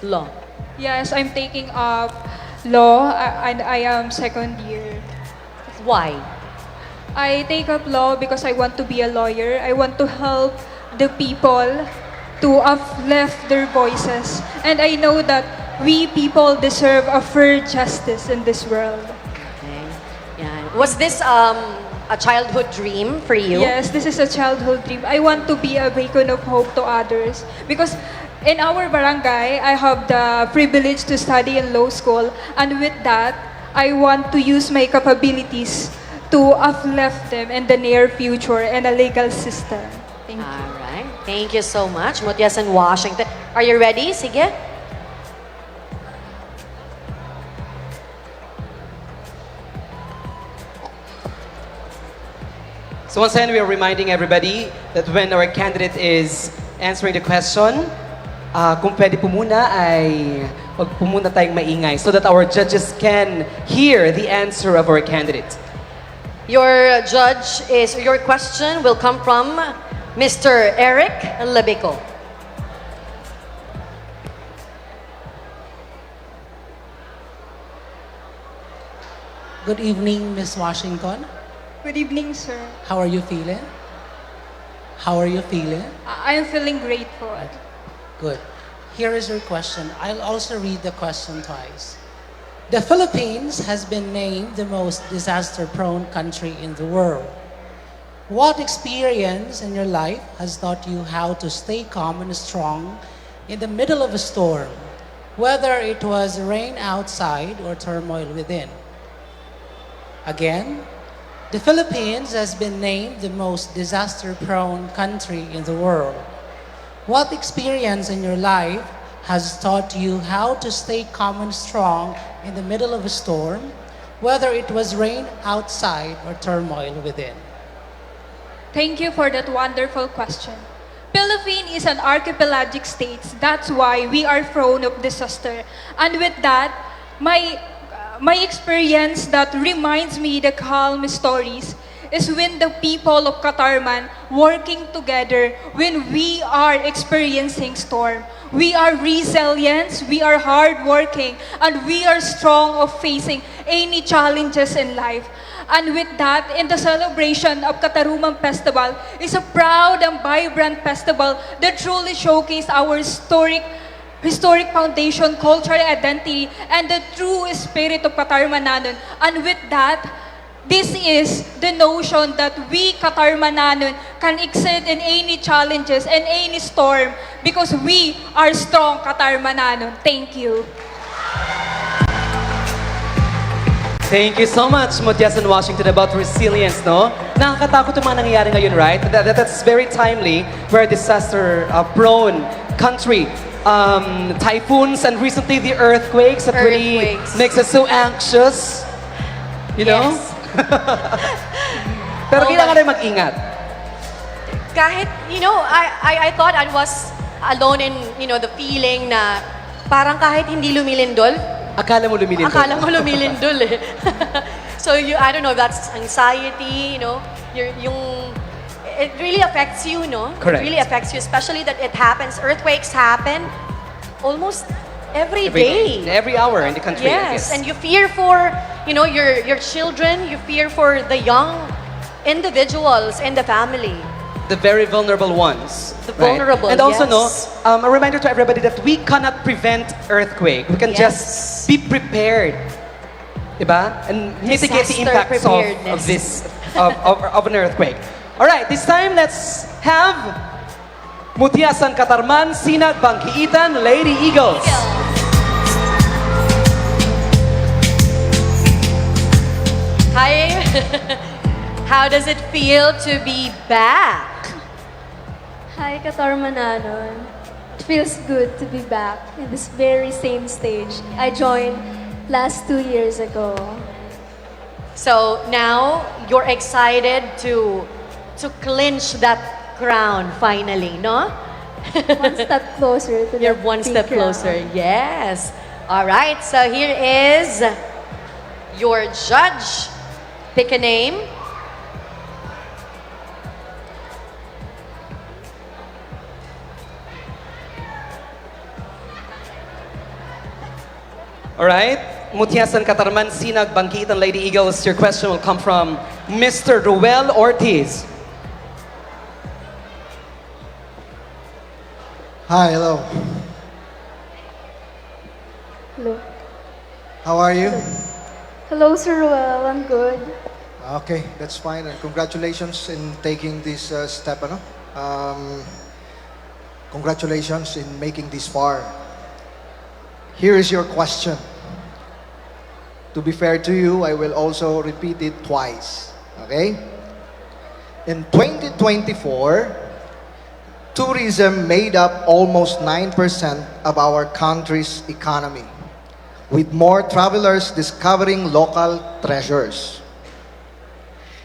Law. Yes, I'm taking up law and I am second year. Why? I take up law because I want to be a lawyer. I want to help the people to uplift their voices. And I know that we people deserve a fair justice in this world. Okay. Yeah. Was this a childhood dream for you? Yes, this is a childhood dream. I want to be a beacon of hope to others because in our barangay, I have the privilege to study in law school, and with that, I want to use my capabilities to uplift them in the near future and a legal system. Thank you. All right. Thank you so much, Mutya San, Washington. Are you ready? Sige. So once again, we are reminding everybody that when our candidate is answering the question, kung pwede po muna ay wag po muna tayong maingay so that our judges can hear the answer of our candidate. Your question will come from Mr. Eric Labico. Good evening, Miss Washington. Good evening, sir. How are you feeling? How are you feeling? I'm feeling grateful. Good. Here is your question. I'll also read the question twice. The Philippines has been named the most disaster-prone country in the world. What experience in your life has taught you how to stay calm and strong in the middle of a storm, whether it was rain outside or turmoil within? Again, the Philippines has been named the most disaster-prone country in the world. What experience in your life has taught you how to stay calm and strong in the middle of a storm, whether it was rain outside or turmoil within? Thank you for that wonderful question. Philippines is an archipelagic state. That's why we are prone of disaster. And with that, my experience that reminds me the calm stories is when the people of Catarman working together when we are experiencing storm. We are resilient, we are hardworking, and we are strong of facing any challenges in life. And with that, in the celebration of Catarman Festival is a proud and vibrant festival that truly showcases our historic foundation, cultural identity, and the true spirit of Catarmananon. And with that, this is the notion that we Catarmananon can exceed in any challenges and any storm because we are strong Catarmananon. Thank you. Thank you so much, Mutya San, Washington, about resilience, no? Nakakatakot yung mga nangyayari ngayon, right? That's very timely. We're a disaster-prone country. Typhoons and recently the earthquakes that really makes us so anxious. You know? Pero kailangan rin mag-ingat. Kahit, I thought I was alone in, the feeling na parang kahit hindi lumilindol. Akala mo lumilindol. Akala mo lumilindol eh. So, I don't know, that's anxiety, it really affects you, no? Correct. It really affects you, especially that it happens, earthquakes happen almost every day. Every hour in the country. Yes, and you fear for, your children, you fear for the young individuals in the family. The very vulnerable ones. The vulnerable, And also, yes. a reminder to everybody that we cannot prevent earthquake. We can Yes. just be prepared. Diba? And mitigate the Disaster impacts preparedness. of this, of an earthquake. All right, this time let's have Mutya San Catarman, Sinag Bangkiitan, Lady Eagles. Hi. How does it feel to be back? Hi, Katarmananon. It feels good to be back in this very same stage I joined last 2 years ago. So now you're excited to clinch that crown finally, no? One step closer to You're that one big step crown. closer. Yes. All right. So here is your judge. Pick a name. All right, Mutya San Catarman, Sinag Bangkiitan, Lady Eagles. Your question will come from Mr. Ruel Ortiz. Hi, hello. Hello. How are you? Hello, Sir Ruel. I'm good. Okay, that's fine. And congratulations in taking this step. Ano? Congratulations in making this far. Here is your question. To be fair to you, I will also repeat it twice. Okay? In 2024, tourism made up almost 9% of our country's economy, with more travelers discovering local treasures.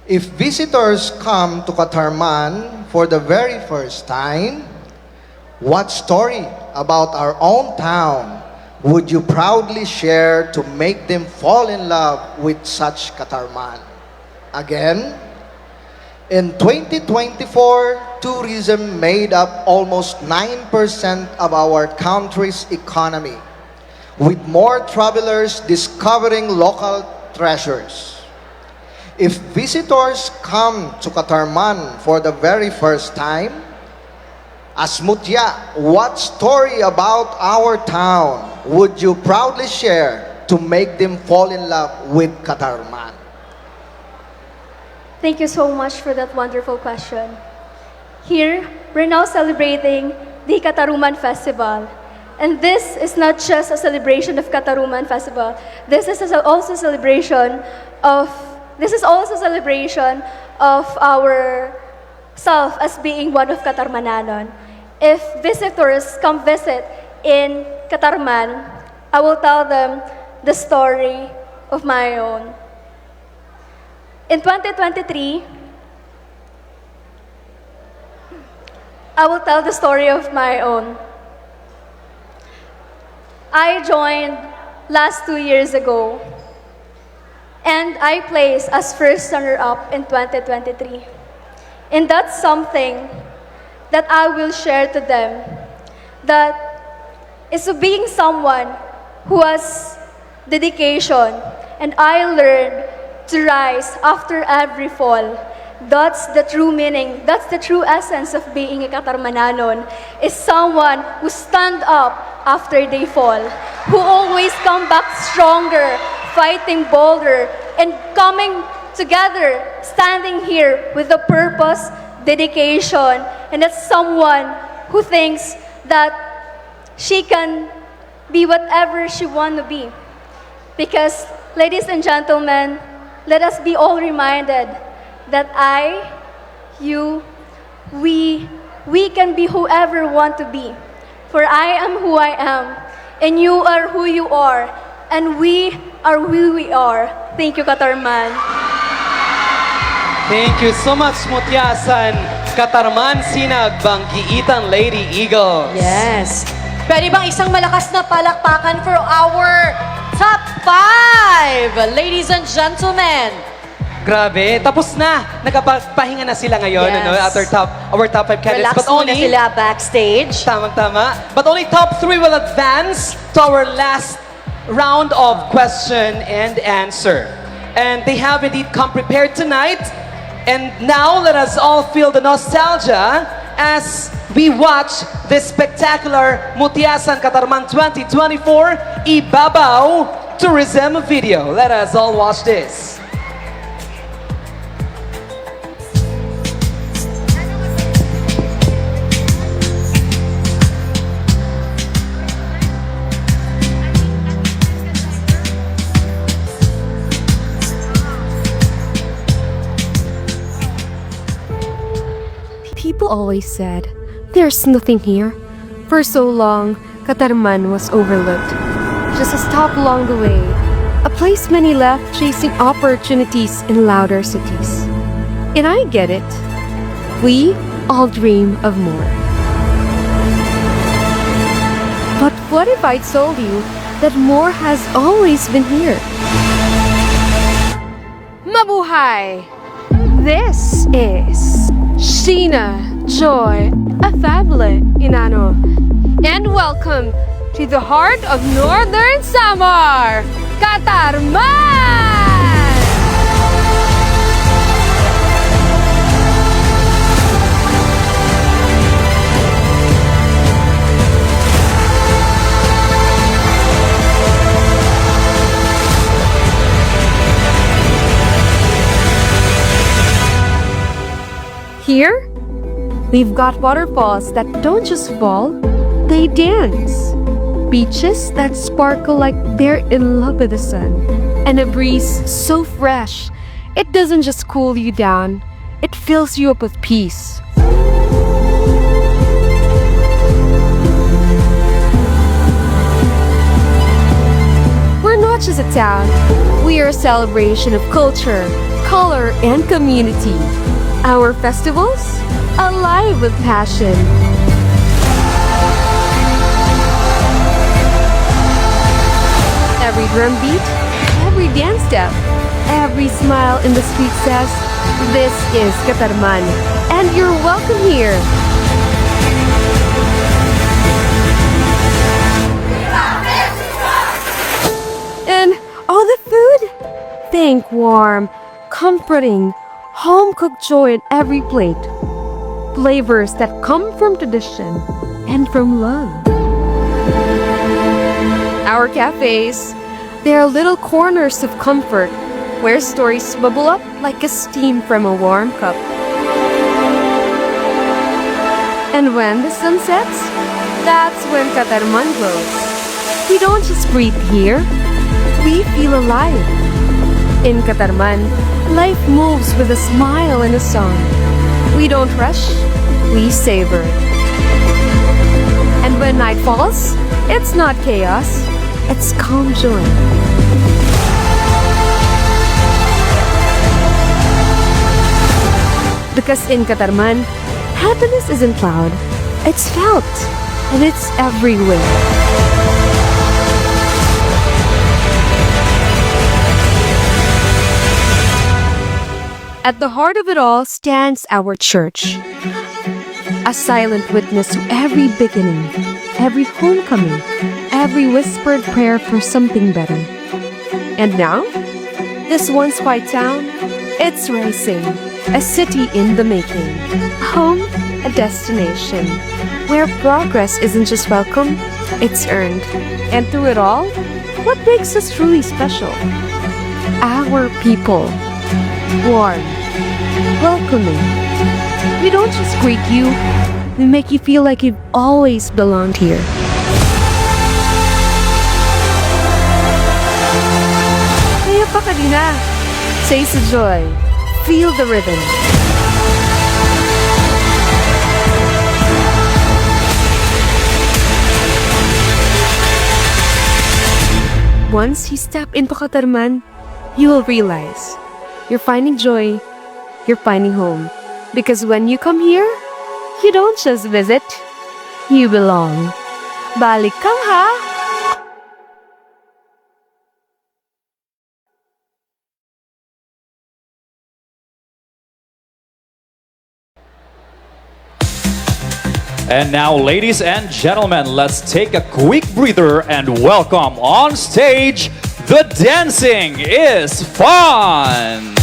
If visitors come to Catarman for the very first time, what story about our own town would you proudly share to make them fall in love with such Catarman? Again, in 2024, tourism made up almost 9% of our country's economy, with more travelers discovering local treasures. If visitors come to Catarman for the very first time, as Mutya, what story about our town would you proudly share to make them fall in love with Catarman? Thank you so much for that wonderful question. Here, we're now celebrating the Kataruman Festival. And this is not just a celebration of Kataruman Festival. This is also celebration of our self as being one of Katarmananon. If visitors come visit in Catarman, I will tell them the story of my own. In 2023, I will tell the story of my own. I joined last 2 years ago, and I placed as first runner-up in 2023. And that's something that I will share to them, that is being someone who has dedication, and I learned to rise after every fall. That's the true meaning, that's the true essence of being a Katarmananon, is someone who stand up after they fall, who always come back stronger, fighting bolder, and coming together, standing here with a purpose, dedication, and that's someone who thinks that she can be whatever she wants to be. Because, ladies and gentlemen, let us be all reminded that I, you, we can be whoever we want to be. For I am who I am, and you are who you are, and we are who we are. Thank you, Catarman. Thank you so much, Mutya San Catarman, Sinag Bangkiitan, Lady Eagles. Yes. Pwede bang isang malakas na palakpakan for our top 5, ladies and gentlemen? Grabe, tapos na. Nagpapahinga na sila ngayon, Yes. ano, at our top 5 candidates. Relax muna sila backstage. Tamang-tama. But only top 3 will advance to our last round of question and answer. And they have indeed come prepared tonight. And now let us all feel the nostalgia as we watch this spectacular Mutya San Catarman 2024 Ibabaw tourism video. Let us all watch this. People always said, there's nothing here. For so long, Catarman was overlooked. Just a stop along the way, a place many left chasing opportunities in louder cities. And I get it. We all dream of more. But what if I told you that more has always been here? Mabuhay! This is Sheena, Joy, a family, Inano. And welcome to the heart of Northern Samar, Catarman! Here, we've got waterfalls that don't just fall, they dance. Beaches that sparkle like they're in love with the sun. And a breeze so fresh, it doesn't just cool you down, it fills you up with peace. We're not just a town, we are a celebration of culture, color, and community. Our festivals, alive with passion. Every drum beat, every dance step, every smile in the street says, this is Catarman, and you're welcome here. And all the food? Think warm, comforting, home-cooked joy in every plate. Flavors that come from tradition and from love. Our cafes, they are little corners of comfort where stories bubble up like a steam from a warm cup. And when the sun sets, that's when Catarman glows. We don't just breathe here, we feel alive. In Catarman, life moves with a smile and a song. We don't rush, we savor. And when night falls, it's not chaos, it's calm joy. Because in Catarman, happiness isn't loud, it's felt, and it's everywhere. At the heart of it all stands our church, a silent witness to every beginning, every homecoming, every whispered prayer for something better. And now, this once quiet town, it's rising, a city in the making, a home, a destination, where progress isn't just welcome, it's earned. And through it all, what makes us truly special? Our people. Warm, welcoming. We don't just greet you, we make you feel like you've always belonged here. Kaya pa kanina, say sa joy, feel the rhythm. Once you step into Catarman, you will realize you're finding joy, you're finding home. Because when you come here, you don't just visit, you belong. Balik kang ha! And now, ladies and gentlemen, let's take a quick breather and welcome on stage, The Dancing is Fun!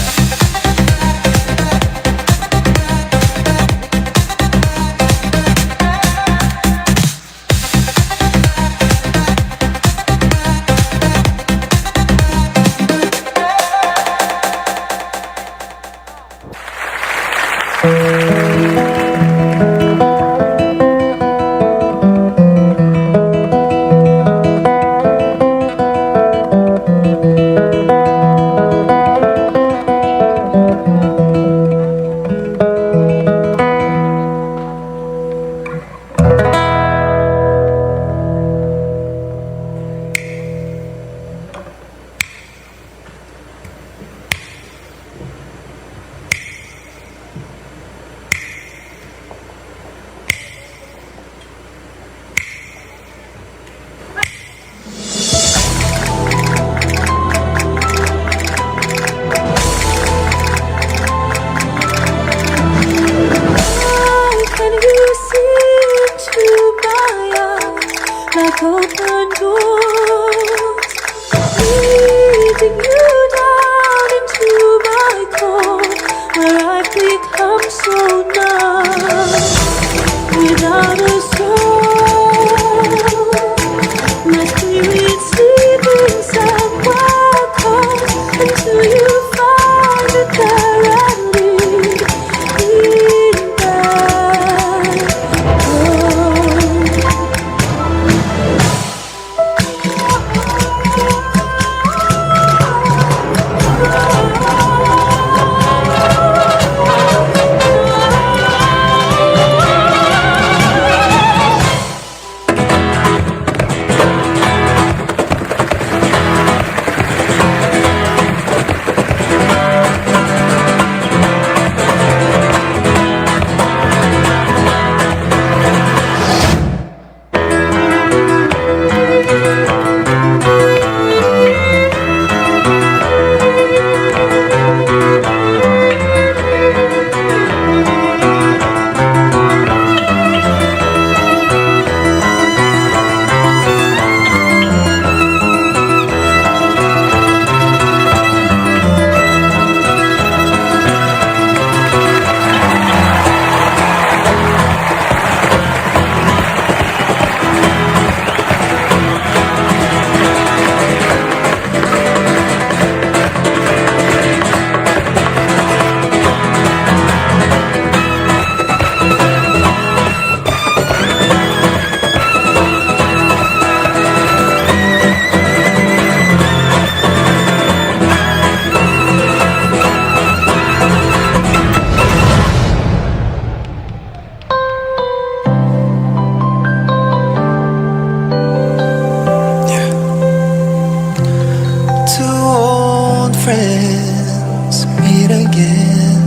friends meet again,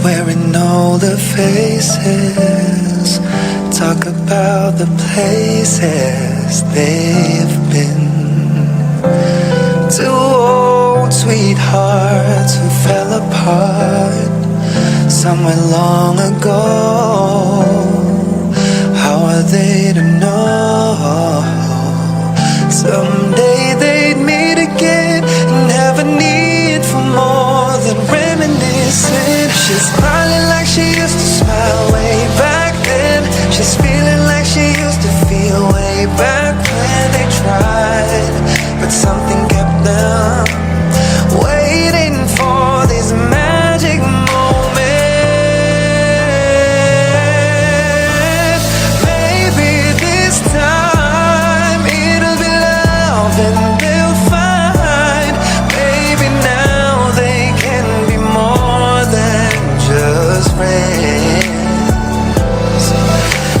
wearing older faces, talk about the places they've been. Two old sweethearts who fell apart somewhere long ago. How are they to know? Someday they'd meet again and have a need for more than reminiscing. She's smiling like she used to smile way back then. She's feeling like she used to feel way back when they tried, but something kept them waiting for this magic moment. Maybe this time it'll be love and they'll find. Maybe now they can be more than just friends.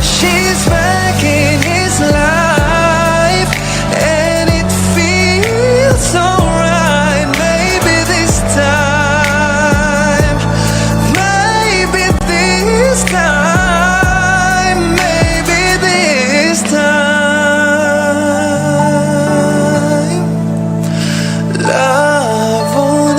She's back in his life and it feels so right. Maybe this time, maybe this time, maybe this time, love won't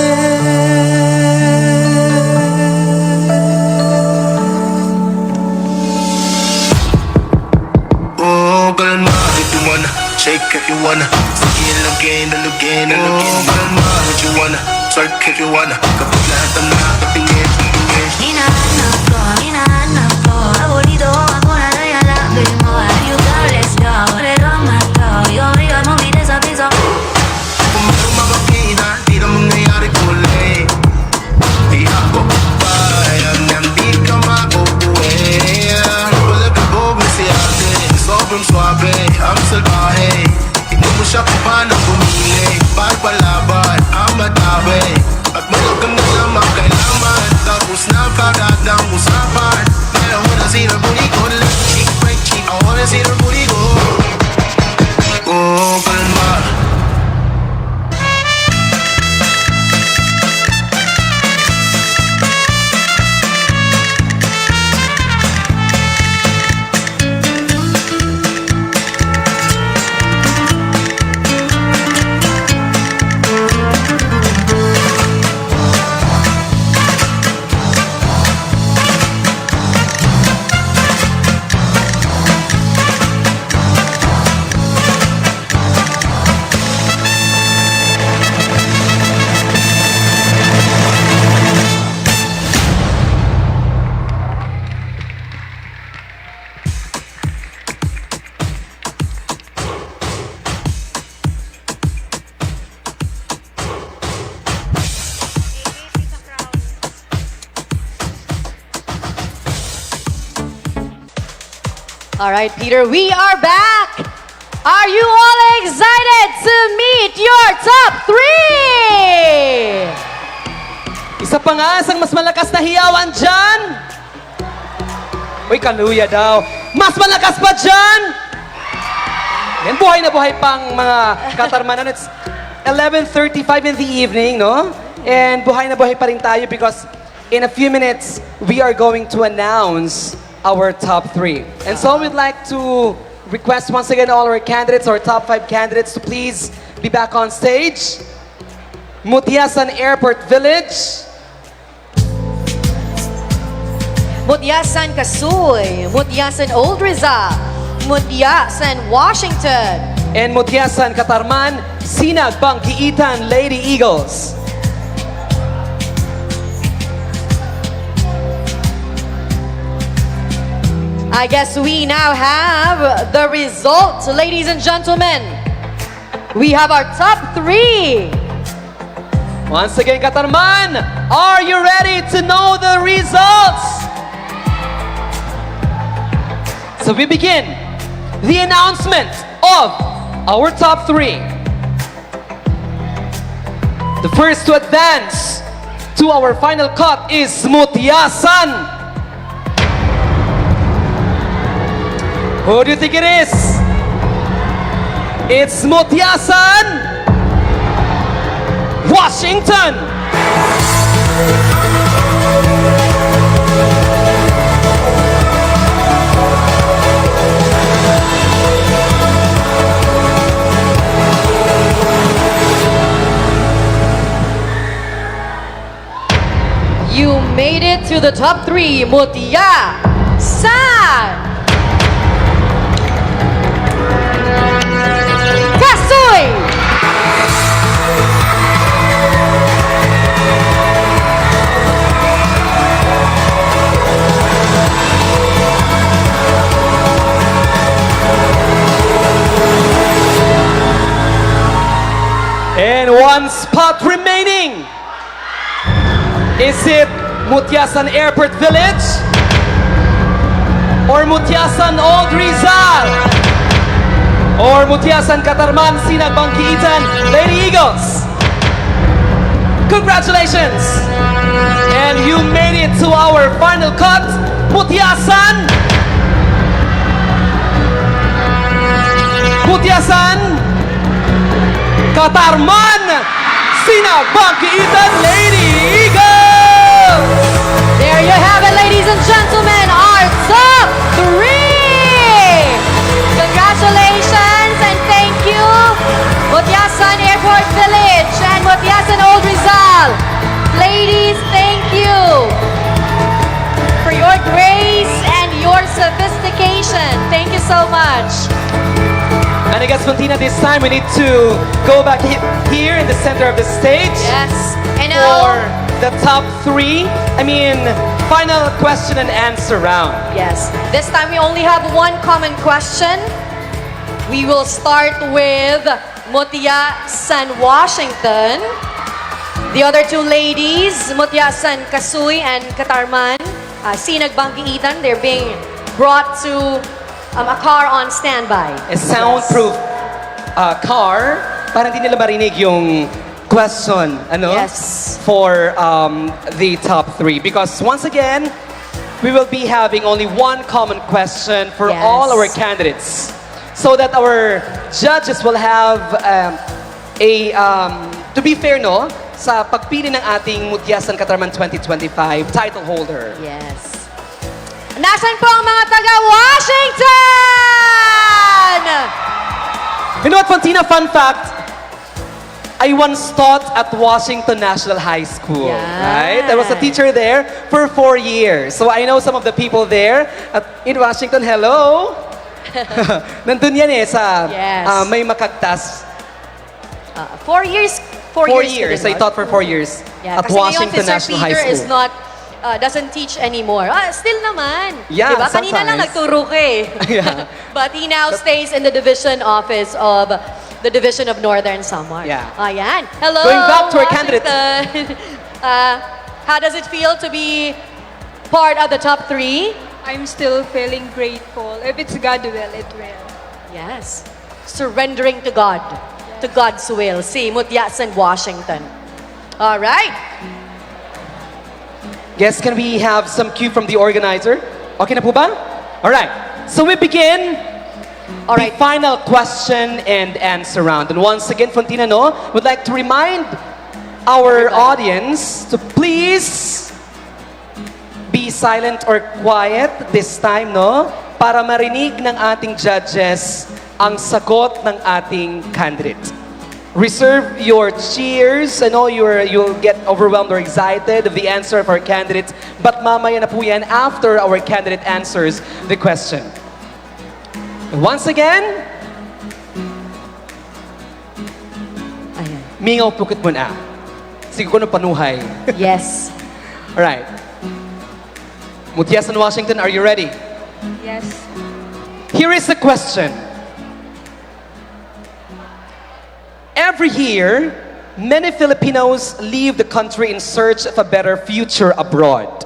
Oh, kalma if you wanna, shake if you wanna, sige again and again and again. Oh, kalma if you wanna, twerk if you wanna, kapag lahat ang nakatingin, tingin. Hinahanap ko, abulido ako na nayalagay mo. Have you go, let's go, pero mato, yung ikaw mong bilis sa piso. Kung meron makakita, di na mangyayari kulay. Di ako papayag na di ka makukuha. Wala ka bog na si ate, sobrang swabe, ang salbahe. Tignan mo siya kung paano bumili, pagpalaban, ang matabi. At malagang na naman kailangan, tapos na kagat ng usapan. I wanna see her booty go, let cheek break cheek. I wanna see her booty go. Oh, kalma. All right, Peter, we are back. Are you all excited to meet your top 3? Isa pa nga, isang mas malakas na hiyawan dyan. Uy, kaluya daw. Mas malakas pa dyan! Yan, buhay na buhay pang mga Catarmanan. It's 11:35 in the evening, no? And buhay na buhay pa rin tayo because in a few minutes, we are going to announce our top 3. And so we'd like to request once again all our candidates, our top 5 candidates, to please be back on stage. Mutya San Airport Village. Mutya San Casuy, Mutya San Old Rizal, Mutya San Washington, and Mutya San Catarman, Sinag Bangkiitan Lady Eagles. I guess we now have the results, ladies and gentlemen. We have our top 3. Once again, Catarman, are you ready to know the results? So we begin the announcement of our top 3. The first to advance to our final cut is Mutya San. Who do you think it is? It's Mutya San Washington! You made it to the top 3, Mutya San Catarman. And one spot remaining. Is it Mutya San Airport Village? Or Mutya San Old Rizal? Or Mutya San Catarman, Sinag Bangkiitan, Lady Eagles? Congratulations! And you made it to our final cut, Mutya San! Mutya San Catarman, Sinag Bangkiitan, Lady Eagles! There you have it, ladies and gentlemen, our top 3! Congratulations and thank you, Mutya San Airport Village and Mutya San Old Rizal. Ladies, thank you for your grace and your sophistication. Thank you so much. And I guess, Fontina, this time we need to go back here in the center of the stage. Yes. And for the top 3. I mean, final question and answer round. Yes. This time we only have one common question. We will start with Mutya San Washington. The other 2 ladies, Mutya San Kasui and Catarman, Sinag Bangkiitan, they're being brought to a car on standby. A soundproof car para hindi nila marinig yung question, ano? Yes. For the top 3. Because once again, we will be having only one common question for Yes. all our candidates. So that our judges will have to be fair, no? Sa pagpili ng ating Mutya San Catarman 2025 title holder. Yes. Nasaan po ang mga taga-Washington? You know what, Fontina? Fun fact, I once taught at Washington National High School, right? I was a teacher there for 4 years. So I know some of the people there in Washington. Hello! Nandun yan sa may makagtas. 4 years. 4 years. I taught for 4 years Yeah, at kasi Washington ngayon, si Sir National High Peter School. is not, doesn't teach anymore. Still naman. Yeah, diba? Kanina lang sometimes. nagturo ka eh. Yeah. But he now stays in the division office of the Division of Northern Samar. Yeah. Ayan. Hello, Going back to our Washington. How does it feel to be part of the top 3? I'm still feeling grateful. If it's God will, it will. Yes. Surrendering to God. To God's will. Si Mutya San Washington. All right. Guess, can we have some cue from the organizer? Okay na po ba? All right. So we begin the final question and answer round. And once again, Fontina, no, would like to remind our audience to please be silent or quiet this time, no? Para marinig ng ating judges ang sagot ng ating candidate. Reserve your cheers. I know you'll get overwhelmed or excited of the answer of our candidate. But mamaya na po yan after our candidate answers the question. Once again, mingaw pukit mo na. Sige ko na panuhay. Yes. Alright. Mutya San Washington, are you ready? Yes. Here is the question. Every year, many Filipinos leave the country in search of a better future abroad.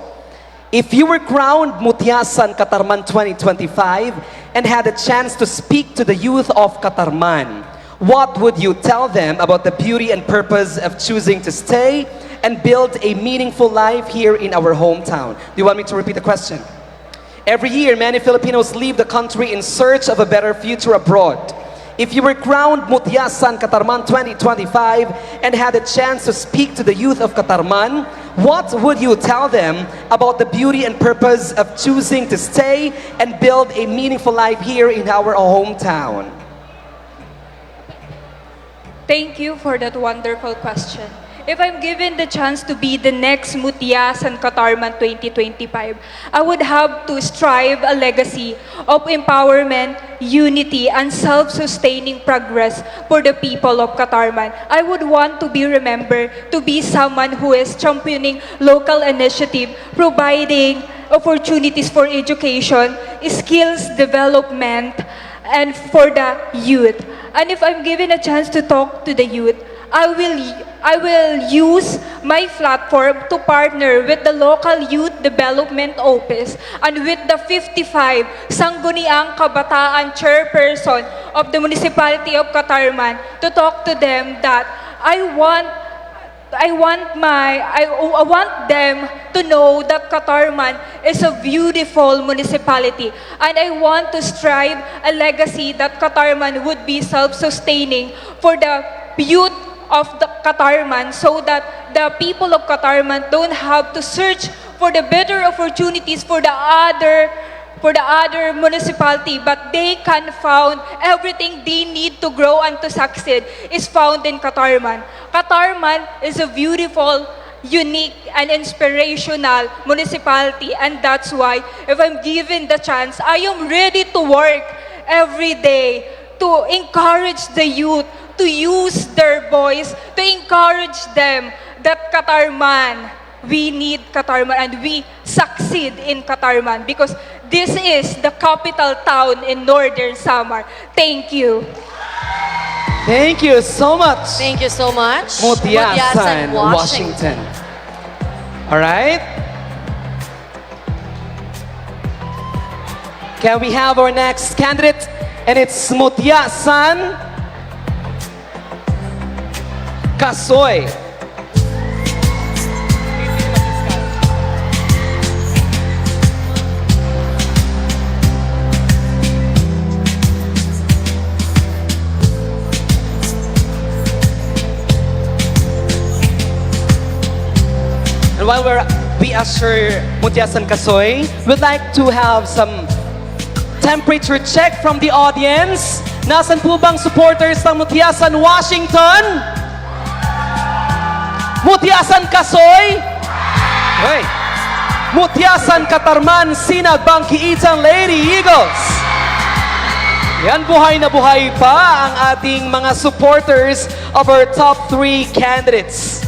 If you were crowned Mutya San Catarman 2025 and had a chance to speak to the youth of Catarman, what would you tell them about the beauty and purpose of choosing to stay and build a meaningful life here in our hometown? Do you want me to repeat the question? Every year, many Filipinos leave the country in search of a better future abroad. if you were crowned Mutya San Catarman 2025 and had a chance to speak to the youth of Catarman, what would you tell them about the beauty and purpose of choosing to stay and build a meaningful life here in our hometown? Thank you for that wonderful question. If I'm given the chance to be the next Mutya San Catarman 2025, I would have to strive a legacy of empowerment, unity, and self-sustaining progress for the people of Catarman. I would want to be remembered to be someone who is championing local initiative, providing opportunities for education, skills development, and for the youth. And if I'm given a chance to talk to the youth, I will use my platform to partner with the local youth development office and with the 55 Sangguniang Kabataan chairperson of the municipality of Catarman to talk to them that I want them to know that Catarman is a beautiful municipality, and I want to strive a legacy that Catarman would be self-sustaining for the youth of the Catarman, so that the people of Catarman don't have to search for the better opportunities for the other municipality, but they can found everything they need to grow and to succeed is found in Catarman. Catarman is a beautiful, unique, and inspirational municipality, and that's why if I'm given the chance, I am ready to work every day to encourage the youth to use their voice, to encourage them that Catarman, we need Catarman and we succeed in Catarman because this is the capital town in Northern Samar. Thank you. Thank you so much. Thank you so much. Mutya Mutya San, San, Washington. All right. Can we have our next candidate? And it's Mutya San Casoy. And while we usher Mutya San Casoy, we'd like to have some temperature check from the audience. Nasaan po bang supporters ng Mutya San Washington? Mutya San Casoy? Hey. Mutya San Catarman, Sinag, Bangkiitang Lady Eagles. Yan, buhay na buhay pa ang ating mga supporters of our top 3 candidates.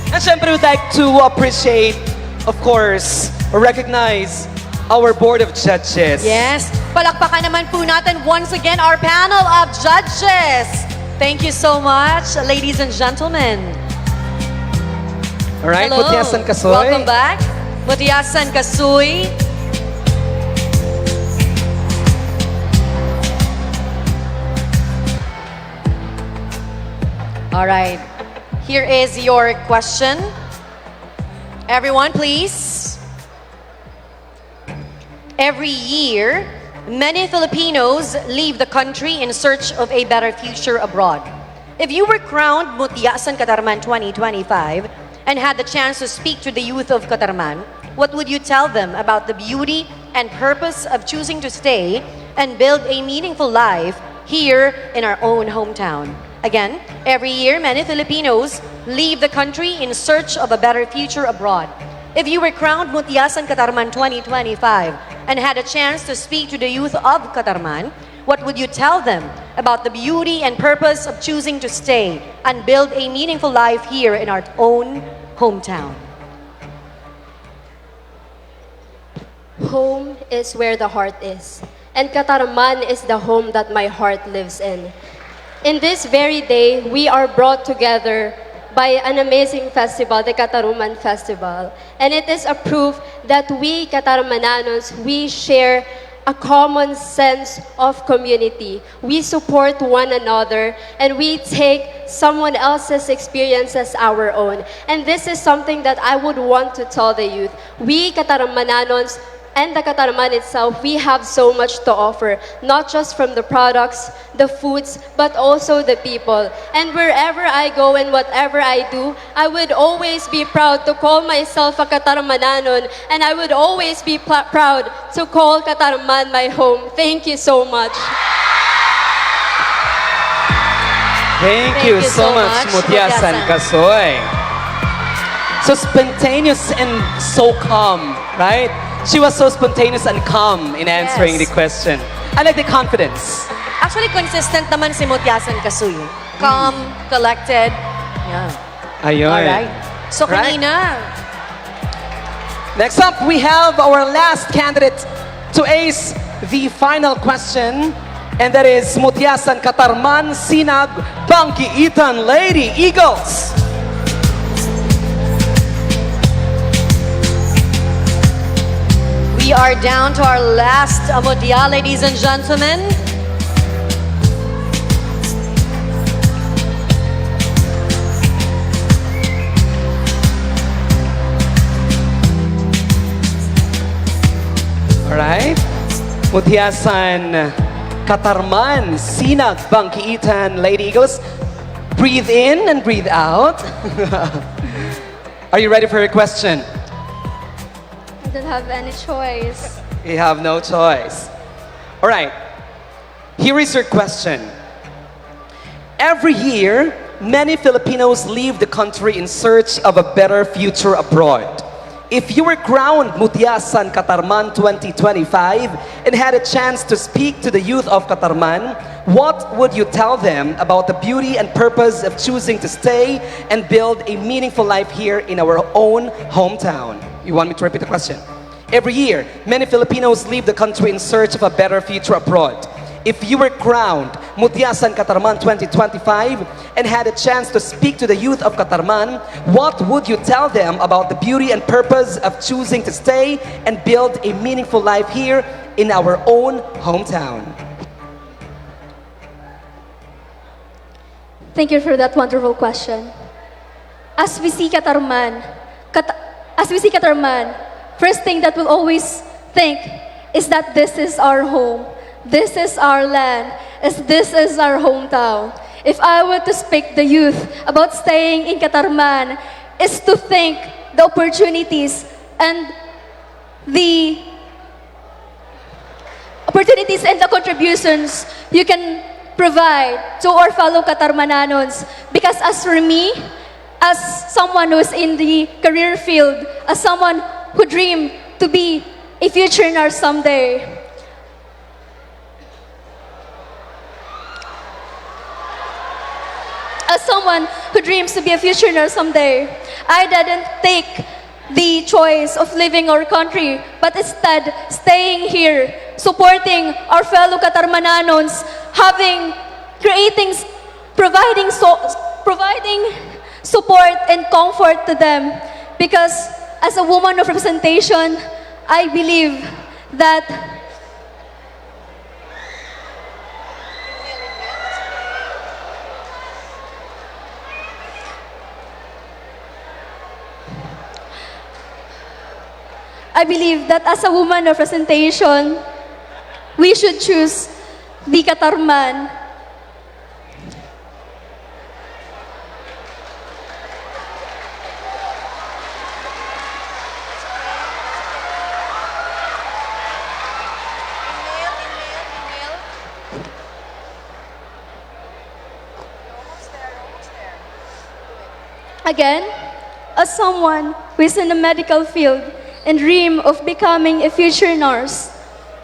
And syempre, we'd like to appreciate, of course, or recognize our board of judges. Yes. Palakpakan naman po natin once again our panel of judges. Thank you so much, ladies and gentlemen. All right, Hello. Mutya San Casoy. Welcome back. Mutya San Casoy. All right. Here is your question. Everyone, please. Every year, many Filipinos leave the country in search of a better future abroad. If you were crowned Mutya San Catarman 2025 and had the chance to speak to the youth of Catarman, what would you tell them about the beauty and purpose of choosing to stay and build a meaningful life here in our own hometown? Again, every year, many Filipinos leave the country in search of a better future abroad. If you were crowned Mutya San Catarman 2025 and had a chance to speak to the youth of Catarman, what would you tell them about the beauty and purpose of choosing to stay and build a meaningful life here in our own hometown? Home is where the heart is, and Catarman is the home that my heart lives in. In this very day, we are brought together by an amazing festival, the Catarman Festival. And it is a proof that we Catarmananos, we share a common sense of community. We support one another and we take someone else's experience as our own. And this is something that I would want to tell the youth. We Catarmananos and the Catarman itself, we have so much to offer, not just from the products, the foods, but also the people. And wherever I go and whatever I do, I would always be proud to call myself a Catarmananon, and I would always be proud to call Catarman my home. Thank you so much. Thank you so much, Mutya San Casoy. So spontaneous and so calm, right? She was so spontaneous and calm in answering the question. I like the confidence. Actually, consistent naman si Mutya San Casoy. Calm, collected. Yeah. Ayun. Alright. So, Right. kanina, Next up, we have our last candidate to ace the final question. And that is Mutya San Catarman, Sinag, Bangkiitan Lady Eagles. we are down to our last Mutya, ladies and gentlemen. Alright. Mutya San Catarman, Sinag, Bangkiitan Lady Eagles. Breathe in and breathe out. Are you ready for your question? I don't have any choice. You have no choice. All right. Here is your question. Every year, many Filipinos leave the country in search of a better future abroad. If you were crowned Mutya San Catarman 2025 and had a chance to speak to the youth of Catarman, what would you tell them about the beauty and purpose of choosing to stay and build a meaningful life here in our own hometown? You want me to repeat the question? Every year, many Filipinos leave the country in search of a better future abroad. If you were crowned Mutya San Catarman 2025 and had a chance to speak to the youth of Catarman, what would you tell them about the beauty and purpose of choosing to stay and build a meaningful life here in our own hometown? Thank you for that wonderful question. As we see Catarman, first thing that we'll always think is that this is our home. This is our land. This is our hometown. If I were to speak the youth about staying in Catarman, is to think the opportunities and the contributions you can provide to our fellow Catarmananons. Because as for me, as someone who is in the career field, as someone who dreamed to be a future nurse someday, as someone who dreams to be a future nurse someday, I didn't take the choice of leaving our country, but instead staying here, supporting our fellow Catarmananons, providing support and comfort to them. Because as a woman of representation, I believe that as a woman of representation, we should choose the Catarman. Again, as someone who is in the medical field and dream of becoming a future nurse,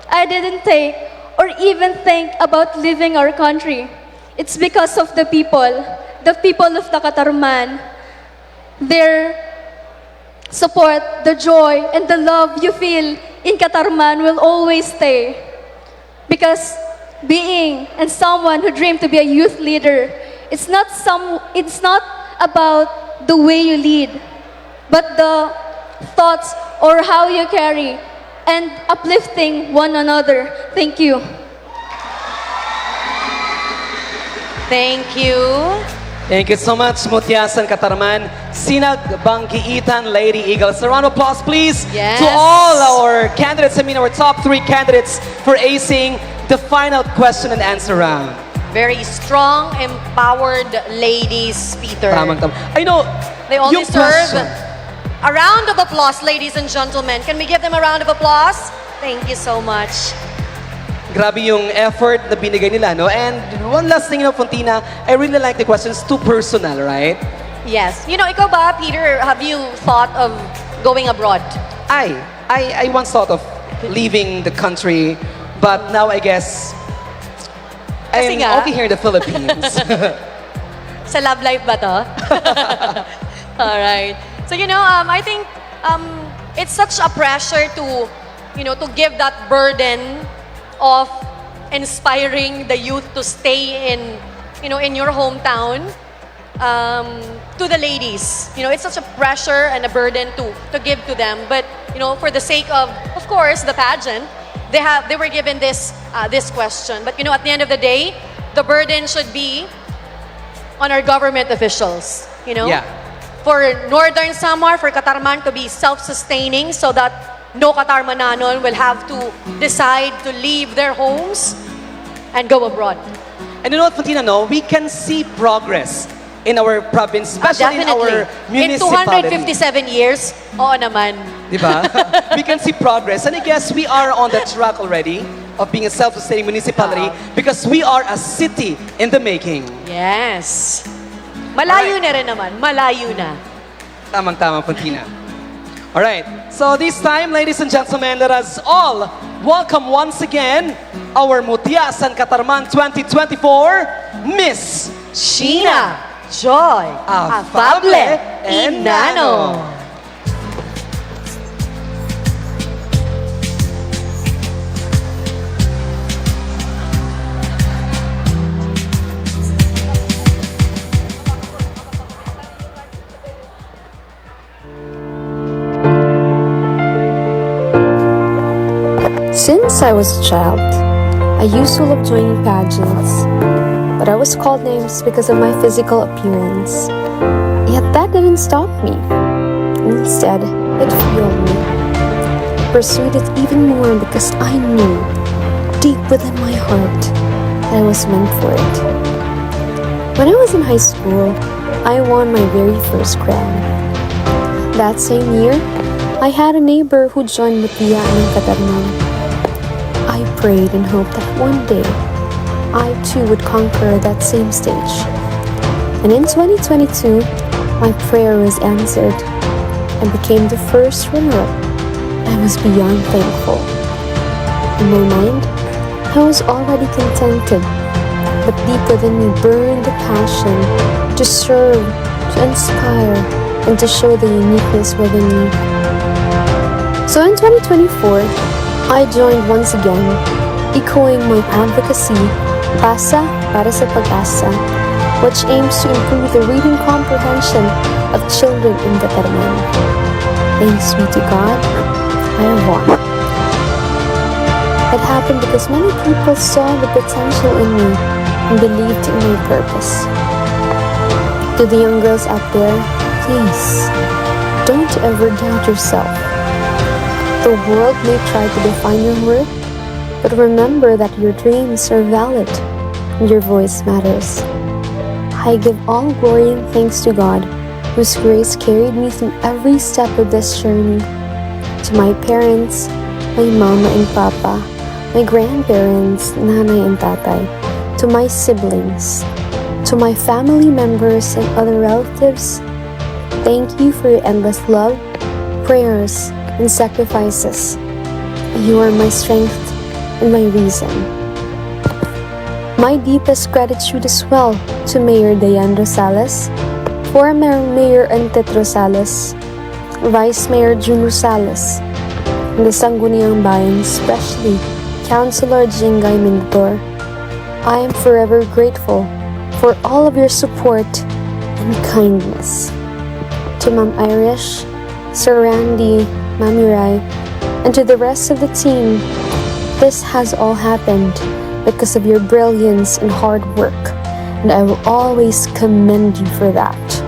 I didn't take or even think about leaving our country. It's because of the people of the Catarman, their support, the joy, and the love you feel in Catarman will always stay. Because being and someone who dreamed to be a youth leader, it's not about the way you lead, but the thoughts or how you carry and uplifting one another. Thank you. Thank you. Thank you so much, Mutya San Catarman. Sinag Banggiitan Lady Eagles. A round of applause, please, Yes. to all our candidates. I mean, our top 3 candidates for acing the final question and answer round. Very strong, empowered ladies, Peter. Tamang-tama. I know, They all yung deserve question. a round of applause, ladies and gentlemen. Can we give them a round of applause? Thank you so much. Grabe yung effort na binigay nila, no? And one last thing, Fontina, I really like the questions, too personal, right? Yes. You know, ikaw ba, Peter, have you thought of going abroad? I once thought of leaving the country, but now I guess Kasi I'm nga. okay here in the Philippines. Sa love life ba to? Alright. So, you know, I think it's such a pressure to, you know, to give that burden of inspiring the youth to stay in, you know, in your hometown to the ladies. You know, it's such a pressure and a burden to give to them. But, you know, for the sake of course, the pageant, they were given this question. But, you know, at the end of the day, the burden should be on our government officials, you know? Yeah. For Northern Samar, for Catarman to be self-sustaining so that no Katarmananon will have to decide to leave their homes and go abroad. And you know what, Fontina, no? We can see progress in our province, especially in our municipality. In 257 years, oo naman. Diba? We can see progress. And I guess we are on the track already of being a self-sustaining municipality because we are a city in the making. Yes. Malayo na rin naman. Malayo na. Tamang-tamang, Fontina. All right. So this time, ladies and gentlemen, let us all welcome once again our Mutya San Catarman 2024 Miss Sheena Joy Afable Inano. Since I was a child, I used to love joining pageants, but I was called names because of my physical appearance. Yet that didn't stop me. Instead, it fueled me. I pursued it even more because I knew, deep within my heart, that I was meant for it. When I was in high school, I won my very first crown. That same year, I had a neighbor who joined Mutya San Catarman. I prayed and hoped that one day, I too would conquer that same stage. And in 2022, my prayer was answered and became the first runner-up. I was beyond thankful. In my mind, I was already contented, but deep within me burned the passion to serve, to inspire, and to show the uniqueness within me. So in 2024, I joined once again, echoing my advocacy, Pasa para sa Pag-asa, which aims to improve the reading comprehension of children in Catarman. Thanks be to God, I have won. It happened because many people saw the potential in me and believed in my purpose. To the young girls out there, please, don't ever doubt yourself. The world may try to define your worth, but remember that your dreams are valid and your voice matters. I give all glory and thanks to God, whose grace carried me through every step of this journey. To my parents, my mama and papa, my grandparents, nanay and tatay, to my siblings, to my family members and other relatives, thank you for your endless love, prayers, and sacrifices. You are my strength and my reason. My deepest gratitude as well to Mayor Dayan Rosales, former Mayor Antet Rosales, Vice Mayor June Rosales, and the Sangguniang Bayan, especially Councilor Jingay Mindor. I am forever grateful for all of your support and kindness. To Ma'am Irish, Sir Randy, Mami Rai, and to the rest of the team, this has all happened because of your brilliance and hard work. and I will always commend you for that.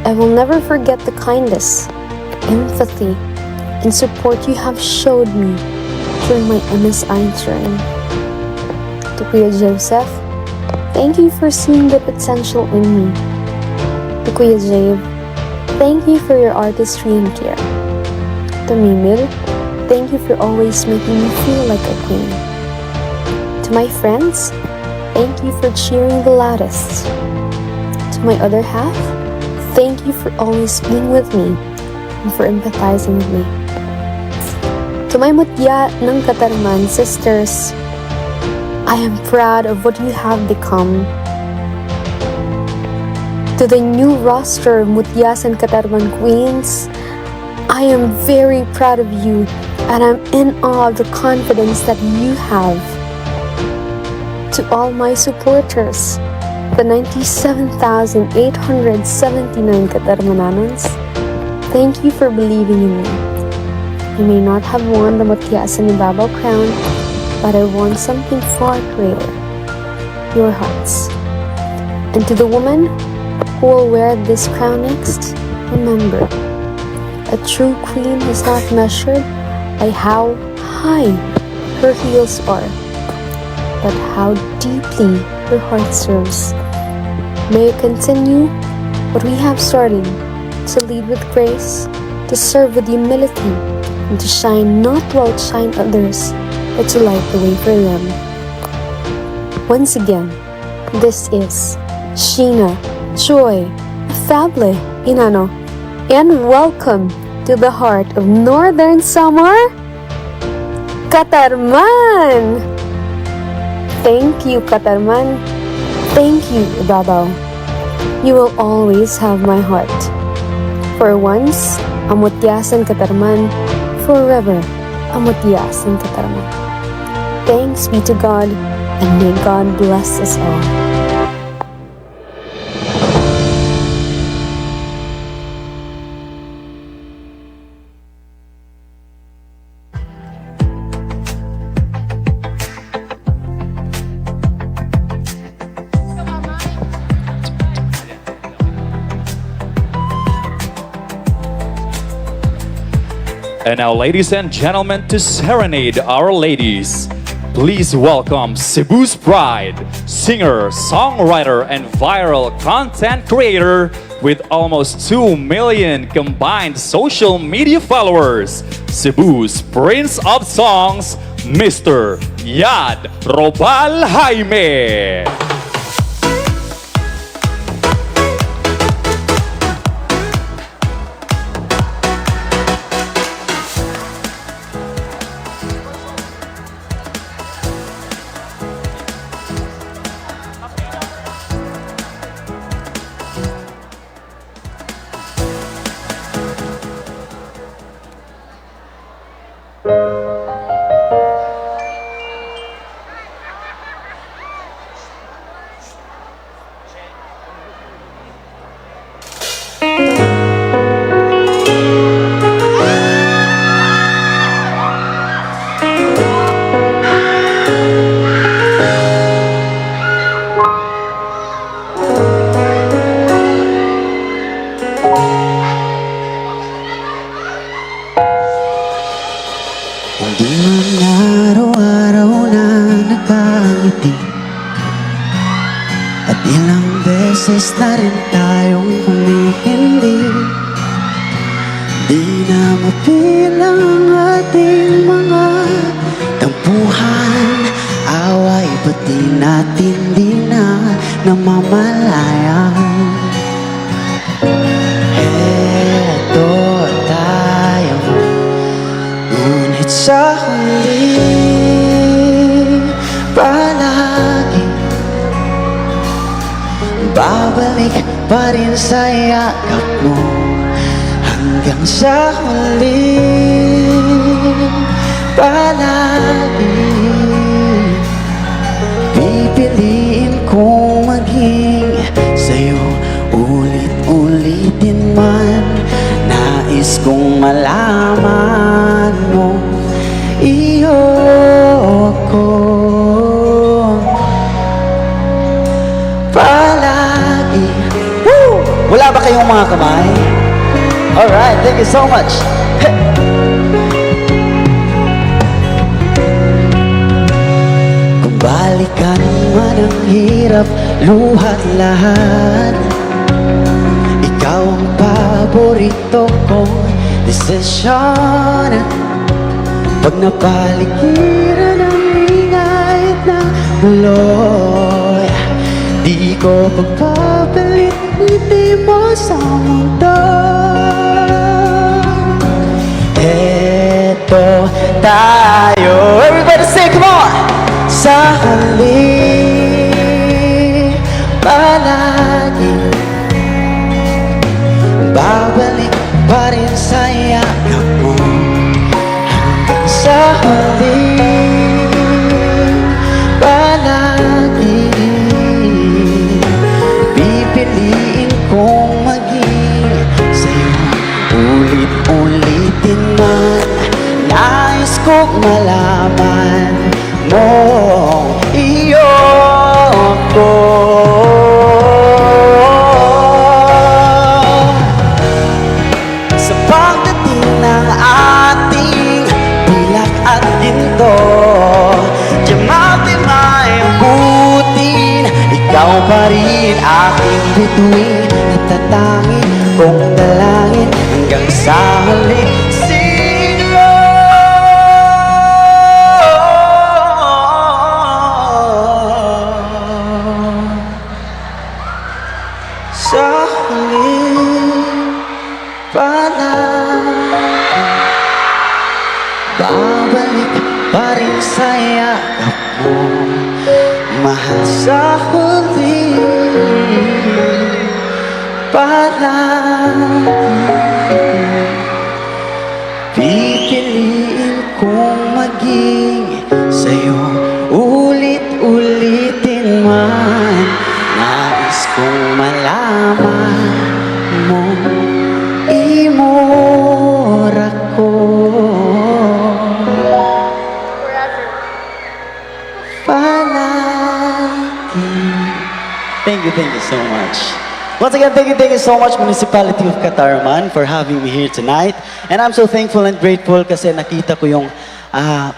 I will never forget the kindness, empathy, and support you have showed me during my MSI journey. To Kuya Joseph, thank you for seeing the potential in me. To Kuya Jave, thank you for your artistry and care. To Mimil, thank you for always making me feel like a queen. To my friends, thank you for cheering the loudest. To my other half, thank you for always being with me and for empathizing with me. To my Mutya ng Catarman sisters, I am proud of what you have become. To the new roster of Mutya San Catarman queens, I am very proud of you and I'm in awe of the confidence that you have. To all my supporters, the 97,879 Catarmananons, thank you for believing in me. I may not have won the Mutya San Ibabaw crown, but I won something far greater, your hearts. And to the woman who will wear this crown next, remember, a true queen is not measured by how high her heels are, but how deeply her heart serves. May you continue what we have started, to lead with grace, to serve with humility, and to shine not to outshine others, but to light the way for them. Once again, this is Sheena Joy Afable Inano, and welcome to the heart of Northern Samar, Catarman! Thank you, Catarman. Thank you, Ibabaw. You will always have my heart. For once, a Mutya San Catarman, forever a Mutya San Catarman. Thanks be to God, and may God bless us all. And now, ladies and gentlemen, to serenade our ladies, please welcome Cebu's pride, singer, songwriter, and viral content creator with almost 2 million combined social media followers, Cebu's Prince of Songs, Mr. Yad Robal Jaime. Hindi man araw-araw na nagkangiti, at ilang beses na rin tayong humihindi. Di na mapilang ang ating mga tampuhan, away pati natin di na namamalayan. Heto tayo, ngunit sa huli palagi babalik pa rin sa yakap mo. Hanggang sa huli palagi pipiliin kong maging sa'yo. Ulit-ulitin man, nais kong malaman mo iyo ako. Wala ba kayong mga kamay? Alright, thank you so much. Kung balikan man ang hirap, luhat lahat, ikaw ang paborito kong desisyon. Pag napaligiran ang ingay at ng tuloy, di ko pagpapalit ngiti mo sa mundo. Eto tayo, everybody say come on! Sa huli, palagi babalik pa rin sa yakap mo. Hanggang sa huli, palagi pipiliin kong maging sa'yo. Ulit-ulitin man, nais kong malaman mo iyo ko. Sa pagdating ng ating pilak at ginto, diamante may butin, ikaw pa rin aking bituin, natatangin kong dalangin hanggang sa huling siglo. Sa huling babalik pa rin sa yakap mo, mahal. Sa huli, pipiliin kong maging sa'yo. Ulit-ulitin man, nais kong malaman mo imora ko. Palagi. Thank you so much. Once again, thank you so much Municipality of Catarman for having me here tonight. And I'm so thankful and grateful kasi nakita ko yung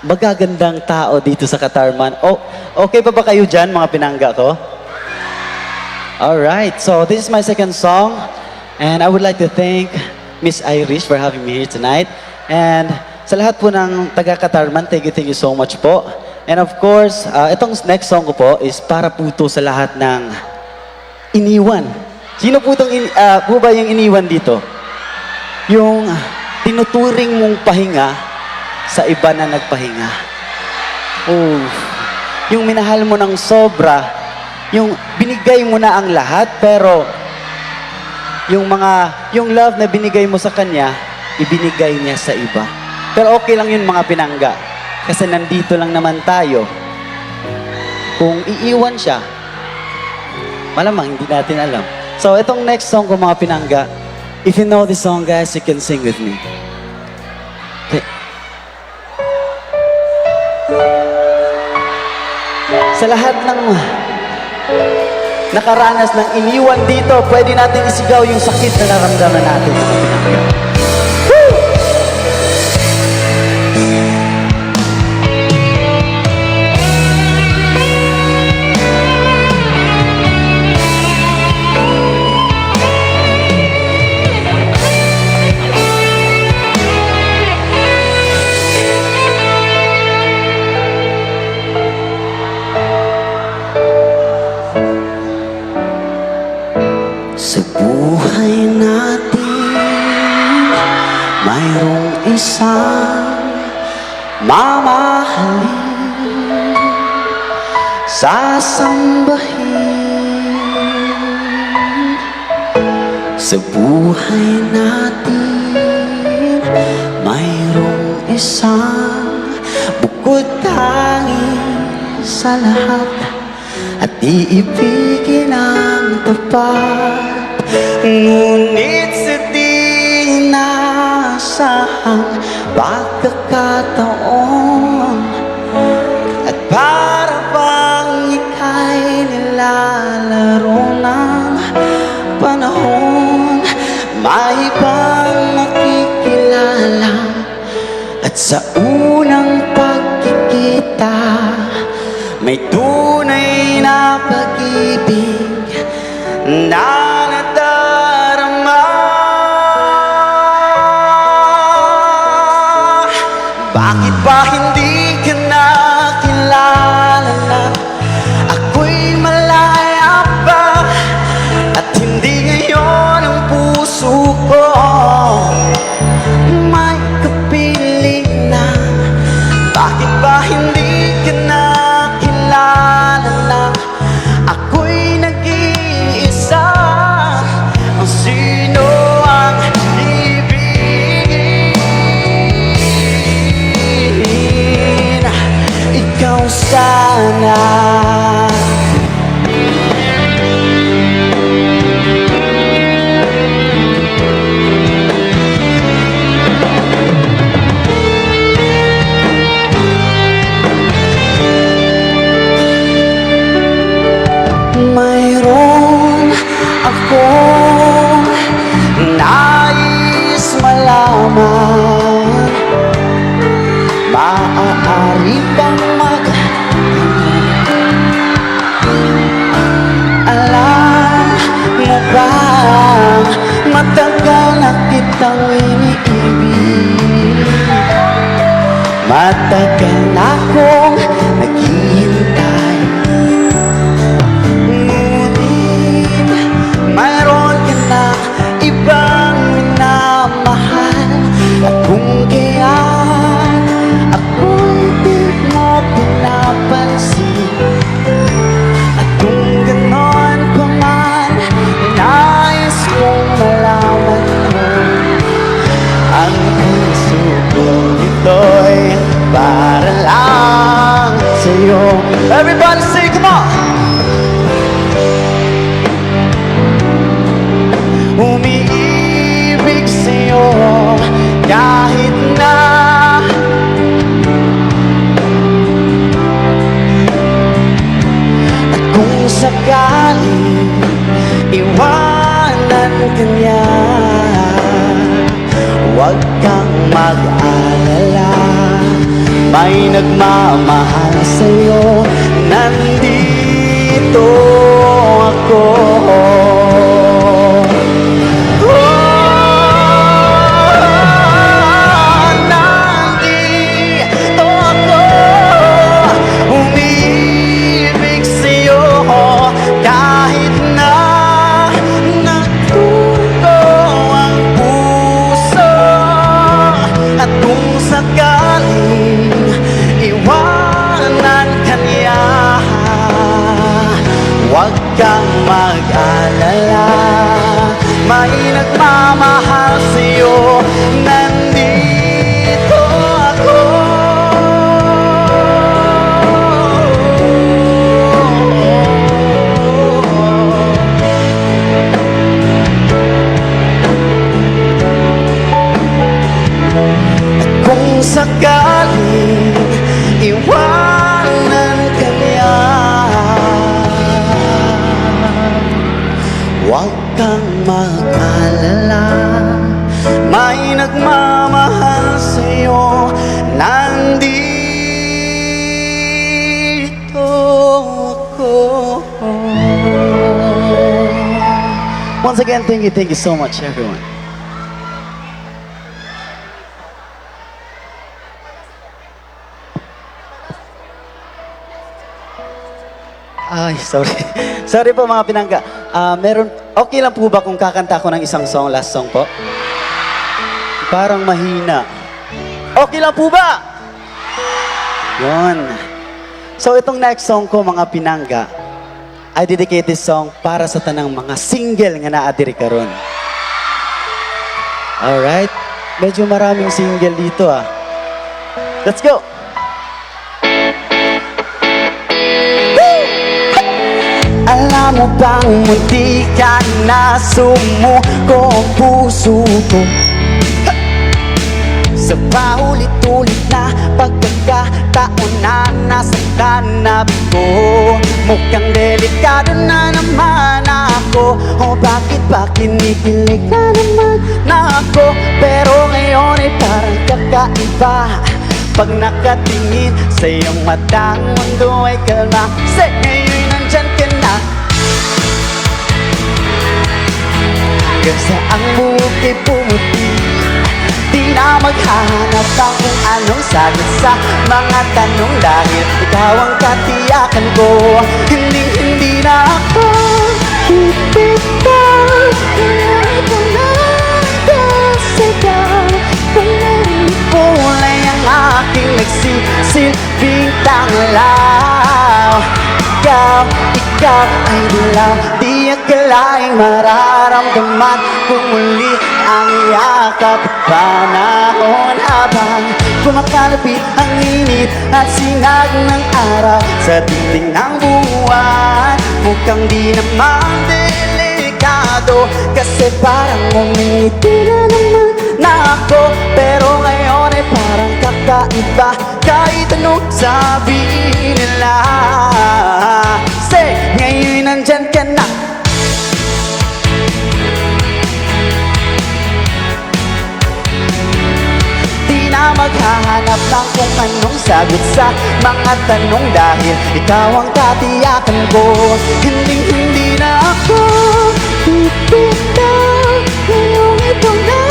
magagandang tao dito sa Catarman. Oh, okay pa ba kayo dyan, mga pinangga ko? Alright, so this is my second song. And I would like to thank Miss Irish for having me here tonight. And sa lahat po ng taga-Catarman, thank you so much po. And of course, itong next song ko po is para po ito sa lahat ng iniwan. Sino po ba yung iniwan dito? Yung tinuturing mong pahinga sa iba na nagpahinga. Oh, yung minahal mo ng sobra, yung binigay mo na ang lahat, pero yung love na binigay mo sa kanya, ibinigay niya sa iba. Pero okay lang yun, mga pinangga. Kasi nandito lang naman tayo. Kung iiwan siya, malamang hindi natin alam. So, itong next song ko, mga pinangga, if you know this song, guys, you can sing with me. Okay. Sa lahat ng nakaranas ng iniwan dito, pwede natin isigaw yung sakit na naramdaman natin, mga pinangga. Sa buhay natin, mayroong isang mamahalin, sasambahin. Sa buhay natin, mayroong isang bukod tangi sa lahat, at iibigin ang tapat. Ngunit sa di nasahang pagkakataon, at para bang ika'y nilalaro ng panahon, may ibang makikilala. At sa unang pagkikita, may tunay na pag-ibig na nadarama. Bakit ba hindi ka nakilala na ako'y malaya pa at hindi ngayon ang puso ko may kapiling na? Bakit ba hindi ka nakilala na ako'y nag-iisa? Ang sino ang ibigin? Ikaw sana. Mayroon akong nais malaman. Maaari bang alam mo ba matagal na kitang iniibig? Matagal na akong naghihintay. Ngunit mayroon ka na ibang minamahal. At kung kaya ako'y di mo pinapansin, at kung ganon pa man, nais kong malaman mo ang puso kong ito'y para lang sa'yo. Everybody say, come on! Umiibig sa'yo kahit na at kung sakaling iwanan ka niya, huwag kang mag-alala, may nagmamahal sa'yo. Nandito ako. Nandito ako. Umibig sa'yo kahit na nagdugo ang puso. At kung sakaling iwanan ka niya, huwag kang mag-alala, may nagmamahal sa'yo. Nandito ako. At kung sakaling iwanan ka niya, huwag kang mag-alala, may nagmamahal sa'yo. Nandito ako. Once again, thank you so much, everyone. Ay, sorry. Sorry po mga pinangga. Okay lang po ba kung kakanta ko ng isang song, last song po? Parang mahina. Okay lang po ba? Yun. So itong next song ko mga pinangga, I dedicate this song para sa tanang mga single nga naadiri karon. Alright? Medyo maraming single dito ah. Let's go! Alam mo bang munti ka na sumuko ang puso ko Sa paulit-ulit na pagkakataon na nasaktan na bigo. Mukhang delikado na naman ako. O bakit ba kinikilig na naman na ako? Pero ngayon ay parang kakaiba. Pag nakatingin sa iyong matang mundo ay kalma. Say, ngayon nandyan ka na. Kasi ang bukay pumuti. Di na maghahanap ng kung anong sagot sa mga tanong. Dahil ikaw ang katiyakan ko. Hindi na ako bibitaw. Kaya ikaw na nagsasayaw. Kung narinig ko ay ang aking nagsisilbing tanglaw. Ikaw ay dilaw. Di akalaing mararamdaman kung muli ang yakap at panahon. Habang kumakalapit ang init at sinag ng araw sa dingding ng buwan, mukhang di naman delikado. Kasi parang umingiti na naman na ako. Pero ngayon ay parang kakaiba. Kahit anong sabihin nila, say, ngayon nandyan ka na. Di na maghahanap ng kung anong sagot sa mga tanong. Dahil ikaw ang katiyakan ko. Hindi na ako bibitaw. Ngayong ito na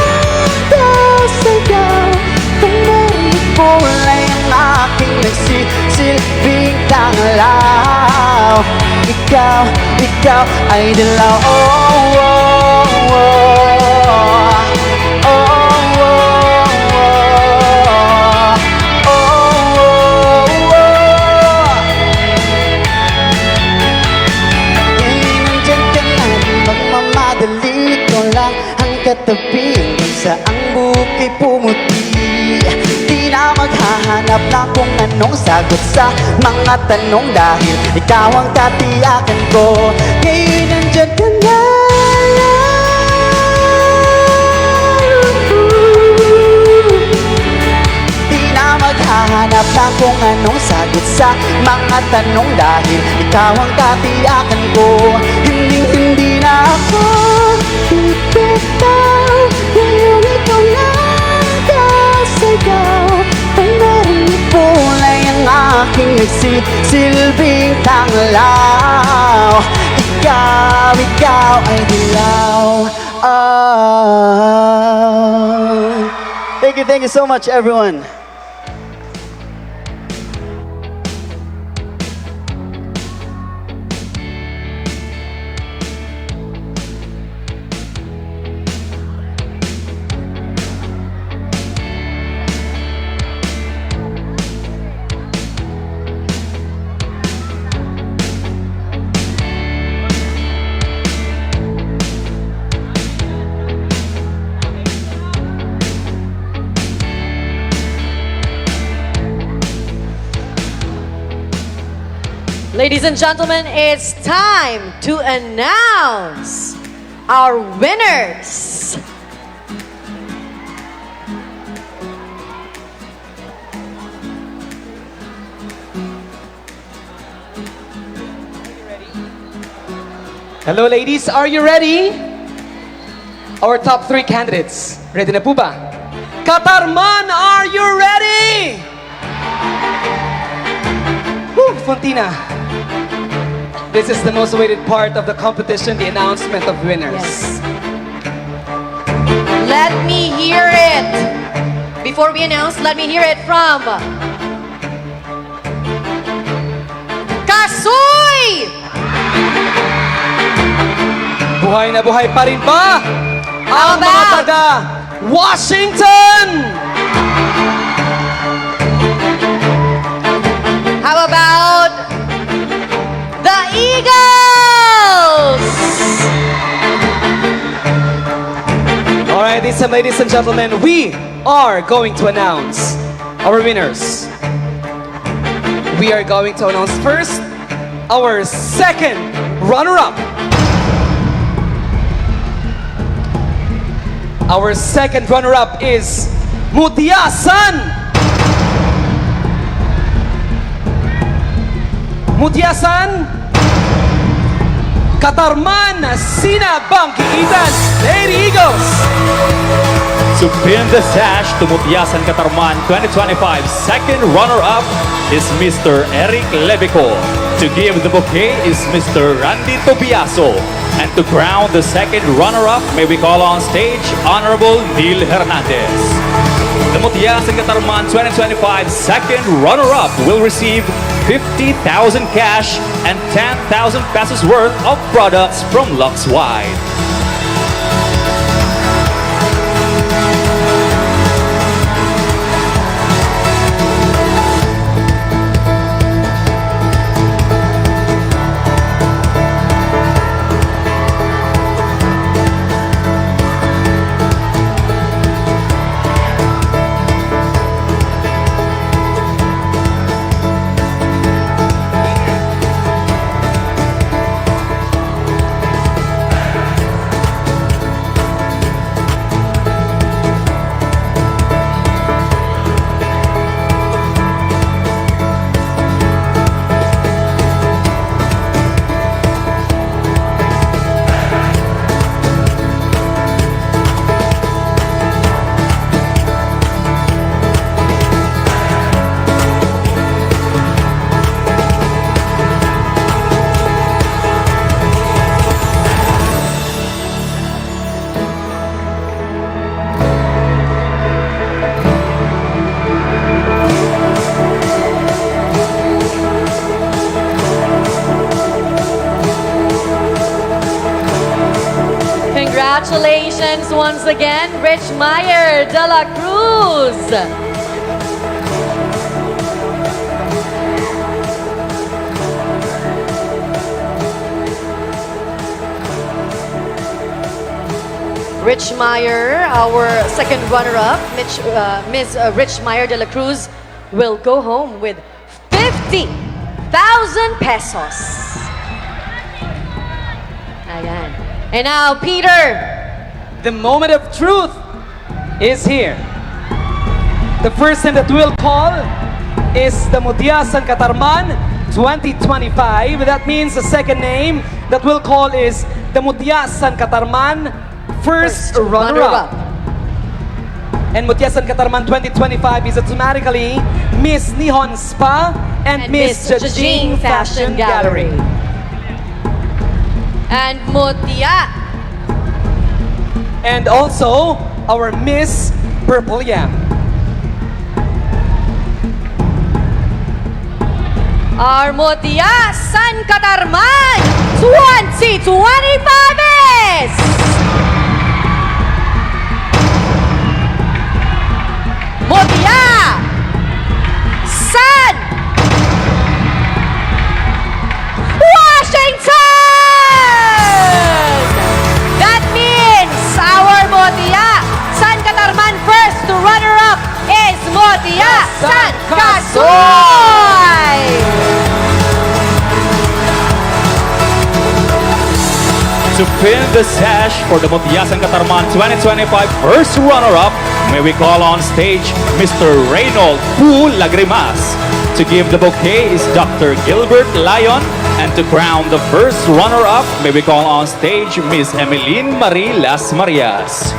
sayaw. Kung narinig ko ay ang aking nagsisilbing tanglaw. Ikaw ay dilaw. Oh, oh, oh. Katabi hanggang sa ang bukay pumuti. Di na maghahanap na kung anong sagot sa mga tanong. Dahil ikaw ang katiyakan ko. Ngayon nandyan ka na. Di na maghahanap na kung anong sagot sa mga tanong. Dahil ikaw ang katiyakan ko. Hindi na ako bibitaw. Ngayong ikaw na nagsasayaw. Ang narinig ko ay ang aking nagsisilbing tanglaw. Ikaw ay dilaw. Thank you so much everyone. Ladies and gentlemen, it's time to announce our winners. Hello ladies, are you ready? Our top 3 candidates. Ready na po ba? Catarman, are you ready? Woo, Fontina. This is the most awaited part of the competition, the announcement of winners. Yes. Let me hear it. Before we announce, let me hear it from Kasoy! Buhay na buhay pa rin ba How ang mga about taga Washington? How about the Eagles? All right, ladies and gentlemen, we are going to announce our winners. We are going to announce first our second runner-up. Our second runner-up is Mutya San Catarman, Sina Bangkiitan, Lady Eagles. To pin the sash to Mutya San Catarman 2025 second runner-up is Mr. Eric Levico. To give the bouquet is Mr. Randy Tobiaso. And to crown the second runner-up, may we call on stage Honorable Neil Hernandez. The Mutya San Catarman 2025 second runner-up will receive 50,000 cash and 10,000 pesos worth of products from Lux Wide. Congratulations once again, Rich Meyer de la Cruz. Rich Meyer, our second runner-up, Ms. Rich Meyer de la Cruz, will go home with 50,000 pesos. Ayan. And now, Peter. The moment of truth is here. The first name that we'll call is the Mutya San Catarman 2025. That means the second name that we'll call is the Mutya San Catarman first runner-up. And Mutya San Catarman 2025 is automatically Miss Nihon Spa and Miss Jajing Fashion Gallery. And Mutya. And also our Miss Purple Yam. Our Mutya San Catarman 2025 is Mutya San Washington! That means our Mutya San Catarman first runner-up is Mutya San Casoy! To pin the sash for the Mutya San Catarman 2025 first runner-up, may we call on stage Mr. Reynold Pu Lagrimas. To give the bouquet is Dr. Gilbert Lyon. And to crown the first runner-up, may we call on stage Miss Emeline Marie Las Marias.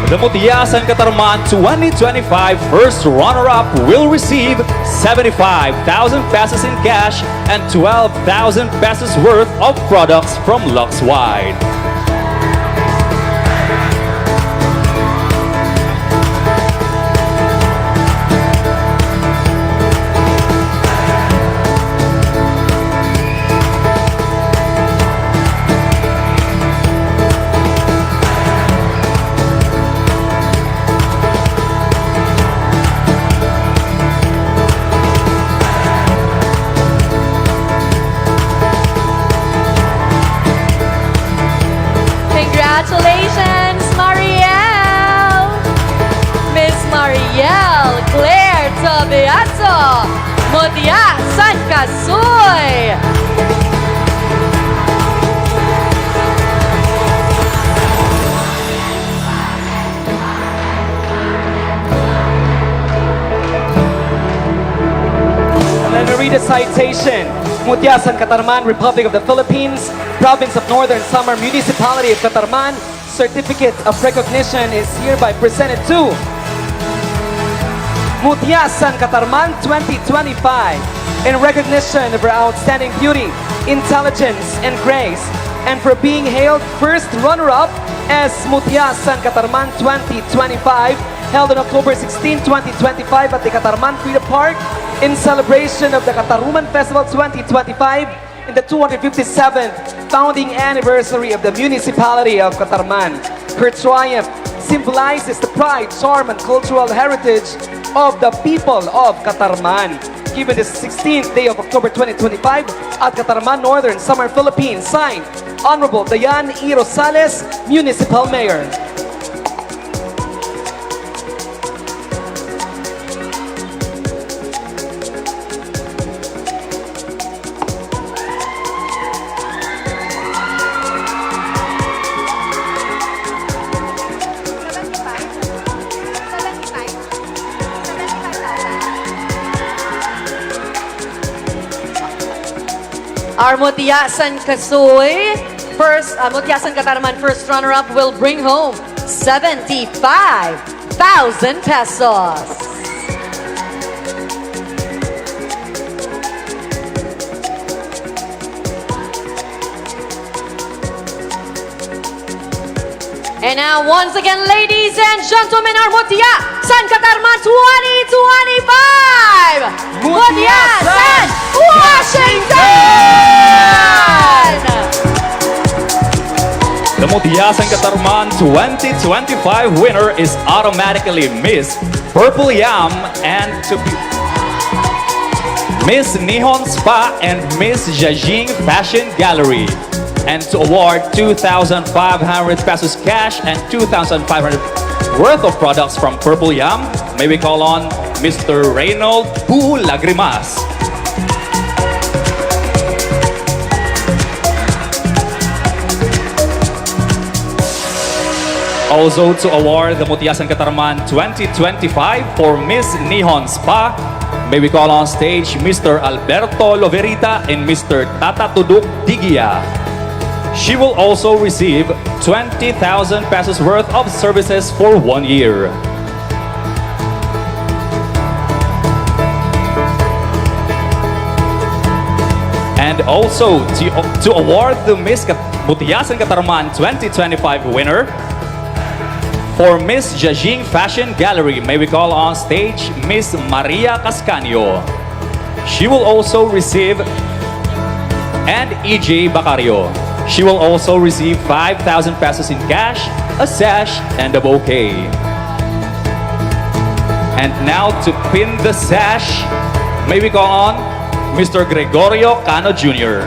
The Mutya San Catarman 2025 first runner-up will receive 75,000 pesos in cash and 12,000 pesos worth of products from Lux Wide. Congratulations, Marielle! Miss Marielle Claire Tobiaso, Mutya San Casoy! the citation. Mutya San Catarman, Republic of the Philippines, Province of Northern Samar, Municipality of Catarman, Certificate of Recognition is hereby presented to Mutya San Catarman 2025 in recognition of her outstanding beauty, intelligence, and grace, and for being hailed first runner-up as Mutya San Catarman 2025, held on October 16, 2025 at the Catarman Freedom Park in celebration of the Kataruman Festival 2025 in the 257th founding anniversary of the municipality of Catarman. Her triumph symbolizes the pride, charm, and cultural heritage of the people of Catarman. Given the 16th day of October 2025 at Catarman, Northern Samar, Philippines. Signed, Honorable Dayan E. Rosales, Municipal Mayor. Our Mutya San Kasuy, Mutya San Catarman first runner-up will bring home 75,000 pesos. And now, once again, ladies and gentlemen, our Mutya San Catarman 2025! Mutya San Washington! The Mutya San Catarman 2025 winner is automatically Miss Purple Yam and Miss Nihon Spa and Miss Jajing Fashion Gallery. And to award 2,500 pesos cash and 2,500 worth of products from Purple Yam, may we call on Mr. Reynold Bu Lagrimas. Also to award the Mutya San Catarman 2025 for Miss Nihon Spa, may we call on stage Mr. Alberto Loverita and Mr. Tata Tuduk Digia. She will also receive 20,000 pesos worth of services for 1 year. And also to award the Miss Mutya San Catarman 2025 winner for Miss Jajing Fashion Gallery, may we call on stage Miss Maria Cascaño. She will also receive, and EJ Bacario. She will also receive 5,000 pesos in cash, a sash, and a bouquet. And now to pin the sash, may we call on Mr. Gregorio Cano Jr.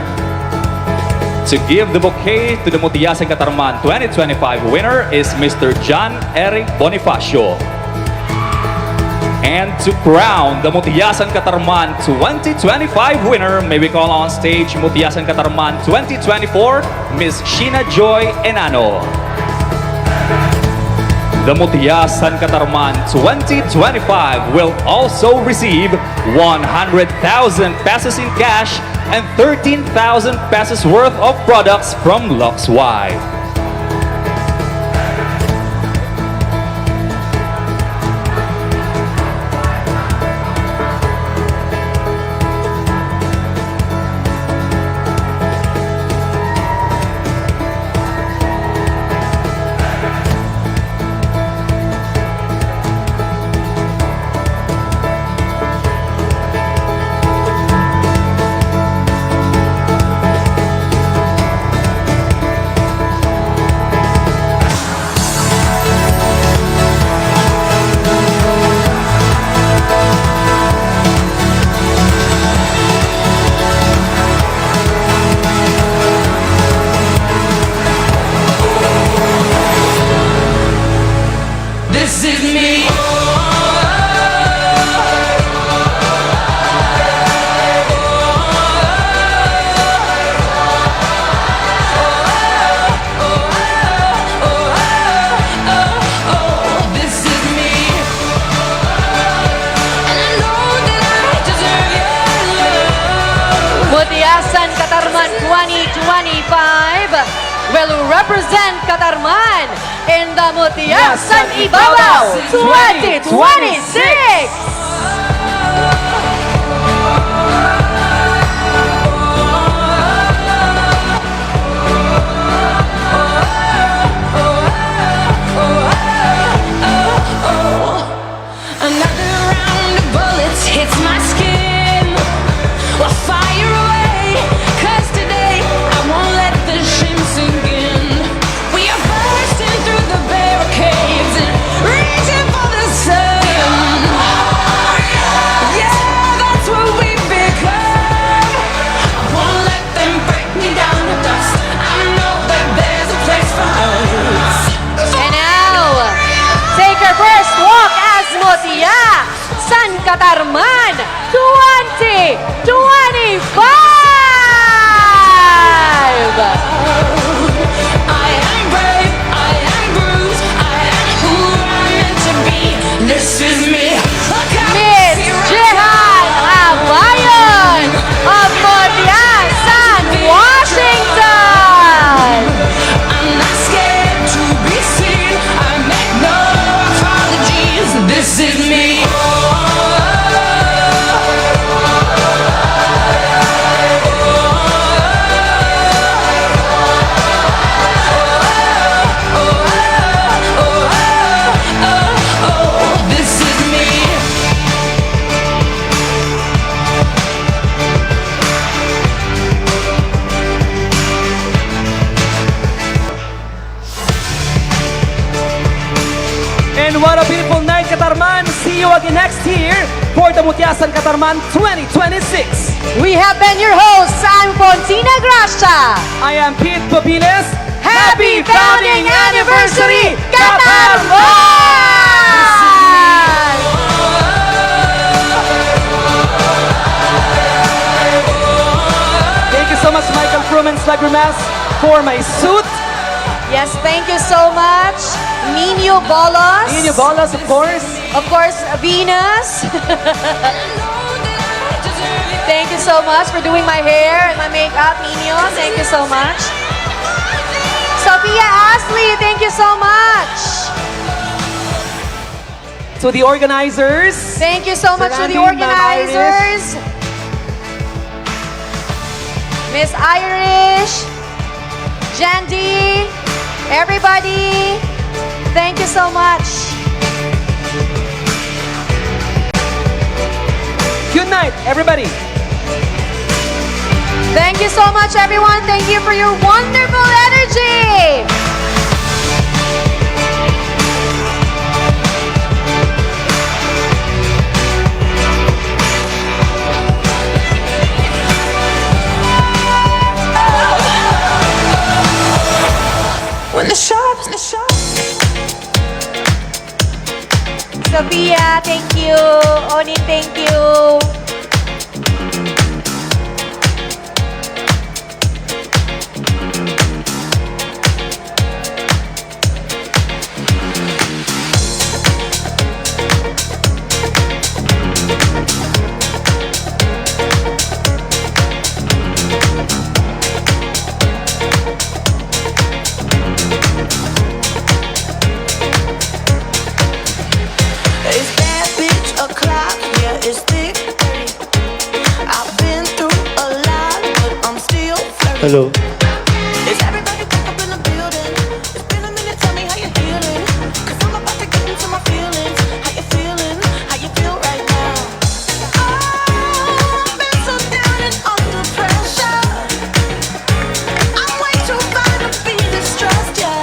To give the bouquet to the Mutya San Catarman 2025 winner is Mr. John Eric Bonifacio. And to crown the Mutya San Catarman 2025 winner, may we call on stage Mutya San Catarman 2024, Miss Sheena Joy Enano. The Mutya San Catarman 2025 will also receive 100,000 pesos in cash and 13,000 pesos worth of products from Lux Y. This is me. This is me. And I know that I deserve your love. Catarman in the Mutya San Ibabaw 2026! Another round of bullets hits my skin. Well, fire away, 'cause today I won't let the shame sink in. We are bursting through the barricades and reaching for the sun. Yeah, that's what we've become. I won't let them break me down to dust. I know that there's a place for us. And now, take your first walk as Mutya San Catarman 2025! I am brave, I am bruised, I am who I'm meant to be. This is me. Miss Jehan Abayon of Mutya San, Washington! I'm not scared to be seen. I make no apologies. This is me. This is me. And what a beautiful night, Catarman. See you again next year for the Mutya San Catarman 2026. We have been your hosts. I'm Fontina Gracia. I am Pete Papiles. Happy founding anniversary, Catarman! Thank you so much, Michael Fruman's Lagrimas, for my suit. Yes, thank you so much. Nino Bolos. Nino Bolos, of course. Of course, Venus. Thank you so much for doing my hair and my makeup, Nino. Thank you so much. Sophia Ashley, thank you so much. To the organizers. Thank you so much to the Randy, Ma'am organizers. Miss Irish, Jandy, everybody, thank you so much. Good night, everybody. Thank you so much, everyone. Thank you for your wonderful energy. When the sharps, Sophia, thank you. Oni, thank you. It's that bitch o'clock, yeah, it's thick. I've been through a lot, but I'm still flirting. Hello. Is everybody back up in the building? It's been a minute, tell me how you're feeling. Cause I'm about to get into my feelings. How you feeling? How you feel right now? I've been so down and under pressure. I'm way too fine to be distressed, yeah.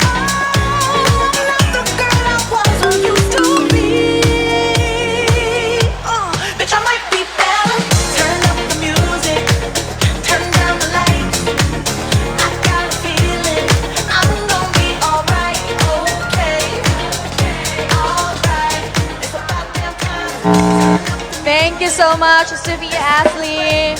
I'm not the girl I was or used to be. Bitch, I might be better. Turn up the music, turn down the lights. I got a feeling I'm gonna be alright, okay, alright. It's about damn time. Thank you so much, Sophia Ashley.